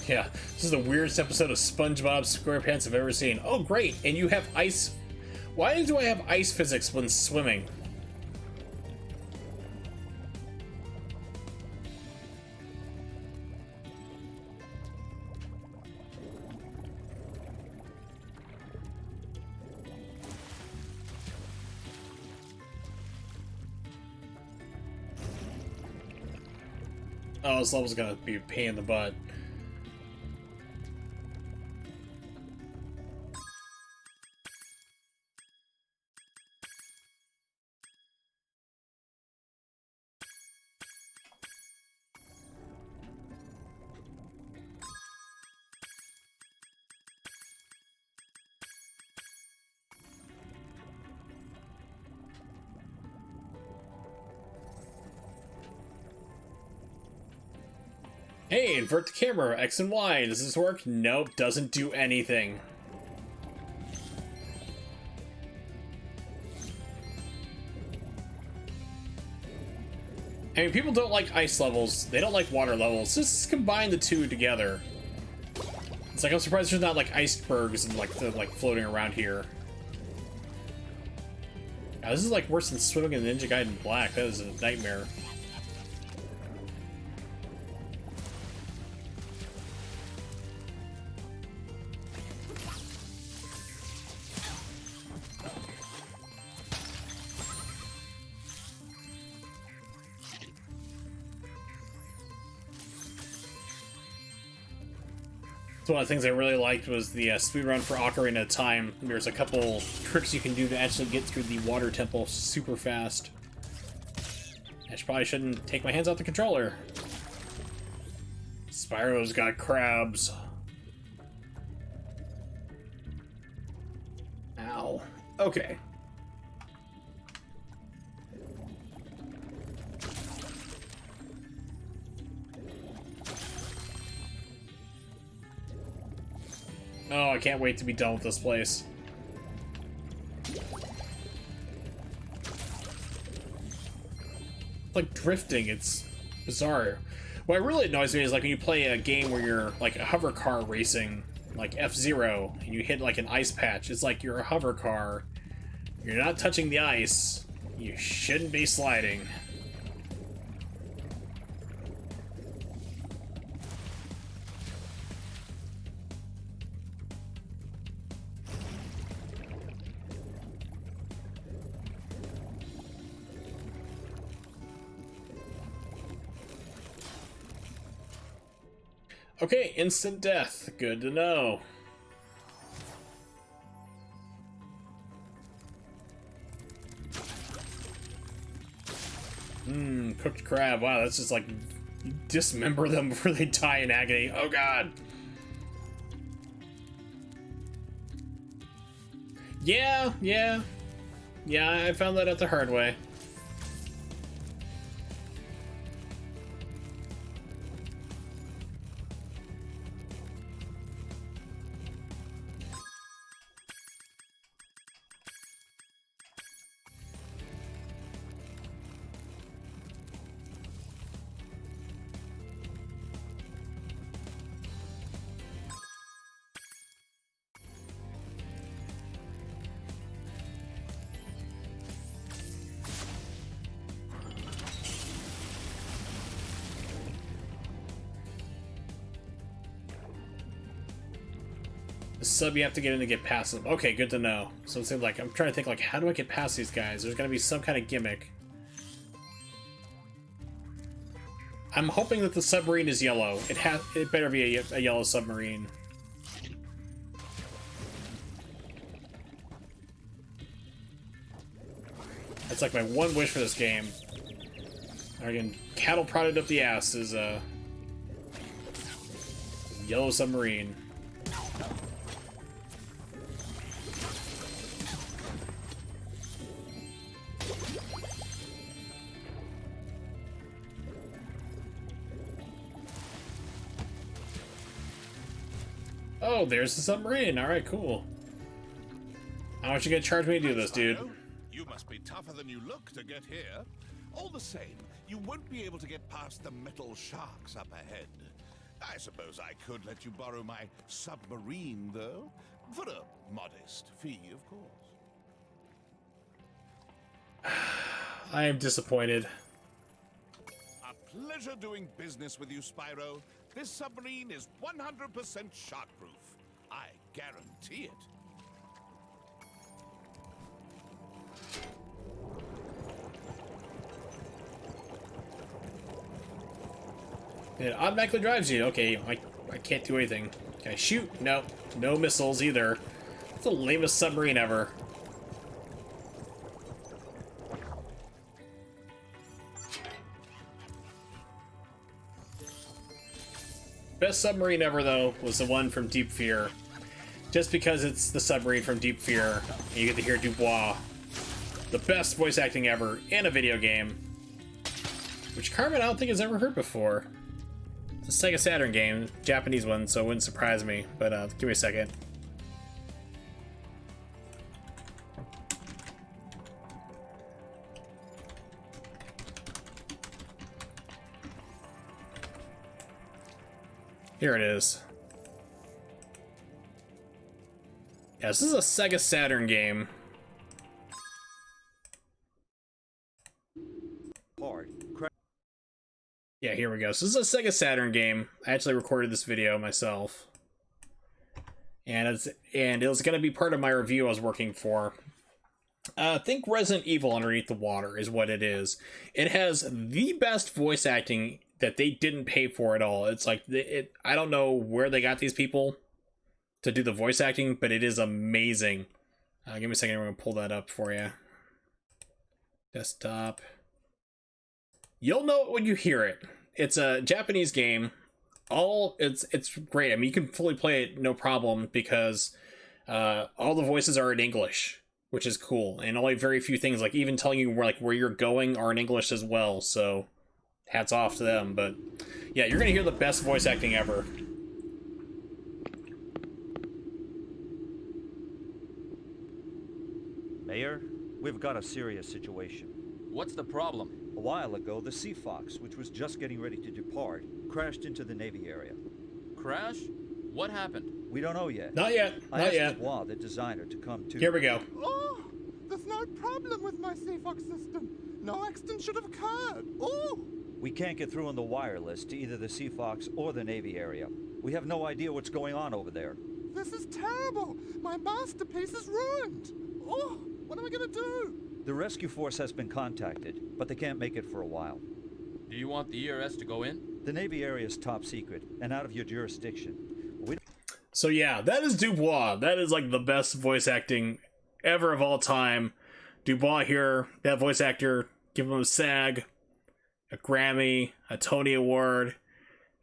Yeah, this is the weirdest episode of SpongeBob SquarePants I've ever seen. Oh, great! And you have ice. Why do I have ice physics when swimming? Oh, this level's gonna be a pain in the butt. Hey, invert the camera, X and Y. Does this work? Nope, doesn't do anything. I mean, people don't like ice levels. They don't like water levels. Just combine the two together. It's like, I'm surprised there's not like icebergs and like floating around here. Now, this is like worse than swimming in Ninja Gaiden Black. That is a nightmare. One of the things I really liked was the speedrun for Ocarina of Time. There's a couple tricks you can do to actually get through the water temple super fast. I probably shouldn't take my hands off the controller. Spyro's got crabs. Ow. Okay. Oh, I can't wait to be done with this place. It's like drifting, it's bizarre. What really annoys me is like when you play a game where you're like a hover car racing, like F-Zero, and you hit like an ice patch. It's like you're a hover car. You're not touching the ice. You shouldn't be sliding. Okay, instant death. Good to know. Cooked crab. Wow, that's just like you dismember them before they die in agony. Oh god. Yeah, I found that out the hard way. The sub you have to get in to get past them. Okay, good to know. So it seems like I'm trying to think like, how do I get past these guys? There's gonna be some kind of gimmick. I'm hoping that the submarine is yellow. It better be a yellow submarine. That's like my one wish for this game. Again, cattle prodded up the ass is a yellow submarine. Oh, there's the submarine. Alright, cool. How much you gonna charge me to do this, dude? You must be tougher than you look to get here. All the same, you won't be able to get past the metal sharks up ahead. I suppose I could let you borrow my submarine, though, for a modest fee, of course. I am disappointed. A pleasure doing business with you, Spyro. This submarine is 100% shark-proof. I guarantee it. It automatically drives you. Okay, I can't do anything. Can I shoot? No. No missiles either. It's the lamest submarine ever. Best submarine ever, though, was the one from Deep Fear. Just because it's the submarine from Deep Fear, and you get to hear Dubois. The best voice acting ever in a video game. Which Carmen I don't think has ever heard before. It's a Sega Saturn game, Japanese one, so it wouldn't surprise me. But give me a second. Here it is. Yeah, this is a Sega Saturn game. Yeah, here we go. So this is a Sega Saturn game. I actually recorded this video myself. And it was going to be part of my review I was working for. Think Resident Evil Underneath the Water is what it is. It has the best voice acting that they didn't pay for at all. It's like, I don't know where they got these people to do the voice acting, but it is amazing. Give me a second, I'm going to pull that up for you. Desktop. You'll know it when you hear it. It's a Japanese game. It's great. I mean, you can fully play it no problem because all the voices are in English, which is cool. And only very few things, like even telling you where you're going, are in English as well. So hats off to them. But yeah, you're gonna hear the best voice acting ever. Mayor, we've got a serious situation. What's the problem? A while ago, the Sea Fox, which was just getting ready to depart, crashed into the Navy area. Crash? What happened? We don't know yet. Not yet. Not yet. I asked Dubois, the designer, to come too. Here we go. Oh, there's no problem with my Sea Fox system. No accident should have occurred. Oh! We can't get through on the wireless to either the Sea Fox or the Navy area. We have no idea what's going on over there. This is terrible. My masterpiece is ruined. Oh, what am I gonna do? The rescue force has been contacted, but they can't make it for a while. Do you want the ERS to go in? The Navy area is top secret and out of your jurisdiction. So yeah, that is Dubois. That is like the best voice acting ever of all time. Dubois here, that voice actor, give him a SAG, a Grammy, a Tony Award,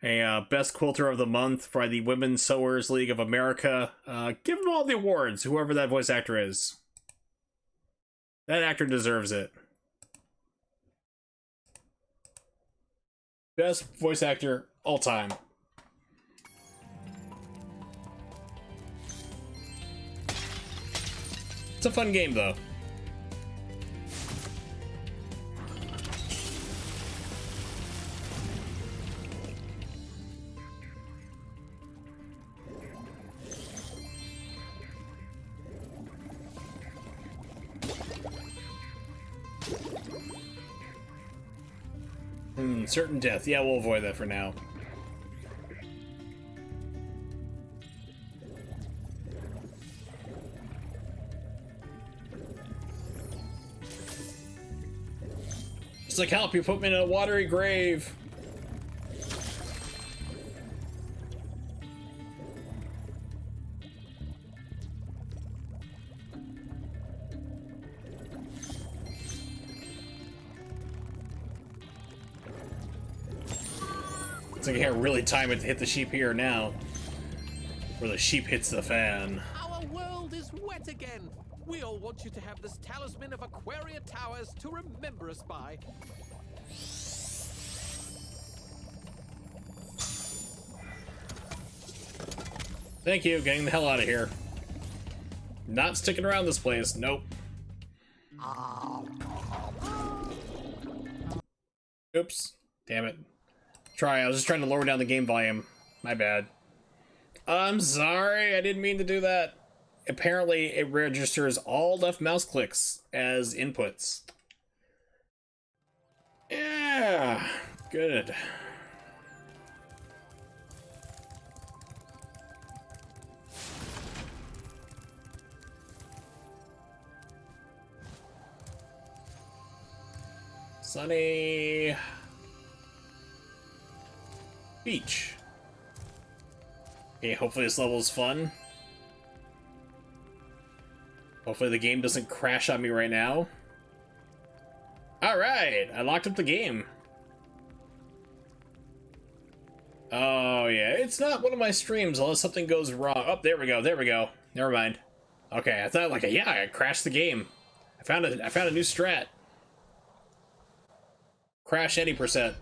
a Best Quilter of the Month by the Women's Sewers League of America. Give him all the awards, whoever that voice actor is. That actor deserves it. Best voice actor all time. It's a fun game, though. Certain death. Yeah, we'll avoid that for now. It's like, help, you put me in a watery grave. It's like I can't really time it to hit the sheep here now. Where the sheep hits the fan. Our world is wet again. We all want you to have this talisman of Aquaria Towers to remember us by. Thank you, getting the hell out of here. Not sticking around this place, nope. Oops, damn it. I was just trying to lower down the game volume. My bad. I'm sorry, I didn't mean to do that. Apparently, it registers all left mouse clicks as inputs. Yeah, good. Sunny beach. Okay, hopefully this level is fun. Hopefully the game doesn't crash on me right now. Alright, I locked up the game. Oh yeah, it's not one of my streams unless something goes wrong. Oh, there we go, there we go. Never mind. Okay, I thought yeah, I crashed the game. I found a new strat. Crash any %.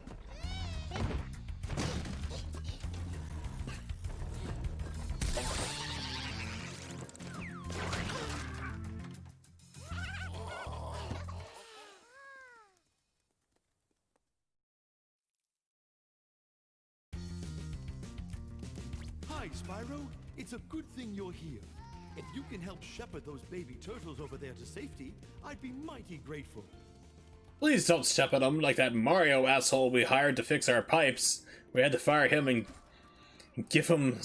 Hi, Spyro. It's a good thing you're here. If you can help shepherd those baby turtles over there to safety, I'd be mighty grateful. Please don't step on him like that Mario asshole we hired to fix our pipes. We had to fire him and give him,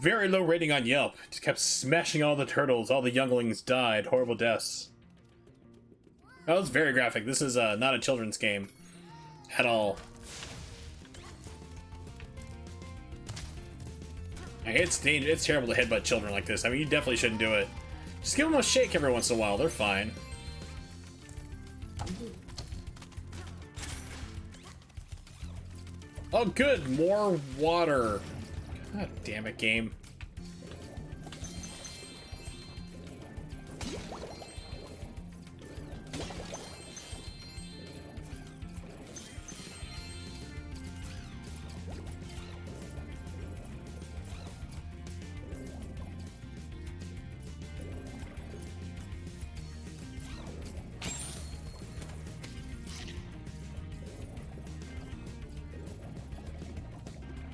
very low rating on Yelp. Just kept smashing all the turtles. All the younglings died. Horrible deaths. That was very graphic. This is not a children's game at all. It's dangerous. It's terrible to headbutt children like this. I mean, you definitely shouldn't do it. Just give them a shake every once in a while. They're fine. Oh, good. More water. God damn it, game.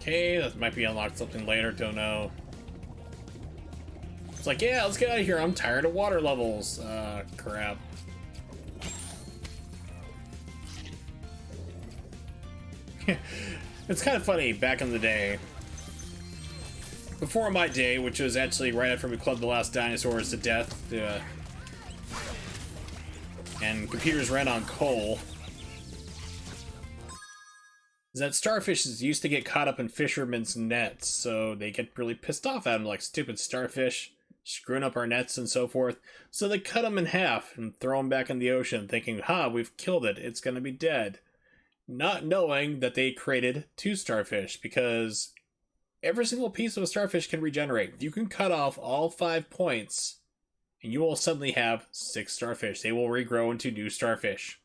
Okay, that might be unlocked something later, don't know. It's like, yeah, let's get out of here. I'm tired of water levels. Crap. It's kind of funny, back in the day. Before my day, which was actually right after we clubbed the last dinosaurs to death, and computers ran on coal, is that starfishes used to get caught up in fishermen's nets, so they get really pissed off at them, like stupid starfish, screwing up our nets and so forth. So they cut them in half and throw them back in the ocean, thinking, ha, we've killed it, it's gonna be dead. Not knowing that they created 2 starfish, because every single piece of a starfish can regenerate. You can cut off all 5 points, and you will suddenly have 6 starfish. They will regrow into new starfish.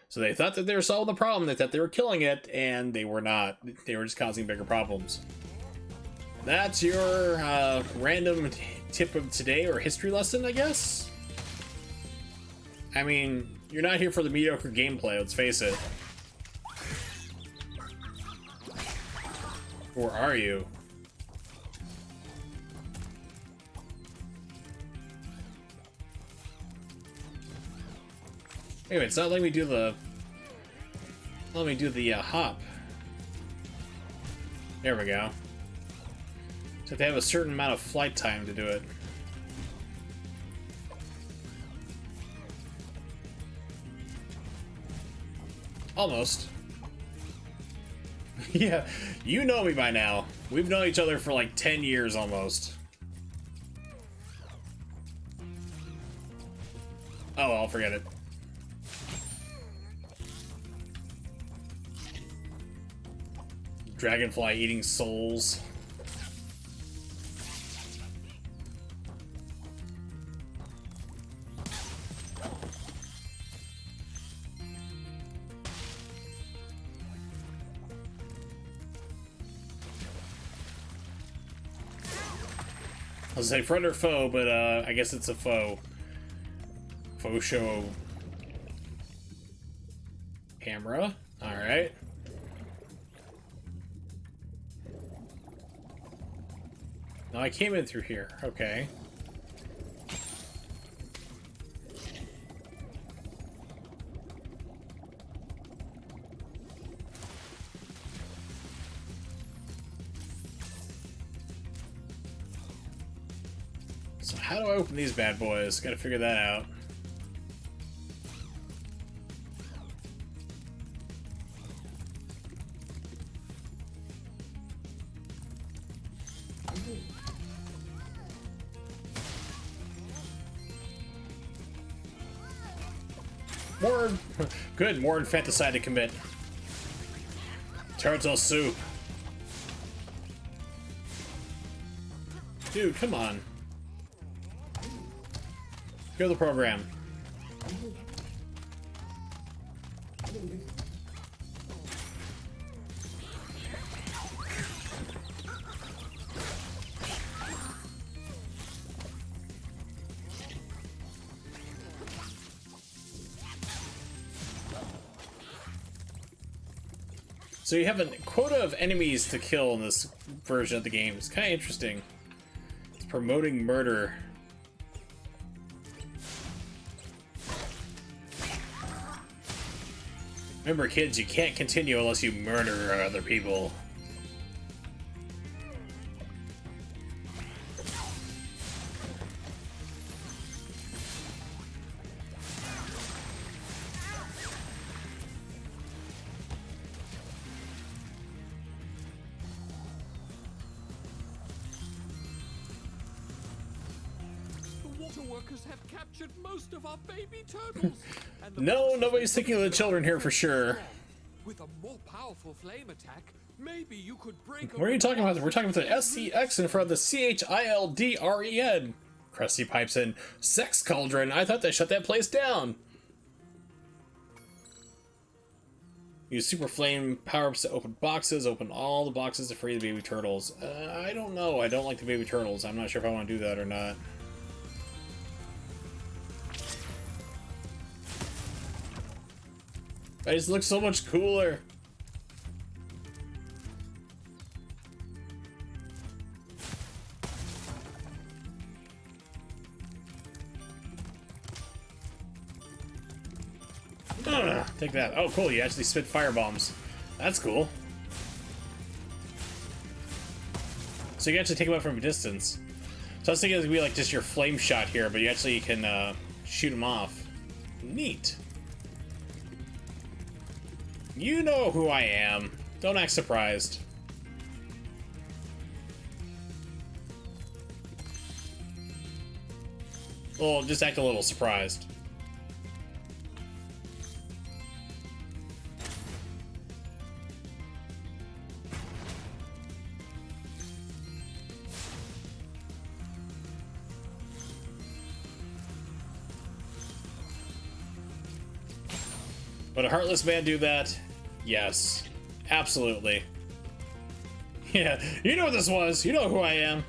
So they thought that they were solving the problem, that they were killing it, and they were not. They were just causing bigger problems. That's your random tip of today, or history lesson, I guess? I mean, you're not here for the mediocre gameplay, let's face it. Or are you? Anyway, it's not letting me do the... Let me do the hop. There we go. So they have a certain amount of flight time to do it. Almost. Yeah, you know me by now. We've known each other for like 10 years almost. Oh, I'll forget it. Dragonfly eating souls. I was gonna say friend or foe, but I guess it's a foe. Faux show. Camera. Alright. No, I came in through here. Okay. So how do I open these bad boys? Gotta figure that out. More good, more infanticide to commit. Turtle soup. Dude, come on. Go the program. So you have a quota of enemies to kill in this version of the game. It's kind of interesting. It's promoting murder. Remember, kids, you can't continue unless you murder other people. Workers have captured most of our baby turtles. No, nobody's thinking of the children here for sure. With a more powerful flame attack, maybe you could break. What are you talking about? We're talking about the SCX in front of the CHILDREN. Krusty pipes in. Sex Cauldron. I thought they shut that place down. Use super flame power-ups to open boxes. Open all the boxes to free the baby turtles. I don't know. I don't like the baby turtles. I'm not sure if I want to do that or not. I just look so much cooler. Take that. Oh, cool. You actually spit fire bombs. That's cool. So you can actually take them out from a distance. So I was thinking it would be like just your flame shot here, but you actually can shoot them off. Neat. You know who I am. Don't act surprised. Well, just act a little surprised. Would a heartless man do that? Yes. Absolutely. Yeah, you know what this was. You know who I am.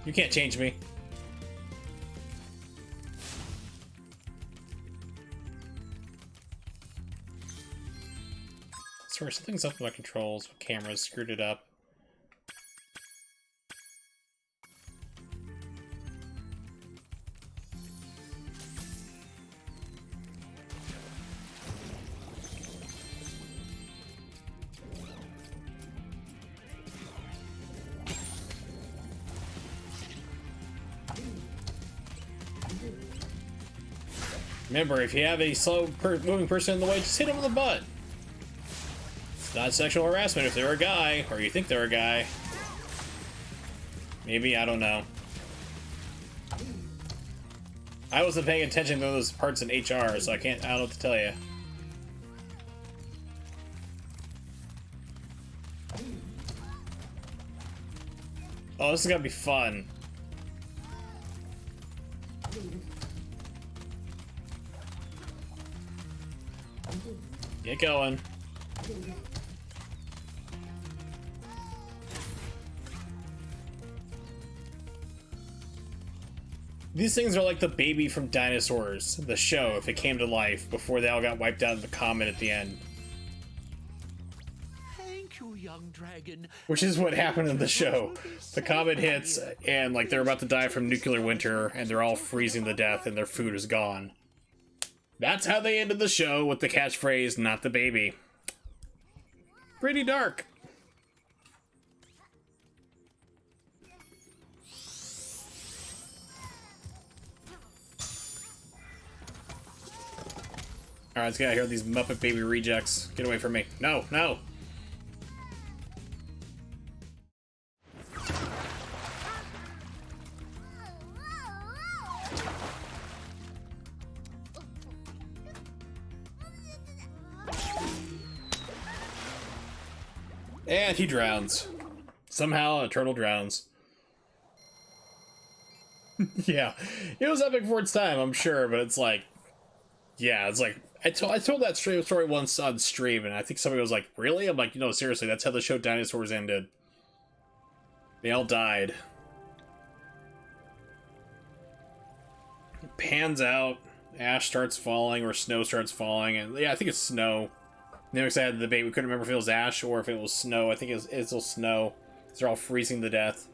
You can't change me. Sorry, something's up with my controls. My camera's screwed it up. Remember, if you have a slow moving person in the way, just hit him in the butt. It's not sexual harassment if they're a guy, or you think they're a guy. Maybe, I don't know. I wasn't paying attention to those parts in HR, so I don't know what to tell you. Oh, this is gonna be fun. Get going. These things are like the baby from Dinosaurs, the show, if it came to life before they all got wiped out in the comet at the end. Hank, you, young dragon. Which is what happened in the show. The comet hits, and like they're about to die from nuclear winter, and they're all freezing to death, and their food is gone. That's how they ended the show, with the catchphrase, "Not the baby." Pretty dark. Alright, let's get out of here with these Muppet Baby rejects. Get away from me. No, no! And he drowns. Somehow a turtle drowns. Yeah, it was epic for its time, I'm sure, but it's like, yeah, it's like, I told that story once on stream, and I think somebody was like, really? I'm like, no, seriously, that's how the show Dinosaurs ended. They all died. It pans out, ash starts falling, or snow starts falling, and yeah, I think it's snow. Next I had the debate, we couldn't remember if it was ash or if it was snow. I think it's all snow. They're all freezing to death.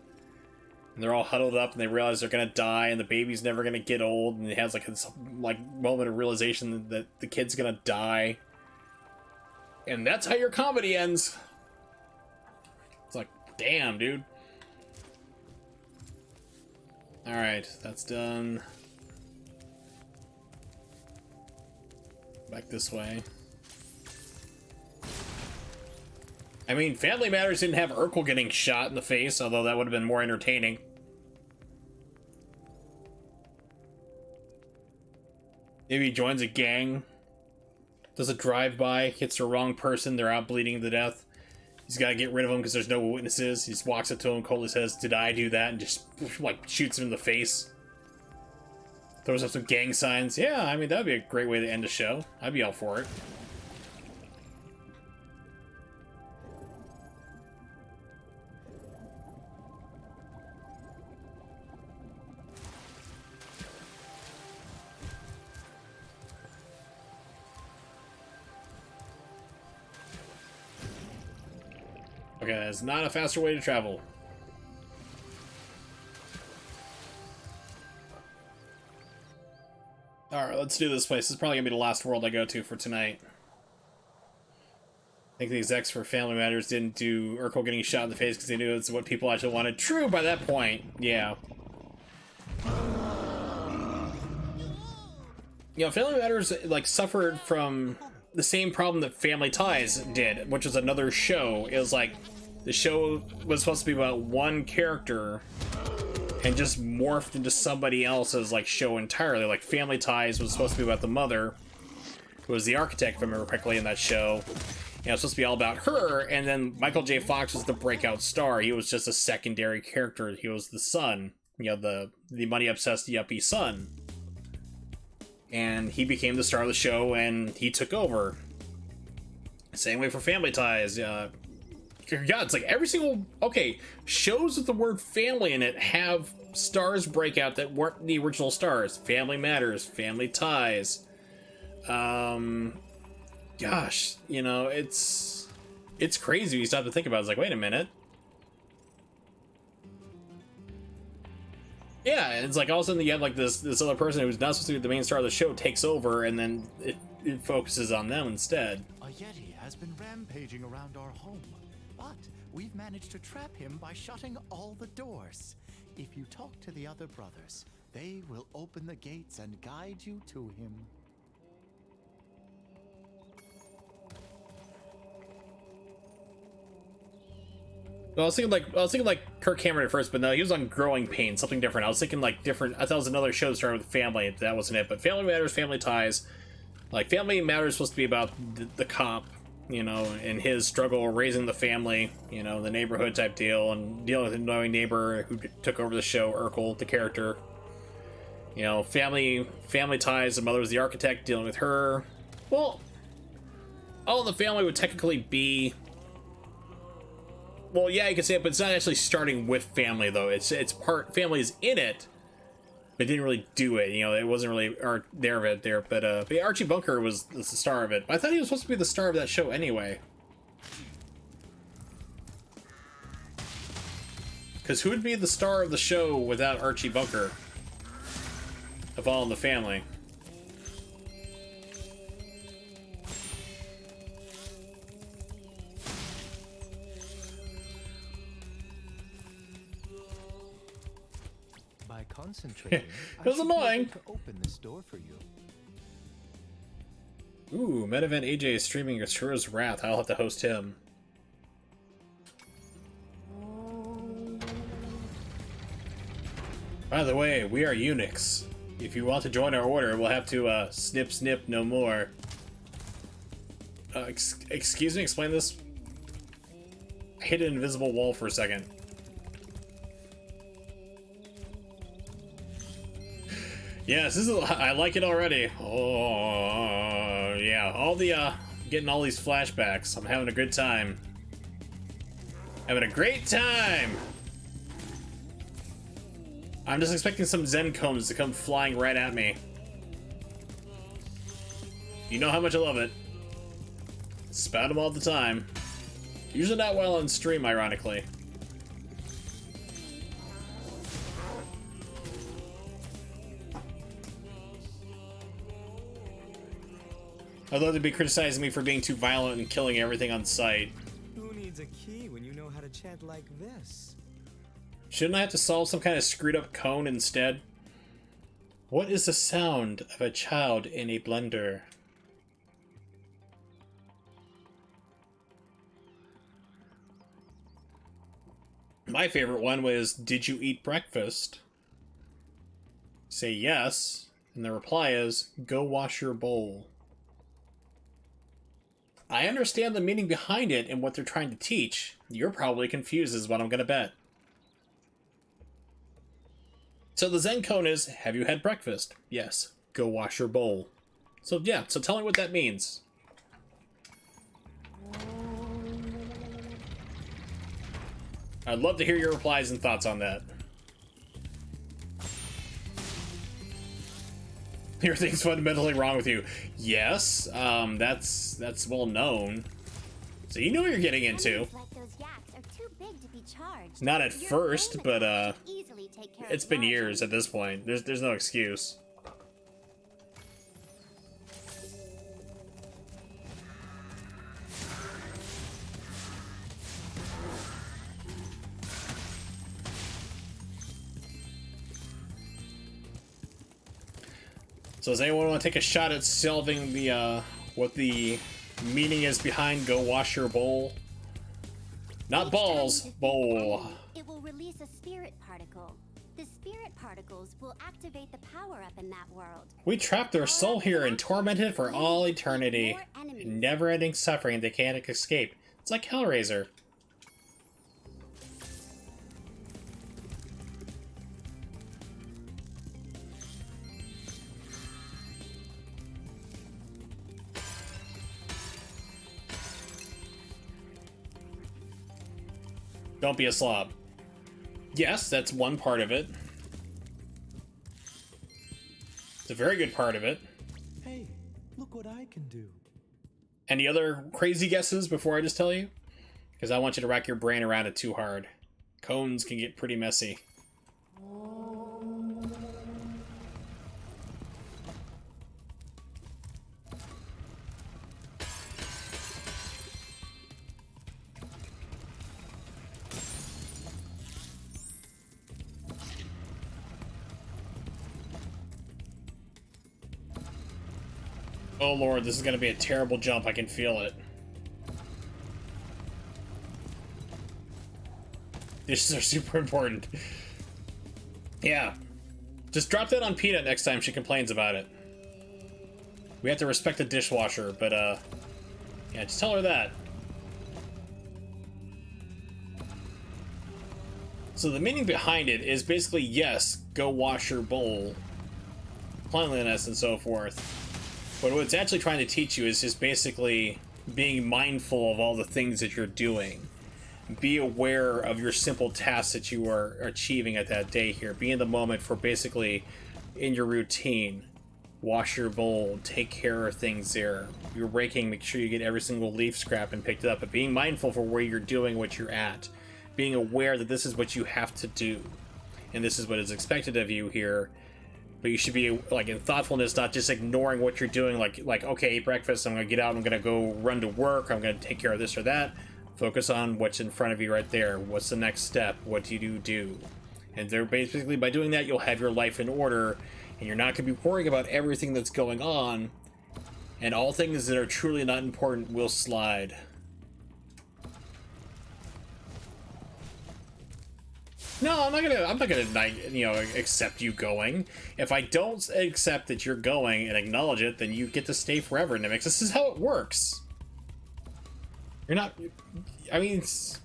And they're all huddled up, and they realize they're gonna die, and the baby's never gonna get old, and it has like this moment of realization that the kid's gonna die. And that's how your comedy ends. It's like, damn, dude. Alright, that's done. Back this way. I mean, Family Matters didn't have Urkel getting shot in the face, although that would have been more entertaining. Maybe he joins a gang, does a drive-by, hits the wrong person, they're out bleeding to death. He's got to get rid of them because there's no witnesses. He just walks up to him, coldly says, "Did I do that?" and just, like, shoots him in the face. Throws up some gang signs. Yeah, I mean, that would be a great way to end a show. I'd be all for it. Okay, that's not a faster way to travel. Alright, let's do this place. This is probably gonna be the last world I go to for tonight. I think the execs for Family Matters didn't do Urkel getting shot in the face because they knew it's what people actually wanted. True, by that point. Yeah. You know, Family Matters, like, suffered from the same problem that Family Ties did, which was another show. It was like, the show was supposed to be about one character and just morphed into somebody else's, like, show entirely. Like, Family Ties was supposed to be about the mother, who was the architect, if I remember correctly, in that show. You know, it's supposed to be all about her, and then Michael J. Fox was the breakout star. He was just a secondary character. He was the son, you know, the money-obsessed yuppie son. And he became the star of the show, and he took over. Same way for Family Ties. Yeah, it's like every single... Okay, shows with the word family in it have stars break out that weren't the original stars. Family Matters, Family Ties. Gosh, you know, it's crazy when you stop to think about it. It's like, wait a minute. Yeah, it's like all of a sudden you have like this other person who's not supposed to be the main star of the show takes over, and then it focuses on them instead. A Yeti has been rampaging around our home, but we've managed to trap him by shutting all the doors. If you talk to the other brothers, they will open the gates and guide you to him. Well, I was thinking like Kirk Cameron at first, but no, he was on Growing Pains, something different. I was thinking like different. I thought it was another show that started with family. That wasn't it. But Family Matters, Family Ties, like Family Matters is supposed to be about the cop, you know, and his struggle raising the family, you know, the neighborhood type deal, and dealing with an annoying neighbor who took over the show, Urkel, the character. You know, Family Ties, the mother was the architect, dealing with her. Well, all of the family would technically be... Well, yeah, you could say it, but it's not actually starting with family, though. It's part... Family is in it, but didn't really do it. You know, it wasn't really there. But Archie Bunker was the star of it. But I thought he was supposed to be the star of that show anyway. Because who would be the star of the show without Archie Bunker? Of All in the Family. By concentrating, It was I should be annoying. able to open this door for you. Ooh, Medevent AJ is streaming Asura's Wrath. I'll have to host him. By the way, we are eunuchs. If you want to join our order, we'll have to, snip snip no more. Excuse me, explain this? I hit an invisible wall for a second. Yes, this is, I like it already. Oh, yeah, all the, getting all these flashbacks. I'm having a good time. Having a great time! I'm just expecting some Zen cones to come flying right at me. You know how much I love it. Spout them all the time. Usually not well on stream, ironically. Although they'd be criticizing me for being too violent and killing everything on sight. Who needs a key when you know how to chant like this? Shouldn't I have to solve some kind of screwed up cone instead? What is the sound of a child in a blender? My favorite one was, did you eat breakfast? Say yes, and the reply is, go wash your bowl. I understand the meaning behind it and what they're trying to teach. You're probably confused is what I'm gonna bet. So the Zen cone is, have you had breakfast? Yes. Go wash your bowl. So yeah, so tell me what that means. I'd love to hear your replies and thoughts on that. Everything's fundamentally wrong with you. Yes, that's well known. So you know what you're getting into. Not at first, but it's been years at this point. There's no excuse. So does anyone want to take a shot at solving the what the meaning is behind go wash your bowl? Not balls, bowl. It will release a spirit particle. The spirit particles will activate the power-up in that world. We trapped their soul here and tormented for all eternity. Never-ending suffering they can't escape. It's like Hellraiser. Don't be a slob. Yes, that's one part of it. It's a very good part of it. Hey, look what I can do. Any other crazy guesses before I just tell you? Because I want you to rack your brain around it too hard. Cones can get pretty messy. Oh lord, this is gonna be a terrible jump, I can feel it. Dishes are super important. Yeah. Just drop that on Peanut next time she complains about it. We have to respect the dishwasher, but yeah, just tell her that. So the meaning behind it is basically, yes, go wash your bowl. Cleanliness and so forth. But what it's actually trying to teach you is just basically being mindful of all the things that you're doing. Be aware of your simple tasks that you are achieving at that day here. Be in the moment for basically in your routine. Wash your bowl, take care of things there. You're raking, make sure you get every single leaf scrap and picked up. But being mindful for where you're doing what you're at. being aware that this is what you have to do, and this is what is expected of you here. But you should be like in thoughtfulness, not just ignoring what you're doing. Like okay, eat breakfast. I'm gonna get out. I'm gonna go run to work. I'm gonna take care of this or that. Focus on what's in front of you right there. What's the next step? What do you do? And they're basically, by doing that, you'll have your life in order, and you're not gonna be worrying about everything that's going on. And all things that are truly not important will slide. No, I'm not gonna, you know, accept you going. If I don't accept that you're going and acknowledge it, then you get to stay forever, Nimix. This is how it works. You're not... I mean, it's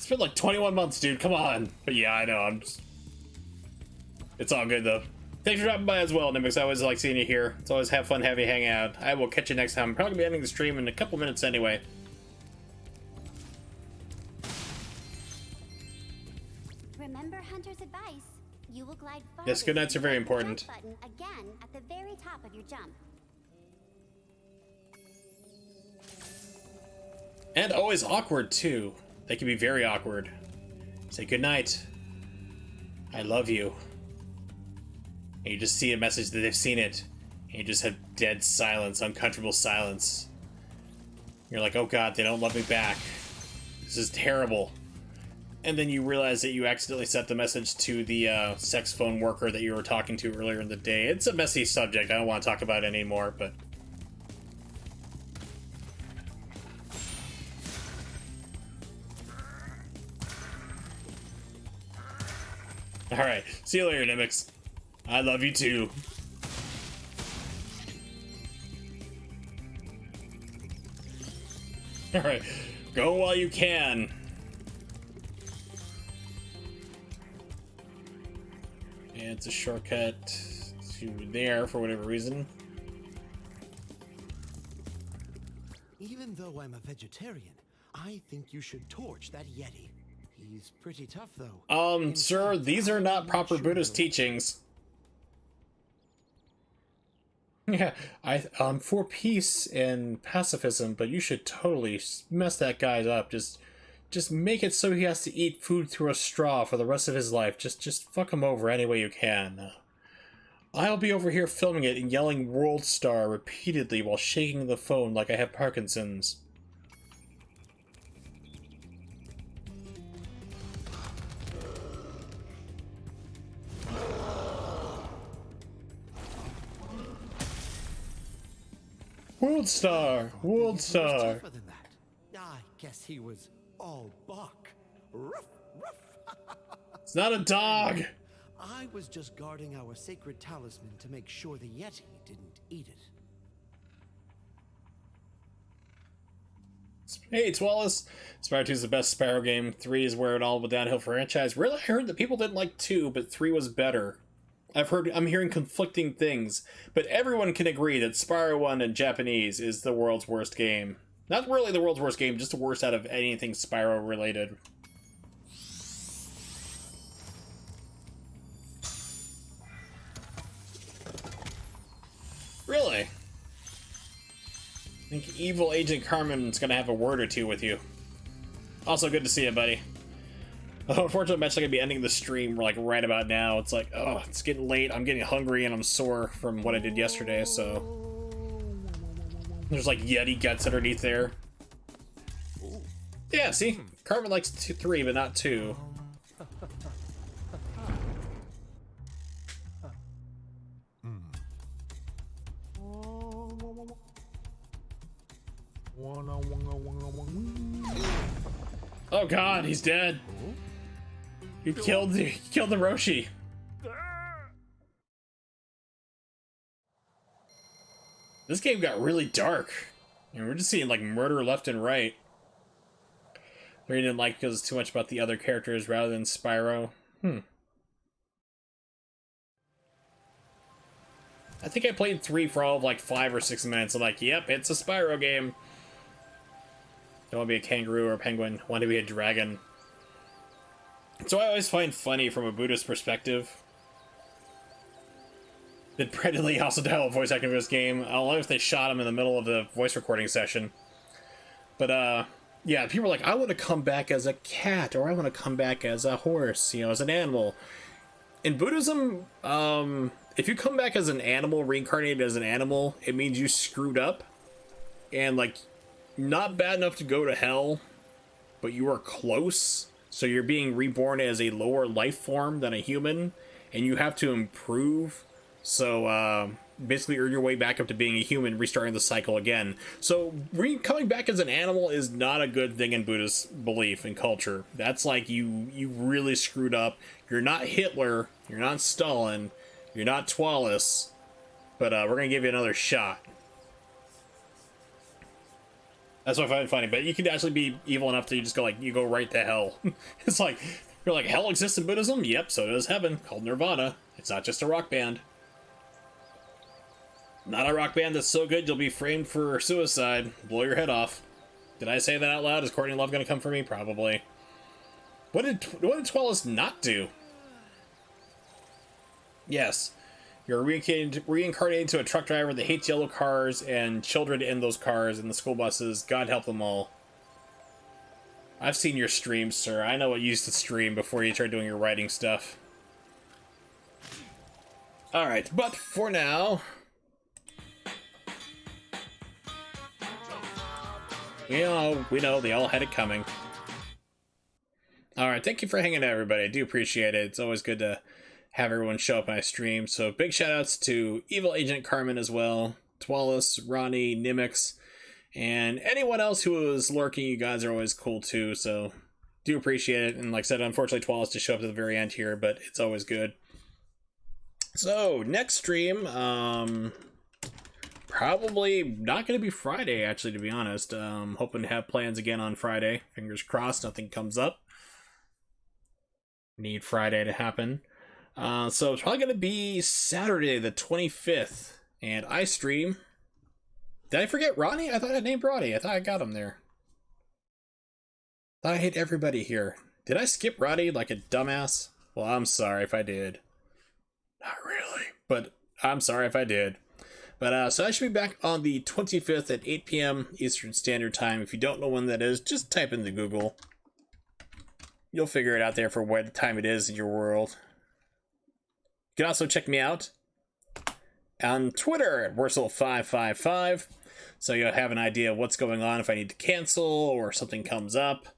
been like 21 months, dude. Come on. But yeah, I know. It's all good, though. Thanks for dropping by as well, Nimix. I always like seeing you here. It's always have fun having you hang out. I will catch you next time. I'm probably gonna be ending the stream in a couple minutes anyway. Remember Hunter's advice. You will glide farther. Yes, good nights are very important. Button again at the very top of your jump. And always awkward, too. They can be very awkward. Say good night. I love you. And you just see a message that they've seen it. And you just have dead silence, uncomfortable silence. You're like, oh god, they don't love me back. This is terrible. And then you realize that you accidentally sent the message to the sex phone worker that you were talking to earlier in the day. It's a messy subject. I don't want to talk about it anymore, but... Alright, see you later, Nimix. I love you too. Alright, go while you can. And it's a shortcut to there for whatever reason. Even though I'm a vegetarian, I think you should torch that Yeti. He's pretty tough, though. Sir, these are not proper Buddhist teachings. Yeah, I'm for peace and pacifism, but you should totally mess that guy up. Just make it so he has to eat food through a straw for the rest of his life. Just fuck him over any way you can. I'll be over here filming it and yelling World Star repeatedly while shaking the phone like I have Parkinson's. World Star! World Star! Tougher than that. I guess he was all buck. Ruff, ruff. It's not a dog! I was just guarding our sacred talisman to make sure the Yeti didn't eat it. Hey, it's Wallace. Spyro 2 is the best Spyro game. 3 is where it all went downhill franchise. Really, I heard that people didn't like 2, but 3 was better. I'm hearing conflicting things, but everyone can agree that Spyro 1 in Japanese is the world's worst game. Not really the world's worst game, just the worst out of anything Spyro related. Really? I think Evil Agent Carmen's gonna have a word or two with you. Also, good to see you, buddy. Unfortunately, I'm actually going to be ending the stream like right about now. It's like, oh, it's getting late. I'm getting hungry and I'm sore from what I did yesterday, so... There's like Yeti guts underneath there. Yeah, see? Carmen likes 3, but not 2. Oh god, he's dead. He killed the Roshi. This game got really dark. And we're just seeing like murder left and right. I really didn't like because it's too much about the other characters rather than Spyro. I think I played 3 for all of like 5 or 6 minutes. I'm like, yep, it's a Spyro game. Don't want to be a kangaroo or a penguin. I want to be a dragon. So I always find funny from a Buddhist perspective that Brandon Lee also did a voice acting for this game. I don't know if they shot him in the middle of the voice recording session. But Yeah, people are like, I want to come back as a cat, or I want to come back as a horse, you know, as an animal. In Buddhism, if you come back as an animal, reincarnated as an animal, it means you screwed up. And, like, not bad enough to go to hell, but you are close. So you're being reborn as a lower life form than a human, and you have to improve. So, basically earn your way back up to being a human, restarting the cycle again. So, coming back as an animal is not a good thing in Buddhist belief and culture. That's like you really screwed up. You're not Hitler, you're not Stalin, you're not Twalis, but we're gonna give you another shot. That's what I find funny, but you can actually be evil enough to just go like, you go right to hell. It's like, you're like, hell exists in Buddhism? Yep, so does heaven, called Nirvana. It's not just a rock band. Not a rock band that's so good you'll be framed for suicide. Blow your head off. Did I say that out loud? Is Courtney Love gonna come for me? Probably. What did Twalis not do? Yes. You're reincarnated to a truck driver that hates yellow cars and children in those cars and the school buses. God help them all. I've seen your streams, sir. I know what you used to stream before you started doing your writing stuff. Alright, but for now... we know they all had it coming. Alright, thank you for hanging out, everybody. I do appreciate it. It's always good to have everyone show up when I stream. So big shout outs to Evil Agent Carmen as well, Twalis, Ronnie, Nimix, and anyone else who was lurking. You guys are always cool too, so do appreciate it. And like I said, unfortunately Twalis just showed up at the very end here, but it's always good. So next stream, probably not going to be Friday, actually, to be honest. Hoping to have plans again on Friday. Fingers crossed nothing comes up. Need Friday to happen. So it's probably going to be Saturday the 25th, and I stream. Did I forget Ronnie? I thought I named Ronnie. I thought I got him there. Thought I hit everybody here. Did I skip Ronnie like a dumbass? Well, I'm sorry if I did. Not really, but I'm sorry if I did. But so I should be back on the 25th at 8 p.m. Eastern Standard Time. If you don't know when that is, just type into Google. You'll figure it out there for what time it is in your world. You can also check me out on Twitter at Wursel555, so you'll have an idea of what's going on if I need to cancel or something comes up,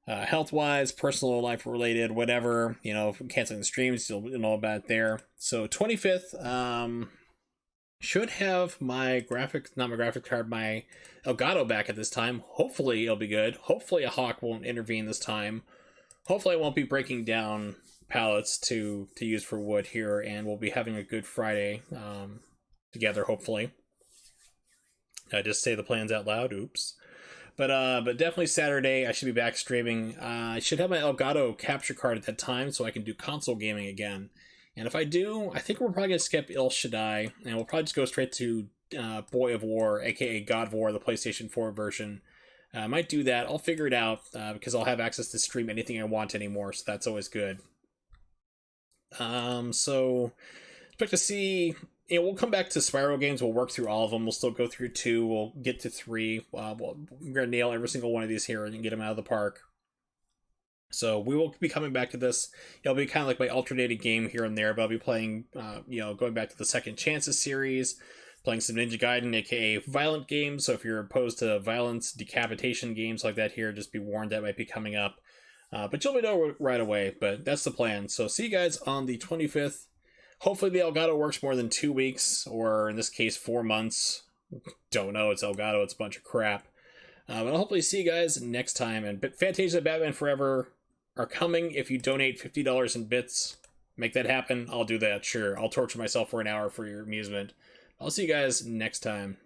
health-wise, personal life related, whatever. You know, if I'm canceling the streams, you'll know about it there. So 25th, should have my not my graphics card, my Elgato back at this time. Hopefully it'll be good. Hopefully a hawk won't intervene this time. Hopefully I won't be breaking down pallets to use for wood here, and we'll be having a good Friday together, hopefully. I just say the plans out loud, oops. But definitely Saturday I should be back streaming. I should have my Elgato capture card at that time so I can do console gaming again. And if I do, I think we're probably going to skip El Shaddai, and we'll probably just go straight to Boy of War, aka God of War, the PlayStation 4 version. I might do that. I'll figure it out, because I'll have access to stream anything I want anymore, so that's always good. So expect to see, we'll come back to Spyro games. We'll work through all of them. We'll still go through 2. We'll get to 3. We're going to nail every single one of these here and get them out of the park. So we will be coming back to this. It'll be kind of like my alternating game here and there, but I'll be playing, going back to the Second Chances series, playing some Ninja Gaiden, aka violent games. So if you're opposed to violence, decapitation games like that here, just be warned that might be coming up. But you'll know right away, but that's the plan. So see you guys on the 25th. Hopefully the Elgato works more than 2 weeks, or in this case, 4 months. Don't know, it's Elgato, it's a bunch of crap. But I'll hopefully see you guys next time. And Fantasia Batman Forever are coming. If you donate $50 in bits, make that happen. I'll do that, sure. I'll torture myself for an hour for your amusement. I'll see you guys next time.